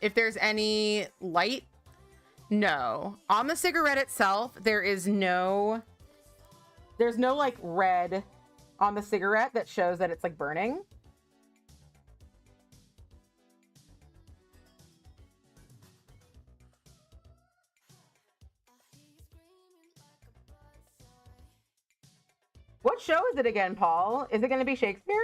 if there's any light. No. On the cigarette itself, there's no like red on the cigarette that shows that it's like burning. What show is it again, Paul? Is it going to be Shakespeare?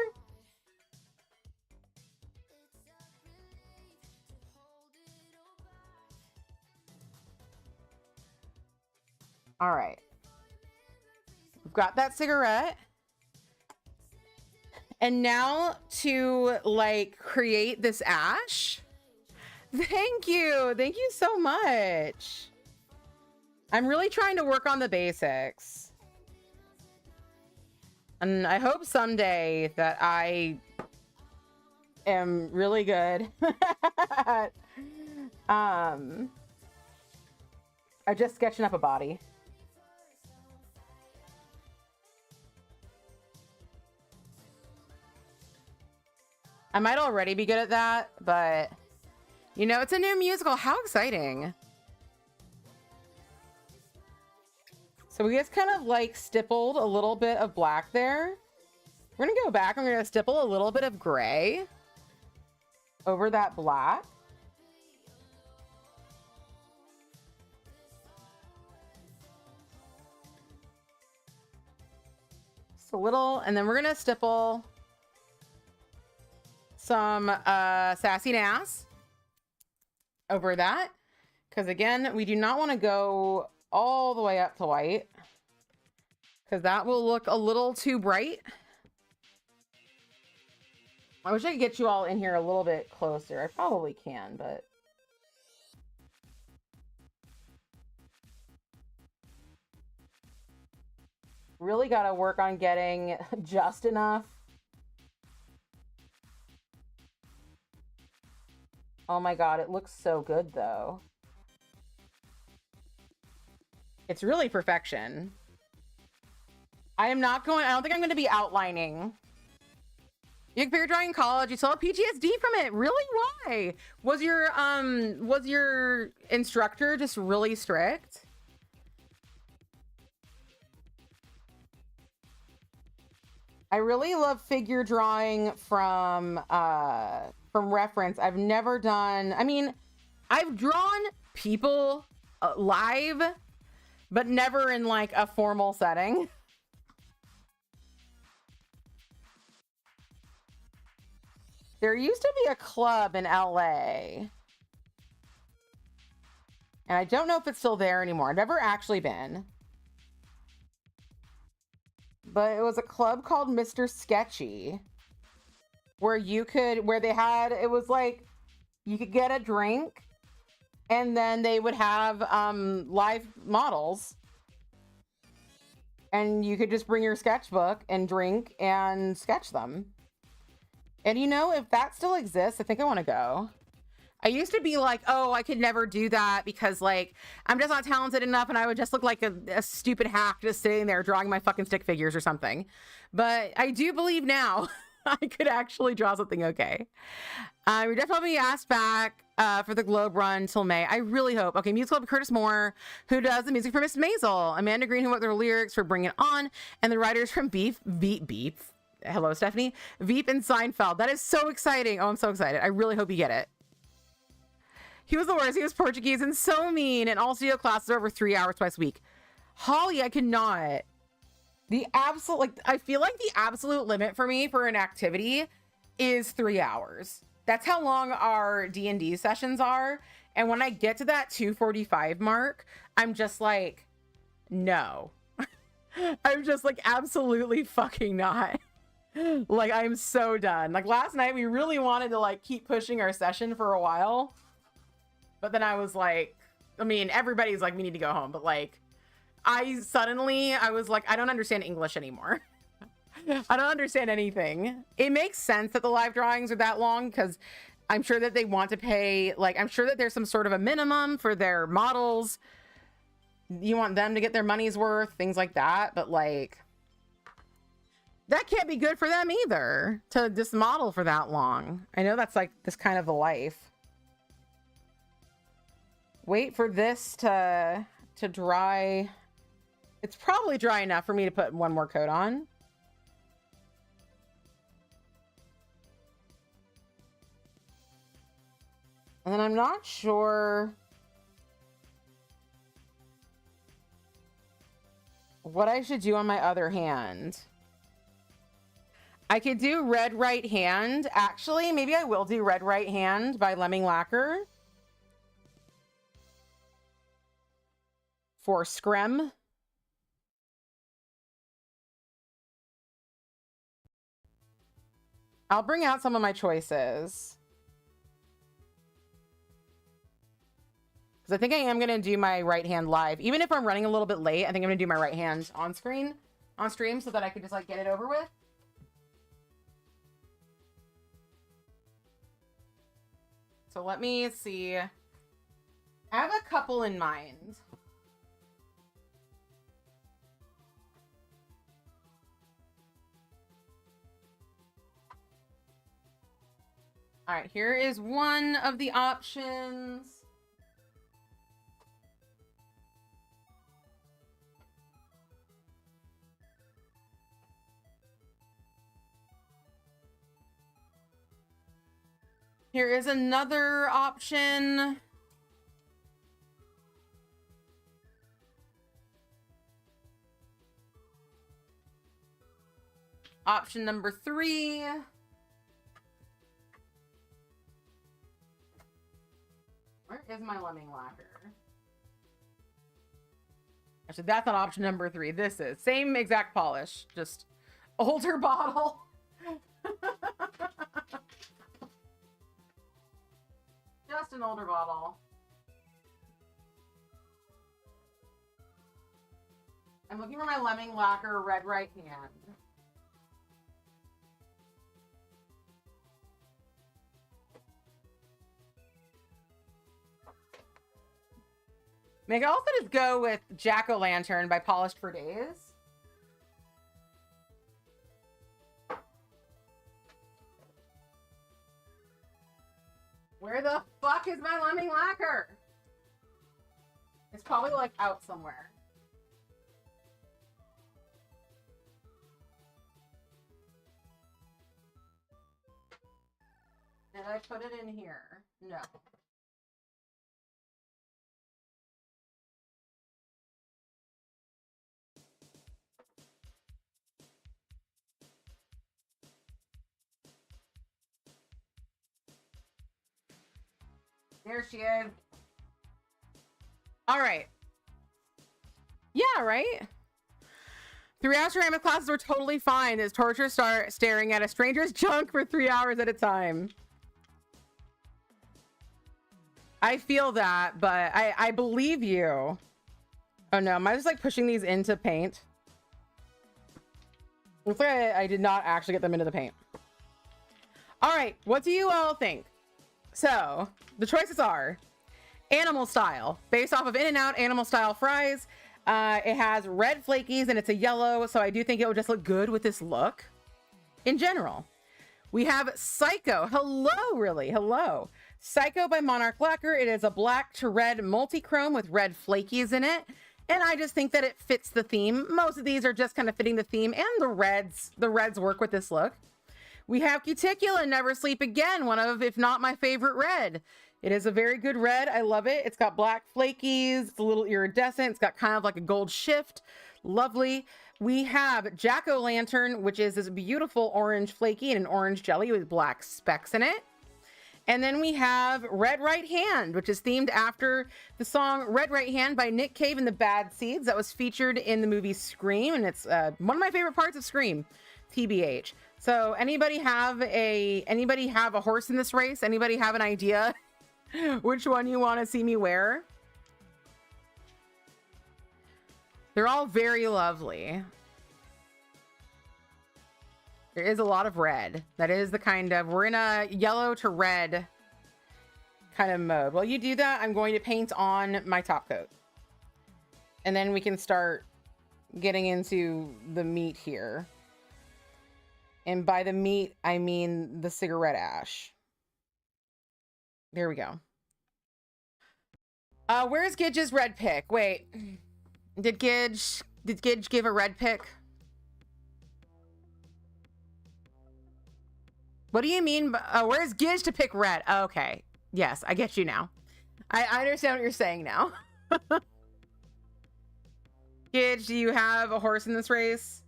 All right. We've got that cigarette. And now to like create this ash. Thank you. Thank you so much. I'm really trying to work on the basics. And I hope someday that I am really good at just sketching up a body. I might already be good at that, but you know, it's a new musical. How exciting. So we just kind of like stippled a little bit of black there. We're gonna go back and we're gonna stipple a little bit of gray over that black. Just a little, and then we're gonna stipple some Sassy Nass over that. Because again, we do not want to go all the way up to white because that will look a little too bright. I wish I could get you all in here a little bit closer. I probably can, but really got to work on getting just enough. Oh my God, it looks so good though. It's really perfection. I don't think I'm going to be outlining. You can figure drawing in college. You still have PTSD from it. Really? Why? Was your instructor just really strict? I really love figure drawing from reference. I've never done, I mean, I've drawn people live, but never in like a formal setting. There used to be a club in LA. And I don't know if it's still there anymore. I've never actually been. But it was a club called Mr. Sketchy. Where it was like, you could get a drink. And then they would have live models. And you could just bring your sketchbook and drink and sketch them. And you know, if that still exists, I think I want to go. I used to be like, oh, I could never do that because like, I'm just not talented enough and I would just look like a stupid hack just sitting there drawing my fucking stick figures or something. But I do believe now I could actually draw something okay. We're definitely asked back for the Globe run till May. I really hope. Okay, music club Curtis Moore, who does the music for Miss Maisel. Amanda Green, who wrote their lyrics for Bring It On. And the writers from Beef. Hello, Stephanie. Veep and Seinfeld. That is so exciting. Oh, I'm so excited. I really hope you get it. He was the worst. He was Portuguese and so mean. And all studio classes are over 3 hours twice a week. Holly, I cannot. I feel like the absolute limit for me for an activity is 3 hours. That's how long our D&D sessions are. And when I get to that 2:45 mark, I'm just like, no. I'm just like, absolutely fucking not. Like, I'm so done. Like last night, we really wanted to like keep pushing our session for a while. But then I was like, I mean, everybody's like, we need to go home. But like, I was like, I don't understand English anymore. I don't understand anything. It makes sense that the live drawings are that long because I'm sure that they want to pay, like, I'm sure that there's some sort of a minimum for their models. You want them to get their money's worth, things like that. But like, that can't be good for them either to just model for that long. I know that's like this kind of a life. Wait for this to dry. It's probably dry enough for me to put one more coat on. And then I'm not sure what I should do on my other hand. I could do Red Right Hand. Actually, maybe I will do Red Right Hand by Lemming Lacquer. For Screm. I'll bring out some of my choices. Because I think I am going to do my right hand live. Even if I'm running a little bit late, I think I'm going to do my right hand on stream so that I can just like get it over with. So let me see. I have a couple in mind. All right, here is one of the options. Here is another option. Option number 3. Where is my Lemming Lacquer? Actually, that's not option number 3. This is same exact polish, just older bottle. Just an older bottle. I'm looking for my Lemming Lacquer Red Right Hand. I could also just go with Jack-O-Lantern by Polished for Days. Where the fuck is my lemming lacquer? It's probably like out somewhere. Did I put it in here? No. There she is. All right. Yeah, right? 3-hour ceramic classes were totally fine. It's torture staring at a stranger's junk for 3 hours at a time. I feel that, but I believe you. Oh no, am I just like pushing these into paint? Looks like I did not actually get them into the paint. All right, what do you all think? So, the choices are animal style, based off of In-N-Out animal style fries. It has red flakies and it's a yellow, so I do think it would just look good with this look in general. We have Psycho. Hello, really. Hello. Psycho by Monarch Lacquer. It is a black to red multi-chrome with red flakies in it. And I just think that it fits the theme. Most of these are just kind of fitting the theme, and the reds work with this look. We have Cuticula, Never Sleep Again, one of, if not my favorite red. It is a very good red. I love it. It's got black flakies. It's a little iridescent. It's got kind of like a gold shift. Lovely. We have Jack-O-Lantern, which is this beautiful orange flaky and an orange jelly with black specks in it. And then we have Red Right Hand, which is themed after the song Red Right Hand by Nick Cave and the Bad Seeds that was featured in the movie Scream. And it's one of my favorite parts of Scream, TBH. So anybody have a horse in this race? Anybody have an idea which one you want to see me wear? They're all very lovely. There is a lot of red. That is the kind of, we're in a yellow to red kind of mode. While you do that, I'm going to paint on my top coat. And then we can start getting into the meat here. And by the meat, I mean the cigarette ash. There we go. Where's Gidge's red pick? Wait, did Gidge give a red pick? What do you mean? Where's Gidge to pick red? Okay. Yes, I get you now. I understand what you're saying now. Gidge, do you have a horse in this race?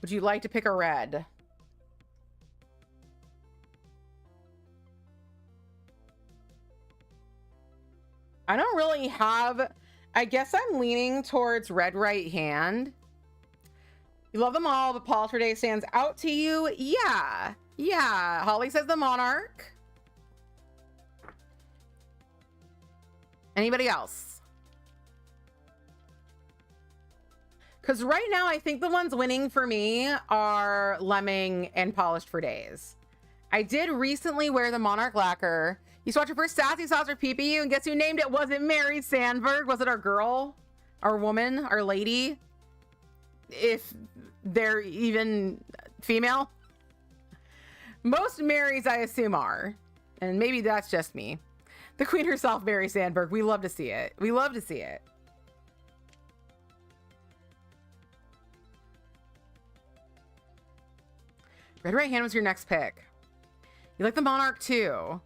Would you like to pick a red? I don't really have... I guess I'm leaning towards Red Right Hand. You love them all, but Polished for Days stands out to you? Yeah. Yeah. Holly says the Monarch. Anybody else? Because right now, I think the ones winning for me are Lemming and Polished for Days. I did recently wear the Monarch Lacquer. You used to watch your first Sassy Sauce or PPU, and guess who named it? Was it Mary Sandberg? Was it our girl? Our woman? Our lady? If they're even female? Most Marys, I assume, are. And maybe that's just me. The queen herself, Mary Sandberg. We love to see it. We love to see it. Red Right Hand was your next pick. You like the Monarch too.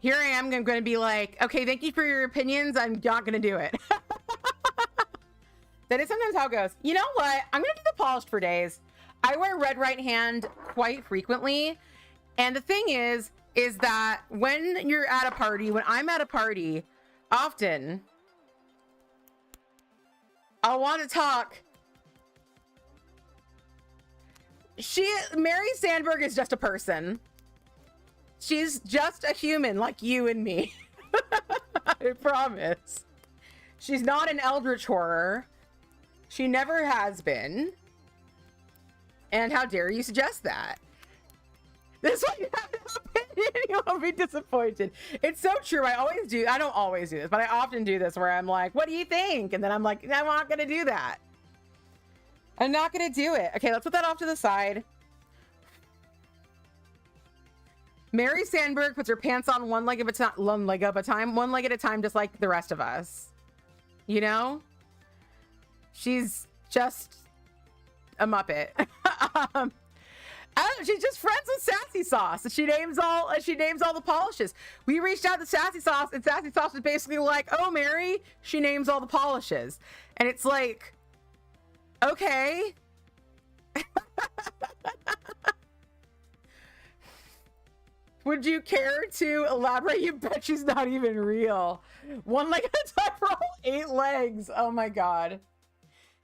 Here I am. I'm going to be like, okay, thank you for your opinions. I'm not going to do it. That is sometimes how it goes. You know what? I'm going to do the Polished for Days. I wear Red Right Hand quite frequently. And the thing is that when you're at a party, when I'm at a party, often I'll want to talk. Mary Sandberg is just a person. She's just a human like you and me. I promise. She's not an eldritch horror. She never has been. And how dare you suggest that? This one you have an You won't be disappointed. It's so true. I always do. I don't always do this, but I often do this where I'm like, what do you think? And then I'm like, I'm not going to do that. I'm not going to do it. Okay, let's put that off to the side. Mary Sandberg puts her pants on one leg at a time, just like the rest of us. You know? She's just a Muppet. She's just friends with Sassy Sauce. And she names all the polishes. We reached out to Sassy Sauce, and Sassy Sauce was basically like, "Oh, Mary, she names all the polishes." And it's like, okay. Would you care to elaborate? You bet she's not even real. One leg at a time for all 8 legs. Oh my God.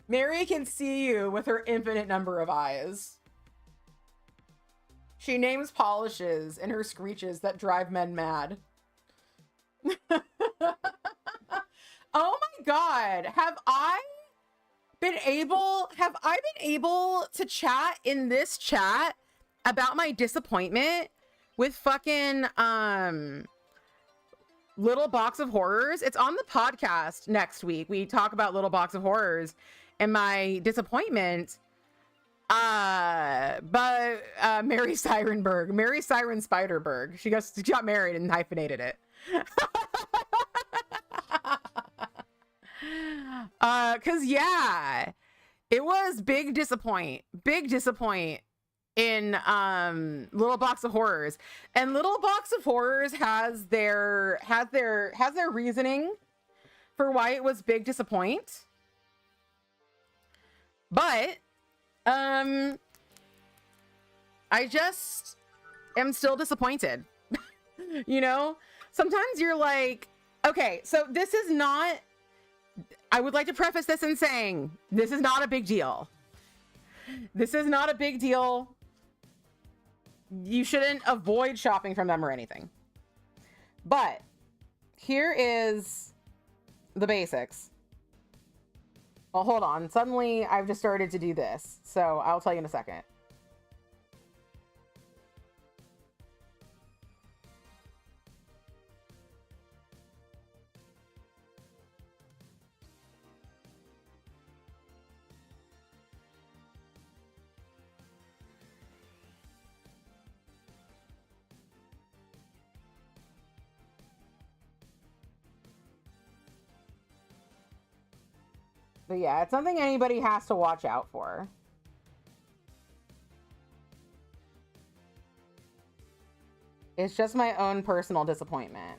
Mary can see you with her infinite number of eyes. She names polishes in her screeches that drive men mad. Oh my God. Have I been able to chat in this chat about my disappointment with fucking Little Box of Horrors? It's on the podcast next week. We talk about Little Box of Horrors and my disappointment. But Mary Siren Spiderberg. She got married and hyphenated it. Cause yeah, it was big disappoint in Little Box of Horrors. And Little Box of Horrors has their reasoning for why it was big disappoint. But I just am still disappointed. You know, sometimes you're like, okay, so this is not, I would like to preface this in saying this is not a big deal. This is not a big deal. You shouldn't avoid shopping from them or anything. But here is the basics. Well, hold on. Suddenly, I've just started to do this. So I'll tell you in a second. But yeah, it's something anybody has to watch out for. It's just my own personal disappointment.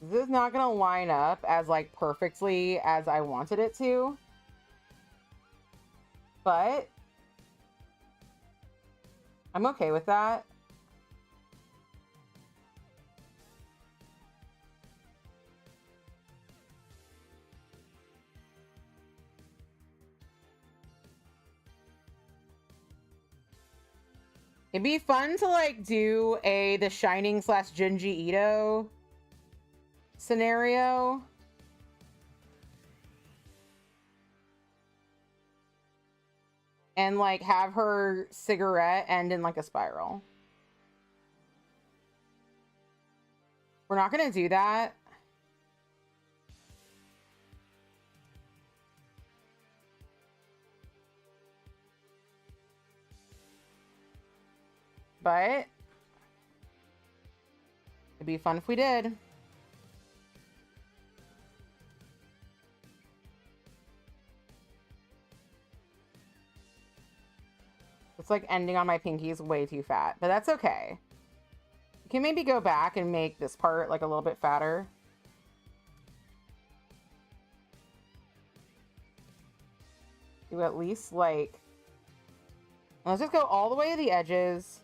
This is not going to line up as like perfectly as I wanted it to. But I'm okay with that. It'd be fun to like do the Shining / Junji Ito scenario. And like have her cigarette end in like a spiral. We're not gonna do that. But it'd be fun if we did. It's like ending on my pinky is way too fat, but that's okay. You can maybe go back and make this part like a little bit fatter. Do at least like, let's just go all the way to the edges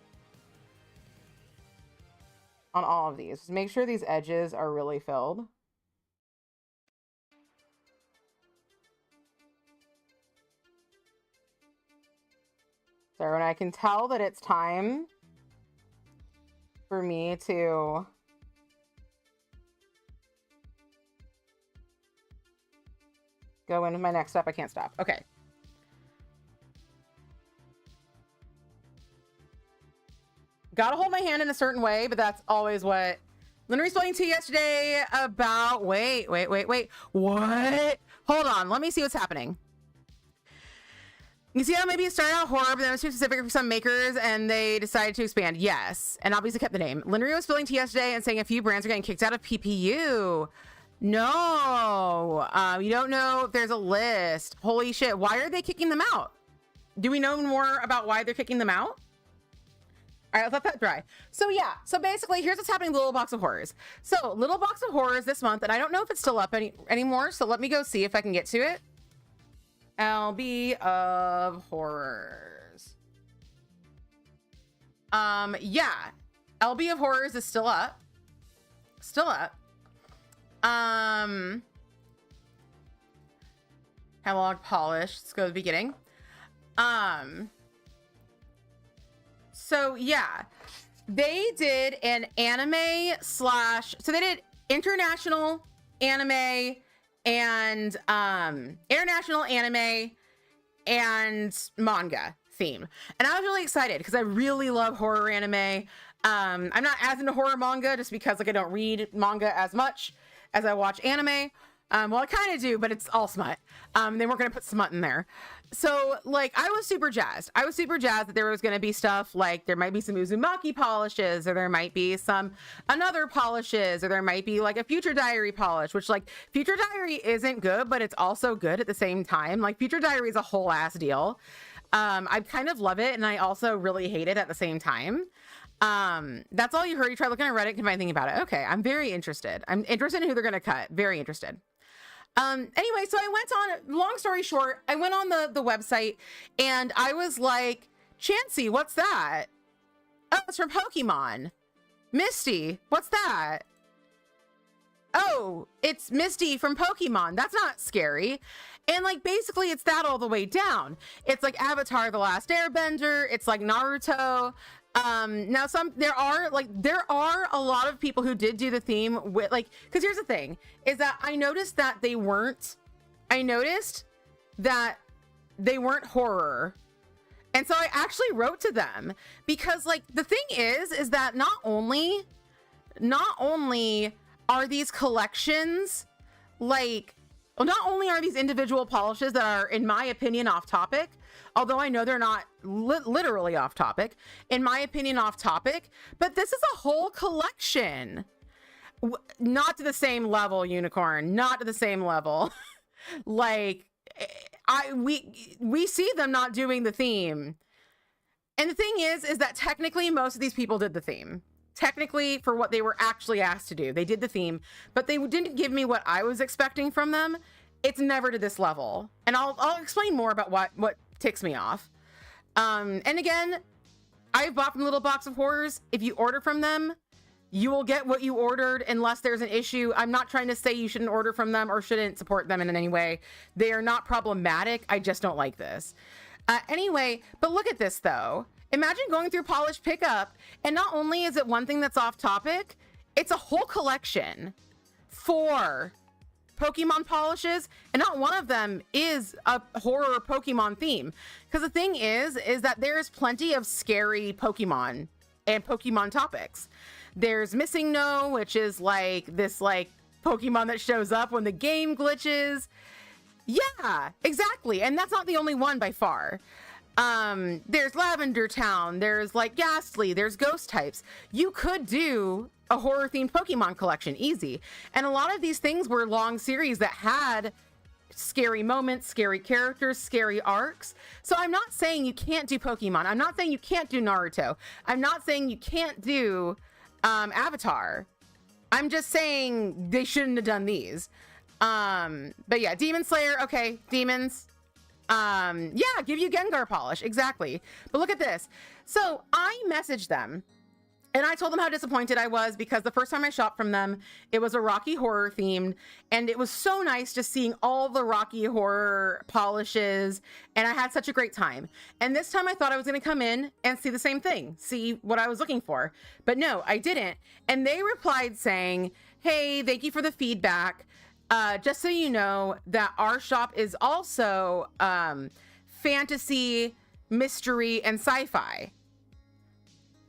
on all of these. Just make sure these edges are really filled. So when I can tell that it's time for me to go in with my next step. I can't stop. Okay. Gotta hold my hand in a certain way, but that's always what Linda was explaining to you yesterday about. Wait. What? Hold on. Let me see what's happening. You see how maybe it started out horror, but then it was too specific for some makers and they decided to expand. Yes. And obviously kept the name. Linda was spilling tea yesterday and saying a few brands are getting kicked out of PPU. No. You don't know if there's a list. Holy shit. Why are they kicking them out? Do we know more about why they're kicking them out? All right, let's let that dry. So yeah, so basically here's what's happening with Little Box of Horrors. So Little Box of Horrors this month, and I don't know if it's still up anymore, so let me go see if I can get to it. LB of Horrors. Yeah, LB of Horrors is still up. Still up. Catalog polished. Let's go to the beginning. So yeah, they did an anime slash, so they did international anime and international anime and manga theme. And I was really excited because I really love horror anime. I'm not as into horror manga just because like I don't read manga as much as I watch anime. Well, I kind of do, but it's all smut. They weren't going to put smut in there. So like, I was super jazzed. I was super jazzed that there was going to be stuff like there might be some Uzumaki polishes, or there might be some another polishes, or there might be like a Future Diary polish, which like Future Diary isn't good, but it's also good at the same time. Like Future Diary is a whole ass deal. I kind of love it. And I also really hate it at the same time. That's all you heard. You try looking at Reddit, can find anything about it. Okay. I'm very interested. I'm interested in who they're going to cut. Very interested. Anyway, so I went on, long story short, I went on the website and I was like, Chansey, what's that? Oh, it's from Pokemon. Misty, what's that? Oh, it's Misty from Pokemon. That's not scary. And like, basically it's that all the way down. It's like Avatar, The Last Airbender. It's like Naruto. Now there are a lot of people who did do the theme with like, because here's the thing is that I noticed that they weren't horror. And so I actually wrote to them because like the thing is that not only are these collections like, well, not only are these individual polishes that are, in my opinion, off topic, although I know they're not literally off topic, in my opinion, off topic, but this is a whole collection. Not to the same level, Unicorn, not to the same level. Like, we see them not doing the theme. And the thing is that technically most of these people did the theme. Technically, for what they were actually asked to do, they did the theme, but they didn't give me what I was expecting from them. It's never to this level. And I'll explain more about what ticks me off. And again, I've bought from Little Box of Horrors. If you order from them, you will get what you ordered unless there's an issue. I'm not trying to say you shouldn't order from them or shouldn't support them in any way. They are not problematic. I just don't like this. Anyway, but look at this though. Imagine going through Polish Pickup, and not only is it one thing that's off topic, it's a whole collection for Pokemon polishes, and not one of them is a horror Pokemon theme. Because the thing is that there's plenty of scary Pokemon and Pokemon topics. There's Missing No, which is like this like Pokemon that shows up when the game glitches. Yeah, exactly. And that's not the only one by far. There's Lavender Town, there's like Ghastly, there's ghost types. You could do a horror themed Pokemon collection easy. And a lot of these things were long series that had scary moments, scary characters, scary arcs. So I'm not saying you can't do Pokemon. I'm not saying you can't do Naruto. I'm not saying you can't do Avatar. I'm just saying they shouldn't have done these. But yeah, Demon Slayer, okay, demons. Yeah, give you Gengar polish, exactly. But look at this. So I messaged them and I told them how disappointed I was because the first time I shopped from them, it was a Rocky Horror themed, and it was so nice just seeing all the Rocky Horror polishes, and I had such a great time. And this time I thought I was going to come in and see the same thing, see what I was looking for, but no, I didn't. And they replied saying, hey, thank you for the feedback. just so you know that our shop is also fantasy, mystery, and sci-fi.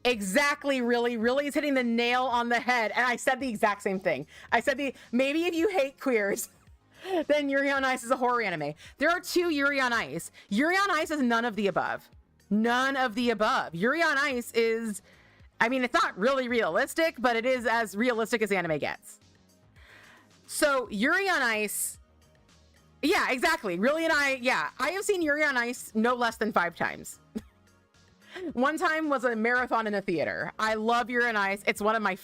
Exactly, really is hitting the nail on the head. And I said the exact same thing. I said maybe if you hate queers, then Yuri on Ice is a horror anime. There are 2 Yuri on Ice. Yuri on Ice is none of the above. None of the above. Yuri on Ice is, I mean, it's not really realistic, but it is as realistic as anime gets. So Yuri on Ice, yeah, exactly. I have seen Yuri on Ice no less than 5 times. One time was a marathon in a theater. I love Yuri on Ice. It's one of my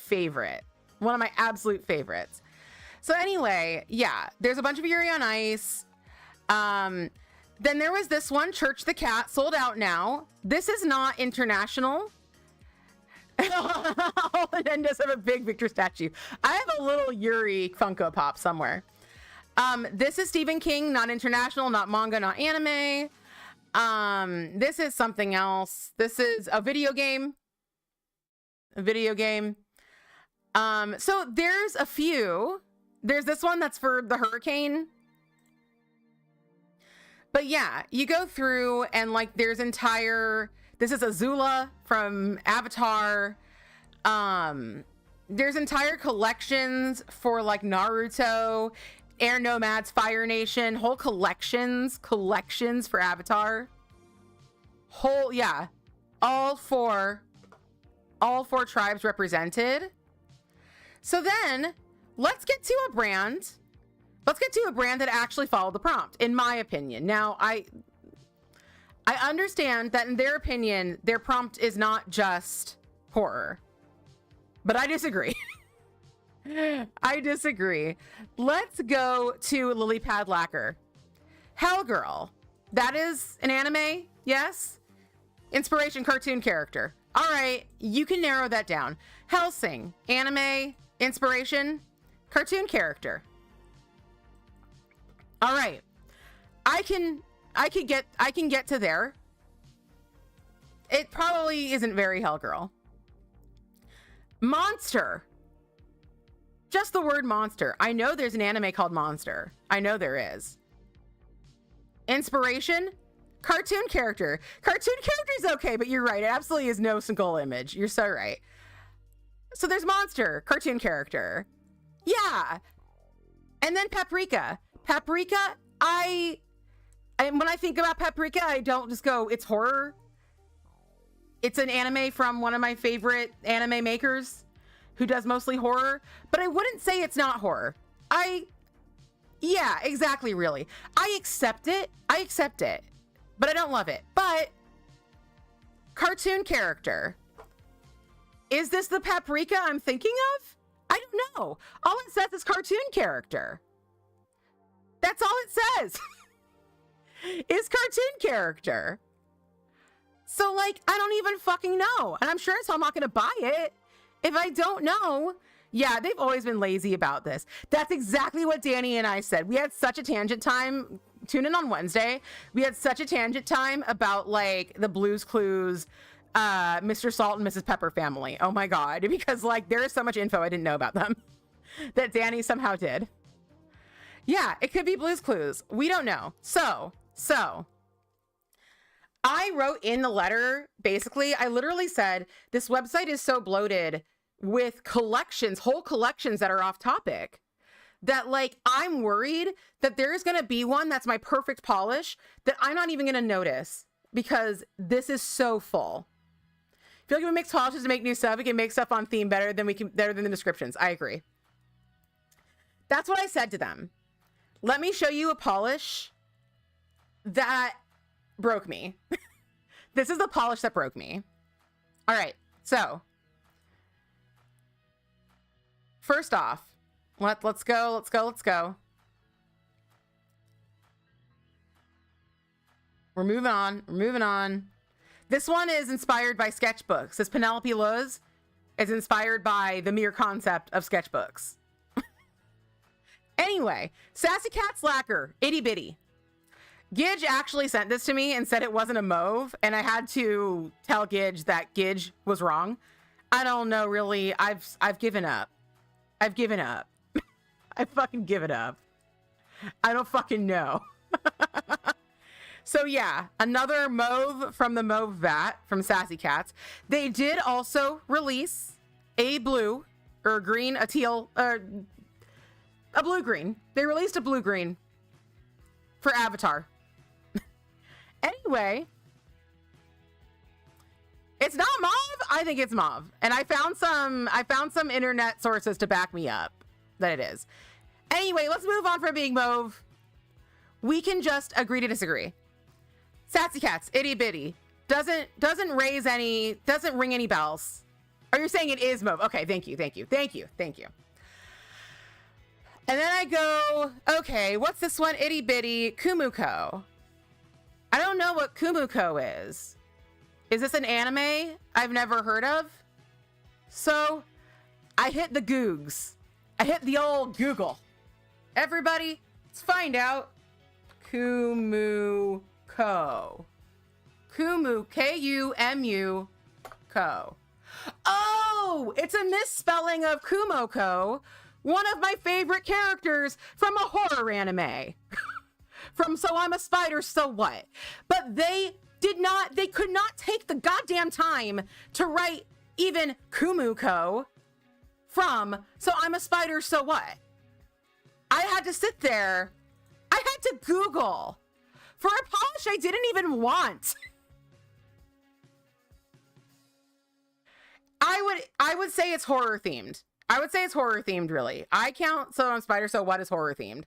absolute favorites. So anyway, yeah, there's a bunch of Yuri on Ice. Then there was this one, Church the Cat, sold out now. This is not international. All the Nendos have a big Victor statue. I have a little Yuri Funko Pop somewhere. This is Stephen King, not international, not manga, not anime. This is something else. This is a video game. So there's a few. There's this one that's for the hurricane. But yeah, you go through and like there's this is Azula from Avatar. There's entire collections for like Naruto, Air Nomads, Fire Nation, whole collections for Avatar. All four tribes represented. So then let's get to a brand that actually followed the prompt, in my opinion. Now, I understand that in their opinion, their prompt is not just horror, but I disagree. I disagree. Let's go to Lily Pad Lacquer. Hellgirl. That is an anime, yes? Inspiration, cartoon character. All right, you can narrow that down. Hellsing, anime, inspiration, cartoon character. All right, I can get to there. It probably isn't very Hellgirl. Monster. Just the word monster. I know there's an anime called Monster. I know there is. Inspiration, cartoon character. Cartoon character is okay, but you're right. It absolutely is no single image. You're so right. So there's Monster, cartoon character. Yeah. And then Paprika. Paprika, when I think about Paprika, I don't just go, it's horror. It's an anime from one of my favorite anime makers who does mostly horror, but I wouldn't say it's not horror. Yeah, exactly, really. I accept it, but I don't love it. But cartoon character. Is this the Paprika I'm thinking of? I don't know. All it says is cartoon character. That's all it says. Is cartoon character. So like, I don't even fucking know. And I'm sure as hell I'm not gonna buy it if I don't know. Yeah, they've always been lazy about this. That's exactly what Danny and I said. We had such a tangent time. Tune in on Wednesday. We had such a tangent time about like the Blue's Clues, Mr. Salt and Mrs. Pepper family. Oh my God. Because like there is so much info I didn't know about them that Danny somehow did. Yeah, it could be Blue's Clues. We don't know. So I wrote in the letter, basically, I literally said, this website is so bloated with collections, whole collections that are off topic, that like, I'm worried that there's going to be one that's my perfect polish that I'm not even going to notice because this is so full. I feel like if it makes polishes to make new stuff, we can make stuff on theme better than the descriptions. I agree. That's what I said to them. Let me show you a polish that broke me. This is the polish that broke me. All right, so first off, let's go. We're moving on. This one is inspired by sketchbooks. This Penelope Luz is inspired by the mere concept of sketchbooks. Anyway, Sassy Cat Slacker, itty bitty. Gidge actually sent this to me and said it wasn't a mauve, and I had to tell Gidge that Gidge was wrong. I don't know, really. I've given up. I fucking given up. I don't fucking know. So yeah, another mauve from the Mauve Vat from Sassy Cats. They did also release a blue or a green, a teal, a blue-green. They released a blue-green for Avatar. Anyway, it's not mauve. I think it's mauve, and I found some internet sources to back me up that it is. Anyway, let's move on from being mauve. We can just agree to disagree. Sassy Cats, itty bitty, doesn't ring any bells. Are you saying it is mauve? Okay, thank you. And then I go, okay, what's this one? Itty bitty Kumuko. I don't know what Kumuko is. Is this an anime I've never heard of? So I hit the Googs. I hit the old Google. Everybody, let's find out. Kumuko. K-U-M-U ko. Oh, it's a misspelling of Kumoko, one of my favorite characters from a horror anime. From So I'm a Spider, So What? But they could not take the goddamn time to write even Kumuko from So I'm a Spider, So What? I had to sit there. I had to Google for a polish I didn't even want. I would say it's horror themed. I would say it's horror themed, really. I count So I'm Spider, So What is horror themed.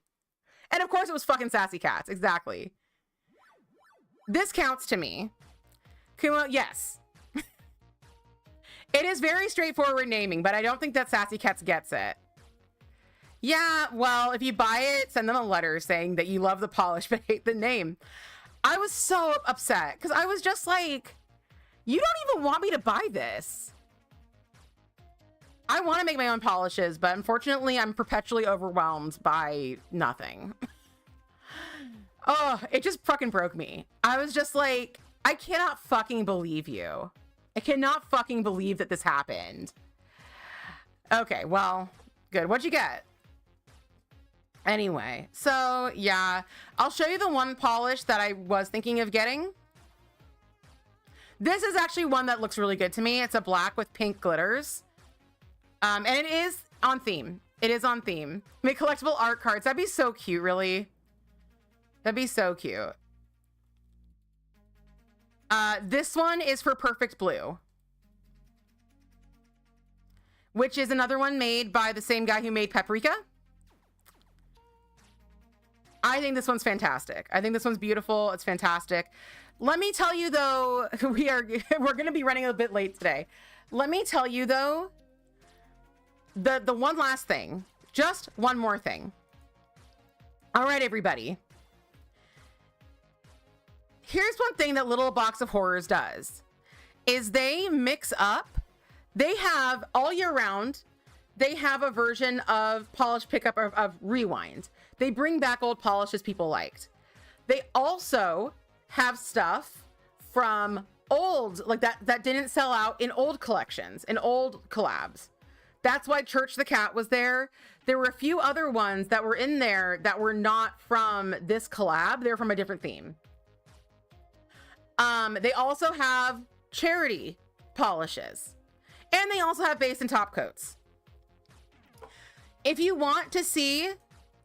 And of course it was fucking Sassy Cats. Exactly. This counts to me. Kumo, yes. It is very straightforward naming, but I don't think that Sassy Cats gets it. Yeah, well, if you buy it, send them a letter saying that you love the polish but hate the name. I was so upset because I was just like, you don't even want me to buy this. I want to make my own polishes, but unfortunately, I'm perpetually overwhelmed by nothing. Oh, it just fucking broke me. I was just like, I cannot fucking believe you. I cannot fucking believe that this happened. Okay, well, good. What'd you get? Anyway, so yeah, I'll show you the one polish that I was thinking of getting. This is actually one that looks really good to me. It's a black with pink glitters. And it is on theme. It is on theme. Make collectible art cards. That'd be so cute, really. That'd be so cute. This one is for Perfect Blue, which is another one made by the same guy who made Paprika. I think this one's fantastic. I think this one's beautiful. It's fantastic. Let me tell you though, we're going to be running a bit late today. Let me tell you though, the one last thing, just one more thing. All right, everybody. Here's one thing that Little Box of Horrors does, is they mix up, they have all year round, they have a version of polish pickup of Rewind. They bring back old polishes people liked. They also have stuff from old, like that didn't sell out in old collections, in old collabs. That's why Church the Cat was there. There were a few other ones that were in there that were not from this collab. They're from a different theme. They also have charity polishes. And they also have base and top coats. If you want to see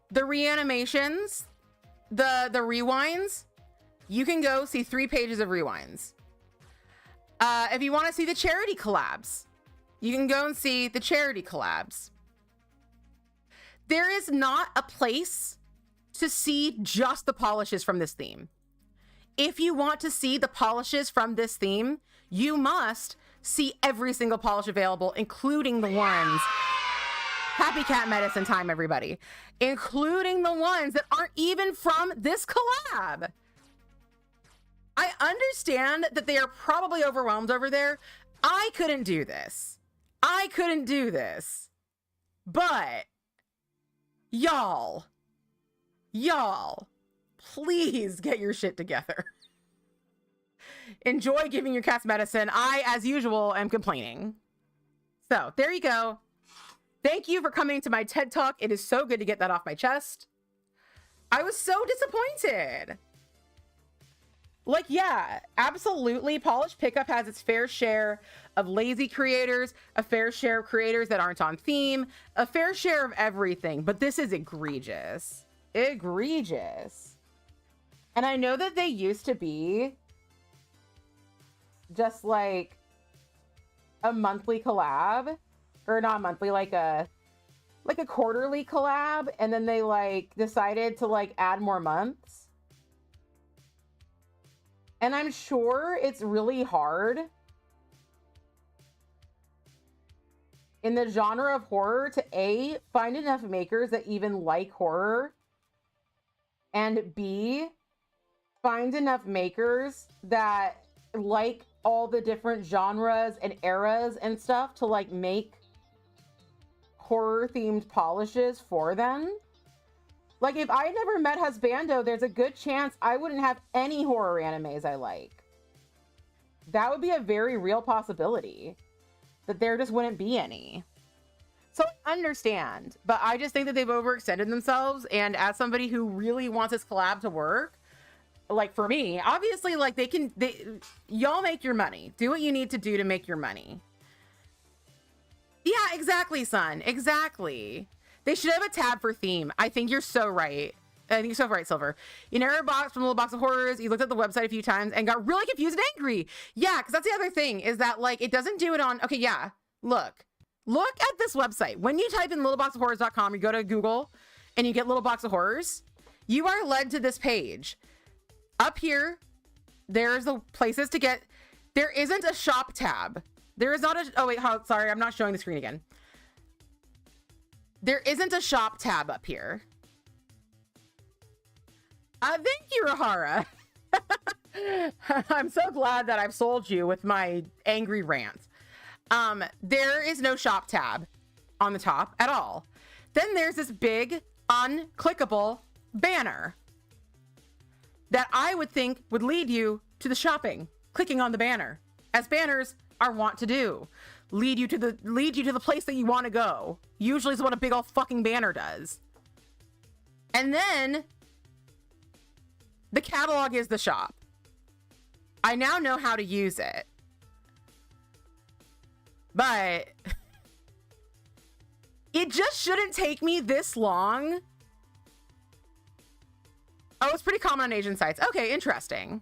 the reanimations, the rewinds, you can go see 3 pages of rewinds. If you want to see the charity collabs, you can go and see the charity collabs. There is not a place to see just the polishes from this theme. If you want to see the polishes from this theme, you must see every single polish available, including the ones. Happy cat medicine time, everybody. Including the ones that aren't even from this collab. I understand that they are probably overwhelmed over there. I couldn't do this. I couldn't do this. But y'all, please get your shit together. Enjoy giving your cats medicine. I, as usual, am complaining. So there you go. Thank you for coming to my TED Talk. It is so good to get that off my chest. I was so disappointed. Like, yeah, absolutely. Polish Pickup has its fair share of lazy creators, a fair share of creators that aren't on theme, a fair share of everything. But this is egregious. Egregious. And I know that they used to be just like a monthly collab, or not monthly, like a quarterly collab, and then they like decided to like add more months. And I'm sure it's really hard in the genre of horror to A, find enough makers that even like horror, and B, find enough makers that like all the different genres and eras and stuff to like make horror themed polishes for them. Like, if I never met Husbando, there's a good chance I wouldn't have any horror animes I like. That would be a very real possibility, that there just wouldn't be any. So I understand, but I just think that they've overextended themselves, and as somebody who really wants this collab to work, like for me, obviously, like y'all make your money. Do what you need to do to make your money. Yeah, exactly, son. Exactly. They should have a tab for theme. I think you're so right. I think you're so right, Silver. You never boxed from a little box of horrors. You looked at the website a few times and got really confused and angry. Yeah, because that's the other thing, is that like it doesn't do it on. Okay, yeah. Look at this website. When you type in littleboxofhorrors.com, you go to Google and you get Little Box of Horrors, you are led to this page. Up here, there's the places to get. There isn't a shop tab. There is not a. Oh wait, sorry, I'm not showing the screen again. There isn't a shop tab up here. Thank you, Rahara. I'm so glad that I've sold you with my angry rant. There is no shop tab on the top at all. Then there's this big unclickable banner that I would think would lead you to the shopping, clicking on the banner, as banners are wont to do. Lead you to the place that you want to go. Usually is what a big old fucking banner does. And then the catalog is the shop. I now know how to use it. But it just shouldn't take me this long. Oh, it's pretty common on Asian sites. Okay, interesting.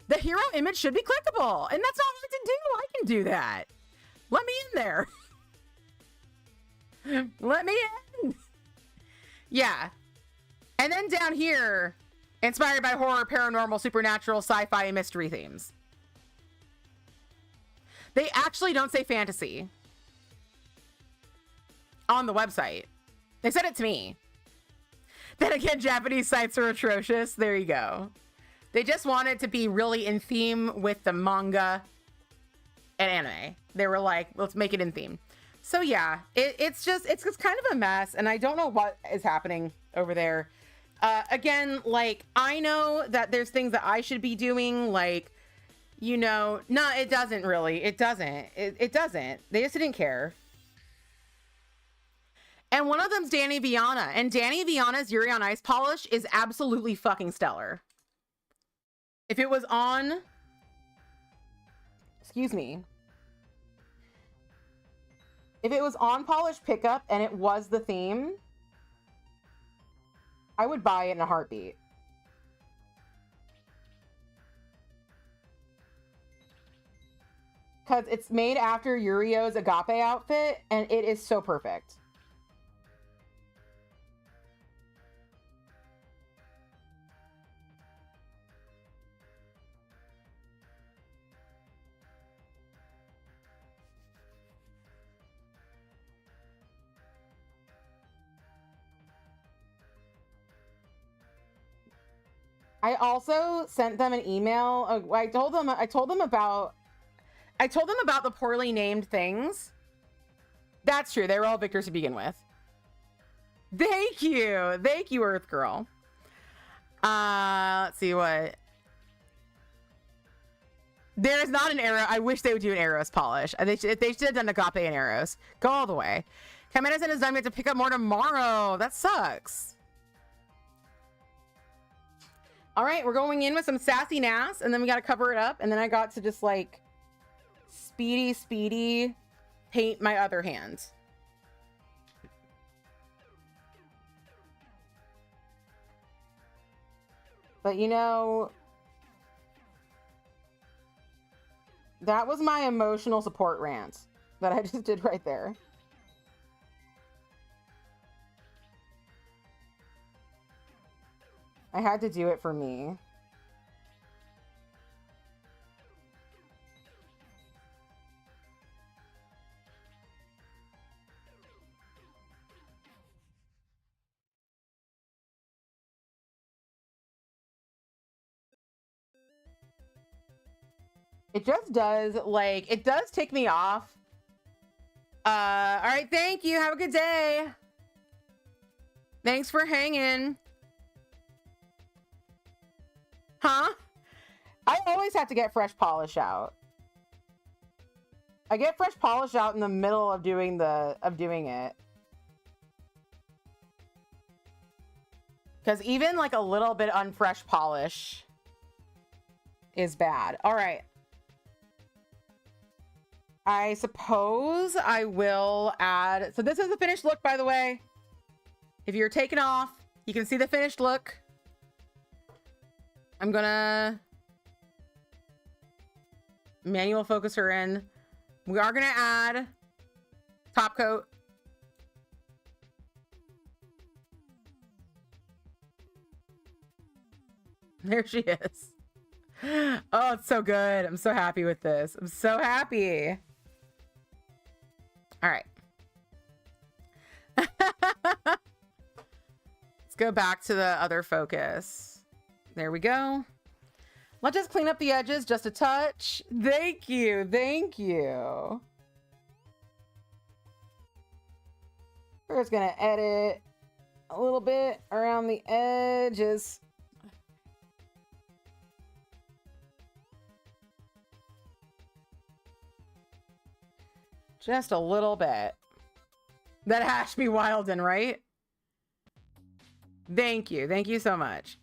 The hero image should be clickable, and that's all I have to do. I can do that. Let me in there. Let me in. Yeah. And then down here, inspired by horror, paranormal, supernatural, sci-fi, and mystery themes. They actually don't say fantasy on the website. They said it to me. Then again, Japanese sites are atrocious. There you go. They just wanted to be really in theme with the manga and anime. They were like, let's make it in theme. So yeah, it's just kind of a mess, and I don't know what is happening over there. Again, like, I know that there's things that I should be doing, like, you know, no, it doesn't really. It doesn't. It doesn't. They just didn't care. And one of them's Danny Viana, and Danny Viana's Yuri on Ice polish is absolutely fucking stellar. If it was on, excuse me, if it was on Polish Pickup and it was the theme, I would buy it in a heartbeat. Because it's made after Yurio's Agape outfit, and it is so perfect. I also sent them an email. I told them about the poorly named things. That's true. They were all victors to begin with. Thank you, Earth Girl. Let's see what. There's not an arrow. I wish they would do an arrows polish. They should have done Agape and arrows. Go all the way. Kameda said his done. We have to pick up more tomorrow. That sucks. All right, we're going in with some sassy nass, and then we got to cover it up, and then I got to just like speedy paint my other hand. But you know, that was my emotional support rant that I just did right there. I had to do it for me. It just does, like, it does tick me off. All right, thank you. Have a good day. Thanks for hanging. Huh? I always have to get fresh polish out. I get fresh polish out in the middle of doing it. Because even like a little bit unfresh polish is bad. All right. I suppose I will add... So this is the finished look, by the way. If you're taking off, you can see the finished look. I'm gonna manual focus her in. We are gonna add top coat. There she is. Oh, it's so good. I'm so happy with this. I'm so happy. All right. Let's go back to the other focus. There we go. Let's just clean up the edges just a touch. Thank you. Thank you. We're just going to edit a little bit around the edges. Just a little bit. That has to be Wilden, right? Thank you. Thank you so much.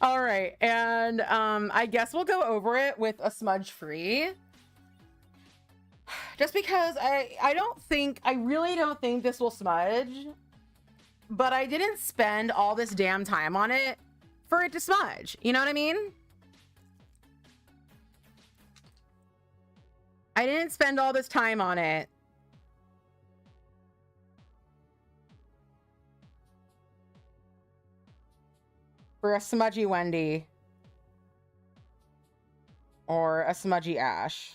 All right. And I guess we'll go over it with a smudge free. Just because I really don't think this will smudge. But I didn't spend all this damn time on it for it to smudge. You know what I mean? I didn't spend all this time on it for a smudgy Wendy or a smudgy Ash.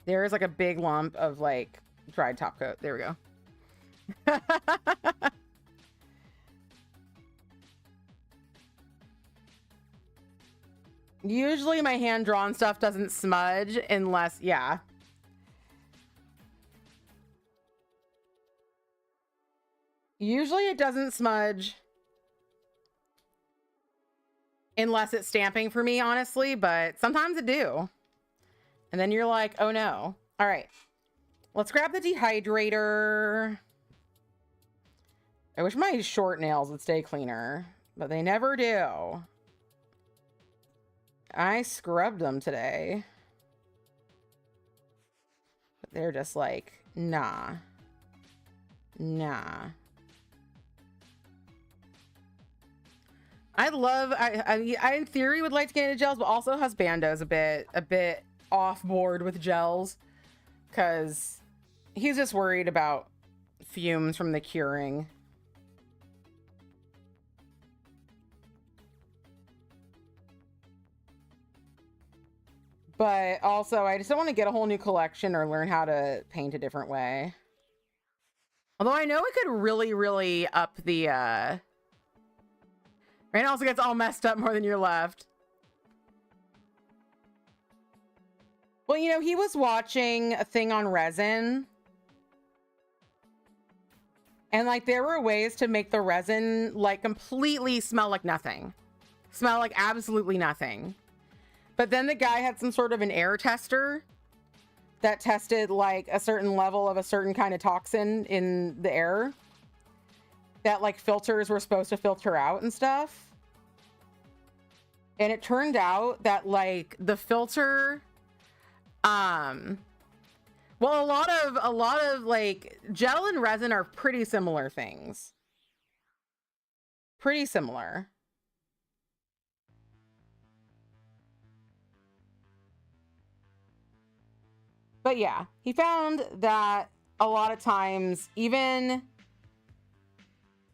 There is like a big lump of like dried top coat. There we go. Usually my hand-drawn stuff doesn't smudge unless, yeah. Usually it doesn't smudge unless it's stamping for me, honestly, but sometimes it do. And then you're like, oh no. All right, let's grab the dehydrator. I wish my short nails would stay cleaner, but they never do. I scrubbed them today. But they're just like, nah. Nah. I in theory would like to get into gels, but also husbando's a bit off board with gels because he's just worried about fumes from the curing. But also, I just don't want to get a whole new collection or learn how to paint a different way. Although I know it could really, really up the... Right also gets all messed up more than you're left. Well, you know, he was watching a thing on resin. And, like, there were ways to make the resin, like, completely smell like nothing. Smell like absolutely nothing. But then the guy had some sort of an air tester that tested like a certain level of a certain kind of toxin in the air that like filters were supposed to filter out and stuff. And it turned out that like the filter, well, a lot of like gel and resin are pretty similar things. Pretty similar. But yeah, he found that a lot of times, even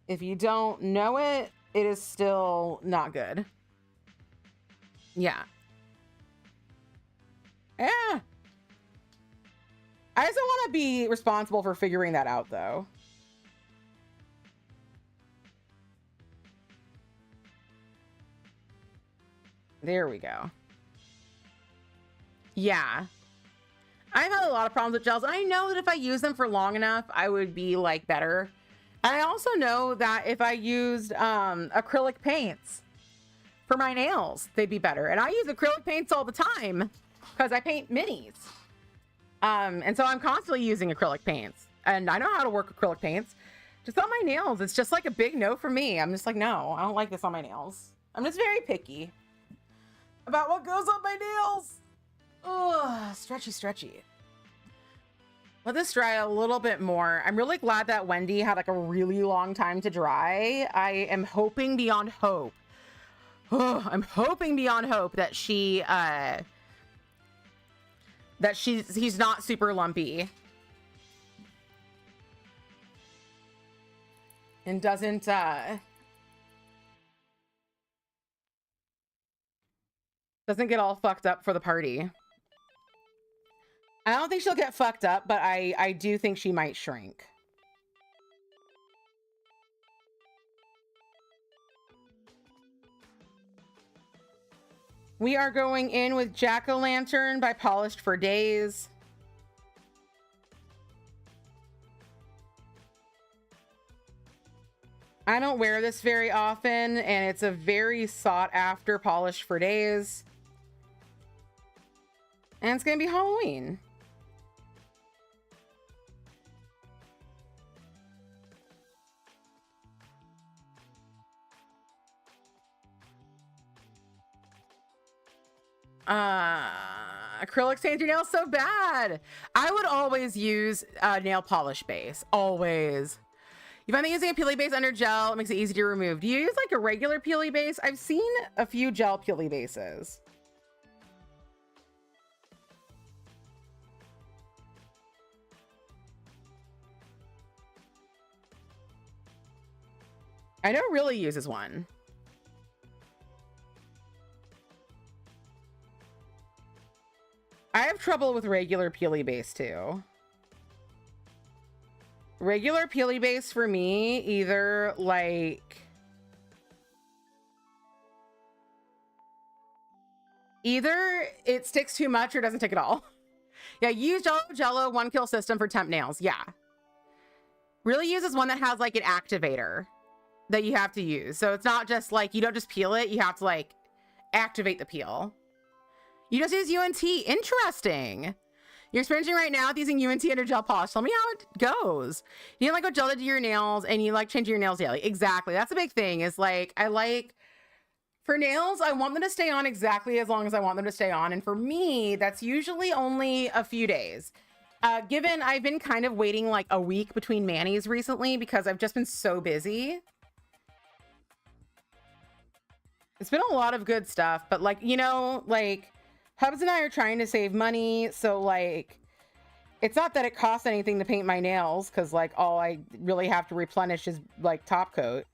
if you don't know it, it is still not good. Yeah. Yeah. I just don't want to be responsible for figuring that out, though. There we go. Yeah. I've had a lot of problems with gels. I know that if I use them for long enough, I would be like better. And I also know that if I used acrylic paints for my nails, they'd be better. And I use acrylic paints all the time because I paint minis. And so I'm constantly using acrylic paints. And I know how to work acrylic paints. Just on my nails, it's just like a big no for me. I'm just like, no, I don't like this on my nails. I'm just very picky about what goes on my nails. Ugh, stretchy. Let this dry a little bit more. I'm really glad that Wendy had like a really long time to dry. I am hoping beyond hope. I'm hoping beyond hope that he's not super lumpy. And doesn't get all fucked up for the party. I don't think she'll get fucked up, but I do think she might shrink. We are going in with Jack-O-Lantern by Polished for Days. I don't wear this very often, and it's a very sought after Polish for Days. And it's gonna be Halloween. Acrylic stains your nails so bad. I would always use nail polish base. Always. You find that using a peely base under gel, it makes it easy to remove. Do you use like a regular peely base? I've seen a few gel peely bases. I know Really uses one. I have trouble with regular peely base too. Regular peely base for me, either it sticks too much or doesn't stick at all. Yeah, use Jello 1 kill system for temp nails. Yeah. Really uses one that has like an activator that you have to use. So it's not just like, you don't just peel it, you have to like activate the peel. You just use UNT. Interesting. You're experimenting right now with using UNT under gel polish. Tell me how it goes. You didn't like what gel did to your nails and you like changing your nails daily. Exactly. That's a big thing is like, for nails, I want them to stay on exactly as long as I want them to stay on. And for me, that's usually only a few days. Given I've been kind of waiting like a week between manis recently because I've just been so busy. It's been a lot of good stuff, but like, you know, like Hubs and I are trying to save money. So like, it's not that it costs anything to paint my nails because like all I really have to replenish is like top coat.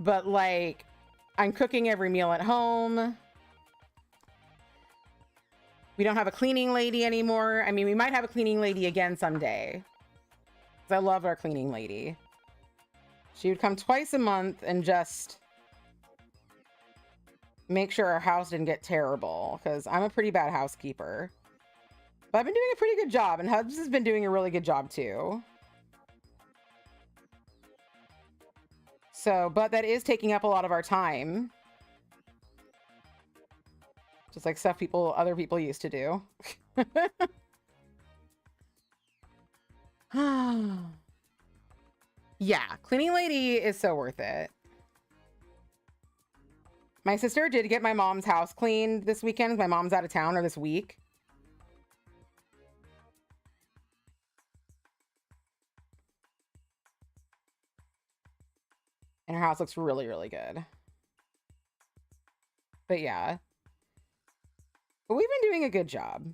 But like, I'm cooking every meal at home. We don't have a cleaning lady anymore. I mean, we might have a cleaning lady again someday. Because I love our cleaning lady. She would come twice a month and just make sure our house didn't get terrible. Because I'm a pretty bad housekeeper. But I've been doing a pretty good job. And Hubs has been doing a really good job too. So, but that is taking up a lot of our time. Just like stuff other people used to do. Yeah, cleaning lady is so worth it. My sister did get my mom's house cleaned this weekend. My mom's out of town, or this week. And her house looks really, really good. But yeah. But we've been doing a good job.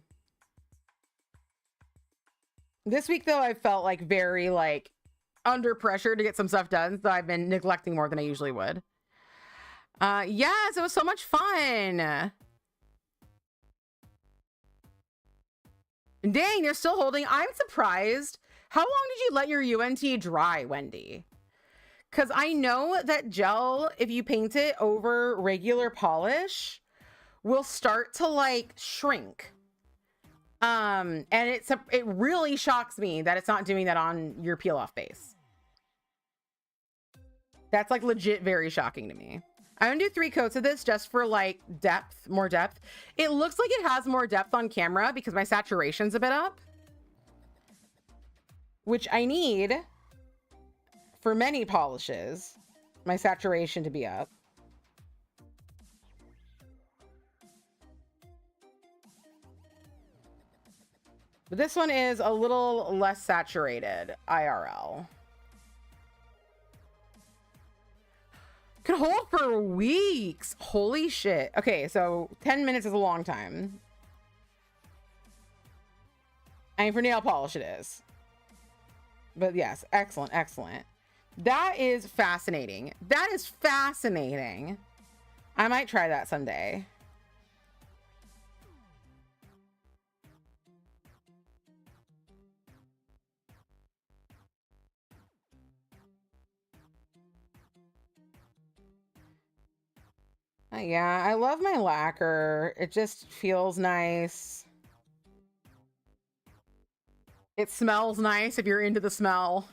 This week, though, I felt like very, like, under pressure to get some stuff done. So I've been neglecting more than I usually would. Yes, it was so much fun. Dang, they're still holding. I'm surprised. How long did you let your UNT dry, Wendy? Because I know that gel, if you paint it over regular polish, will start to like shrink. And it really shocks me that it's not doing that on your peel off base. That's like legit very shocking to me. I'm gonna do 3 coats of this just for like depth, more depth. It looks like it has more depth on camera because my saturation's a bit up, which I need for many polishes, my saturation to be up. But this one is a little less saturated IRL. Could hold for weeks. Holy shit. Okay, so 10 minutes is a long time. I mean, for nail polish it is. But yes, excellent, excellent. That is fascinating. That is fascinating. I might try that someday. Yeah, I love my lacquer. It just feels nice. It smells nice if you're into the smell.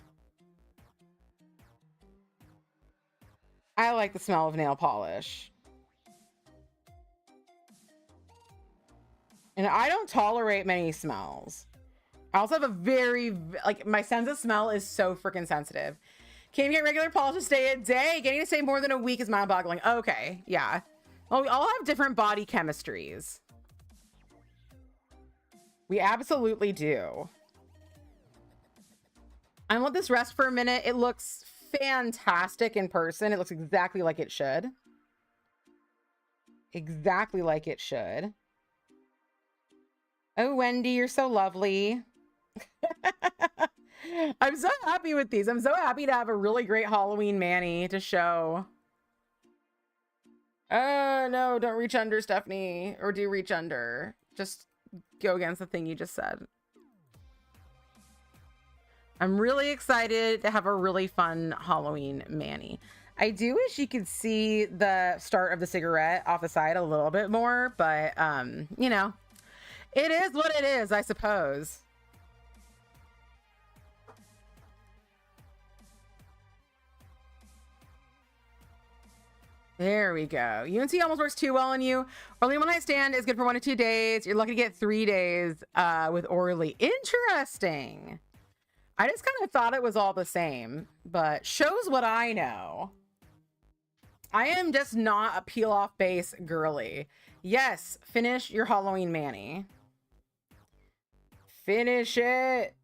I like the smell of nail polish. And I don't tolerate many smells. I also have a very, like, my sense of smell is so freaking sensitive. Can't get regular polish to stay a day. Getting to stay more than a week is mind-boggling. Okay, yeah. Well, we all have different body chemistries. We absolutely do. I'm gonna let this rest for a minute. It looks fantastic in person. It looks exactly like it should. Exactly like it should. Oh, Wendy, you're so lovely. I'm so happy with these. I'm so happy to have a really great Halloween mani to show. No, don't reach under, Stephanie. Or do reach under. Just go against the thing you just said. I'm really excited to have a really fun Halloween mani. I do wish you could see the start of the cigarette off the side a little bit more, but, you know, it is what it is, I suppose. There we go. UNC almost works too well on you. Orly one night stand is good for 1 to 2 days. You're lucky to get 3 days with Orly. Interesting. I just kind of thought it was all the same, but shows what I know. I am just not a peel off base girly. Yes, finish your Halloween mani. Finish it.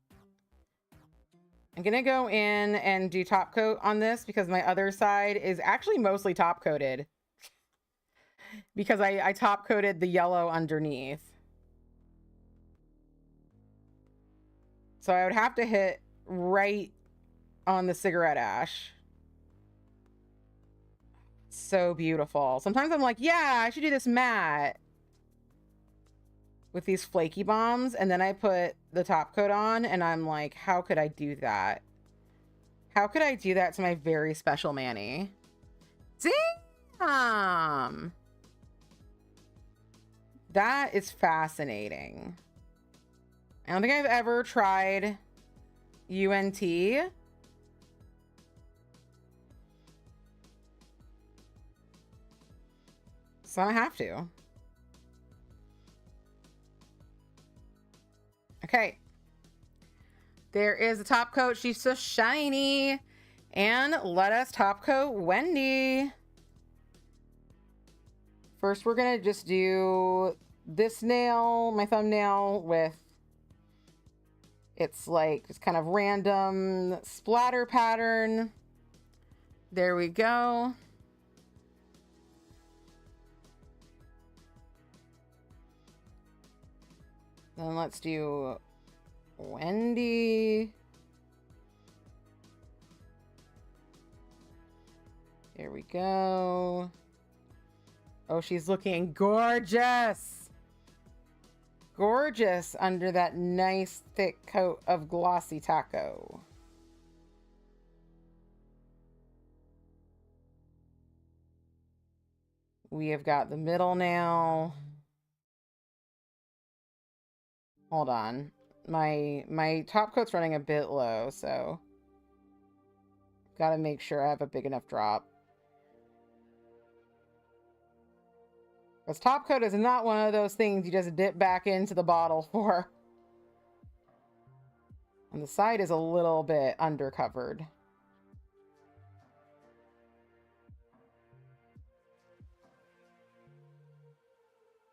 I'm gonna go in and do top coat on this because my other side is actually mostly top coated because I top coated the yellow underneath. So I would have to hit right on the cigarette ash. So beautiful. Sometimes I'm like, yeah, I should do this matte with these flaky bombs, and then I put the top coat on and I'm like, how could I do that? How could I do that to my very special mani? Damn! That is fascinating. I don't think I've ever tried UNT. So I have to. Okay. There is a top coat. She's so shiny. And let us top coat Wendy. First, we're gonna just do this nail, my thumbnail, with it's like just kind of random splatter pattern. There we go. Then let's do Wendy. There we go. Oh, she's looking gorgeous. Gorgeous under that nice thick coat of glossy taco. We have got the middle now. Hold on. My top coat's running a bit low, so gotta make sure I have a big enough drop. Because top coat is not one of those things you just dip back into the bottle for. And the side is a little bit undercovered.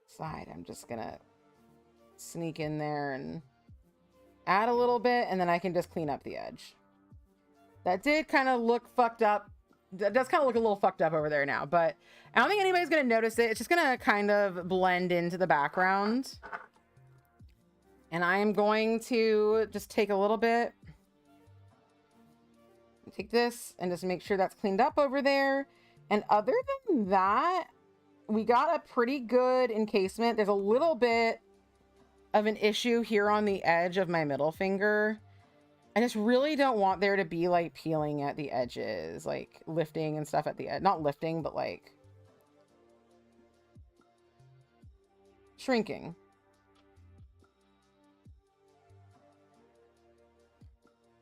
Side, I'm just gonna sneak in there and add a little bit, and then I can just clean up the edge. That did kind of look fucked up. That does kind of look a little fucked up over there now, but I don't think anybody's gonna notice it. It's just gonna kind of blend into the background. And I am going to just take a little bit, take this and just make sure that's cleaned up over there. And other than that, we got a pretty good encasement. There's a little bit of an issue here on the edge of my middle finger. I just really don't want there to be like peeling at the edges, like lifting and stuff at the edge. Not lifting, but like shrinking.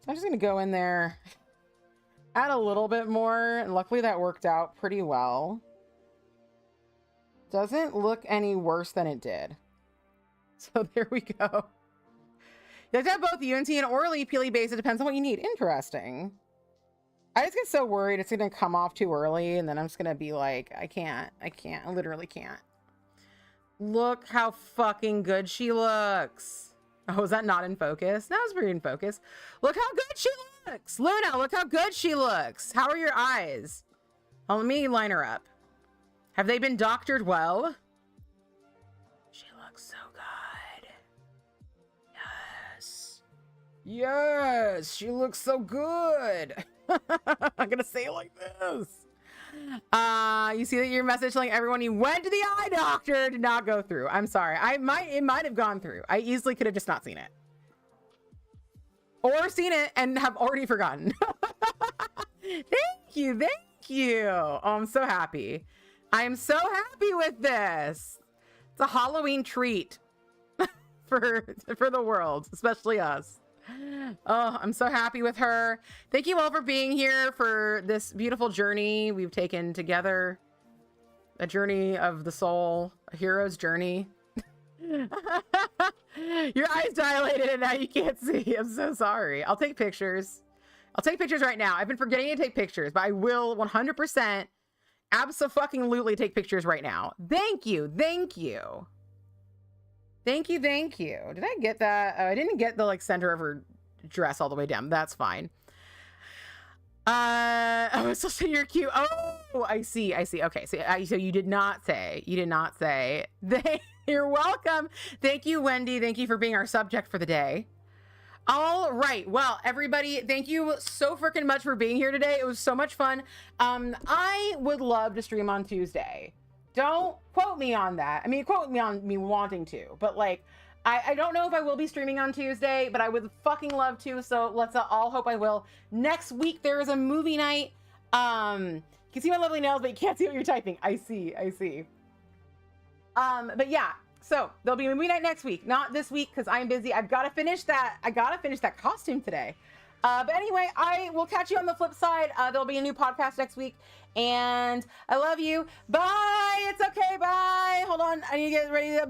So I'm just going to go in there, add a little bit more. And luckily that worked out pretty well. Doesn't look any worse than it did. So there we go. You have to have both UNT and orally peely base. It depends on what you need. Interesting. I just get so worried it's going to come off too early. And then I'm just going to be like, I literally can't. Look how fucking good she looks. Oh, is that not in focus? That was pretty in focus. Look how good she looks. Luna, look how good she looks. How are your eyes? Oh, let me line her up. Have they been doctored well? She looks so good. Yes. Yes, she looks so good. I'm gonna say it like this. You see that your message telling everyone you went to the eye doctor did not go through. I'm sorry. It might have gone through. I easily could have just not seen it. Or seen it and have already forgotten. Thank you. Thank you. Oh, I'm so happy. I am so happy with this. It's a Halloween treat for the world, especially us. Oh, I'm so happy with her. Thank you all for being here for this beautiful journey we've taken together. A journey of the soul, a hero's journey. Your eyes dilated and now you can't see. I'm so sorry. I'll take pictures. I'll take pictures right now. I've been forgetting to take pictures, but I will 100% abso-fucking-lutely take pictures right now. Thank you. Thank you. Thank you. Thank you. Did I get that? I didn't get the like center of her dress all the way down. That's fine. I was supposed to say you're cute. Oh, I see. I see. Okay. So you did not say. You're welcome. Thank you, Wendy. Thank you for being our subject for the day. All right. Well, everybody, thank you so freaking much for being here today. It was so much fun. I would love to stream on Tuesday. Don't quote me on that. I mean, quote me on me wanting to, but like, I don't know if I will be streaming on Tuesday, but I would fucking love to. So let's all hope I will. Next week, there is a movie night. You can see my lovely nails, but you can't see what you're typing. I see. But yeah, so there'll be a movie night next week, not this week because I'm busy. I've got to finish that. I got to finish that costume today. But anyway, I will catch you on the flip side. There'll be a new podcast next week, and I love you. Bye. It's okay. Bye. Hold on. I need to get ready to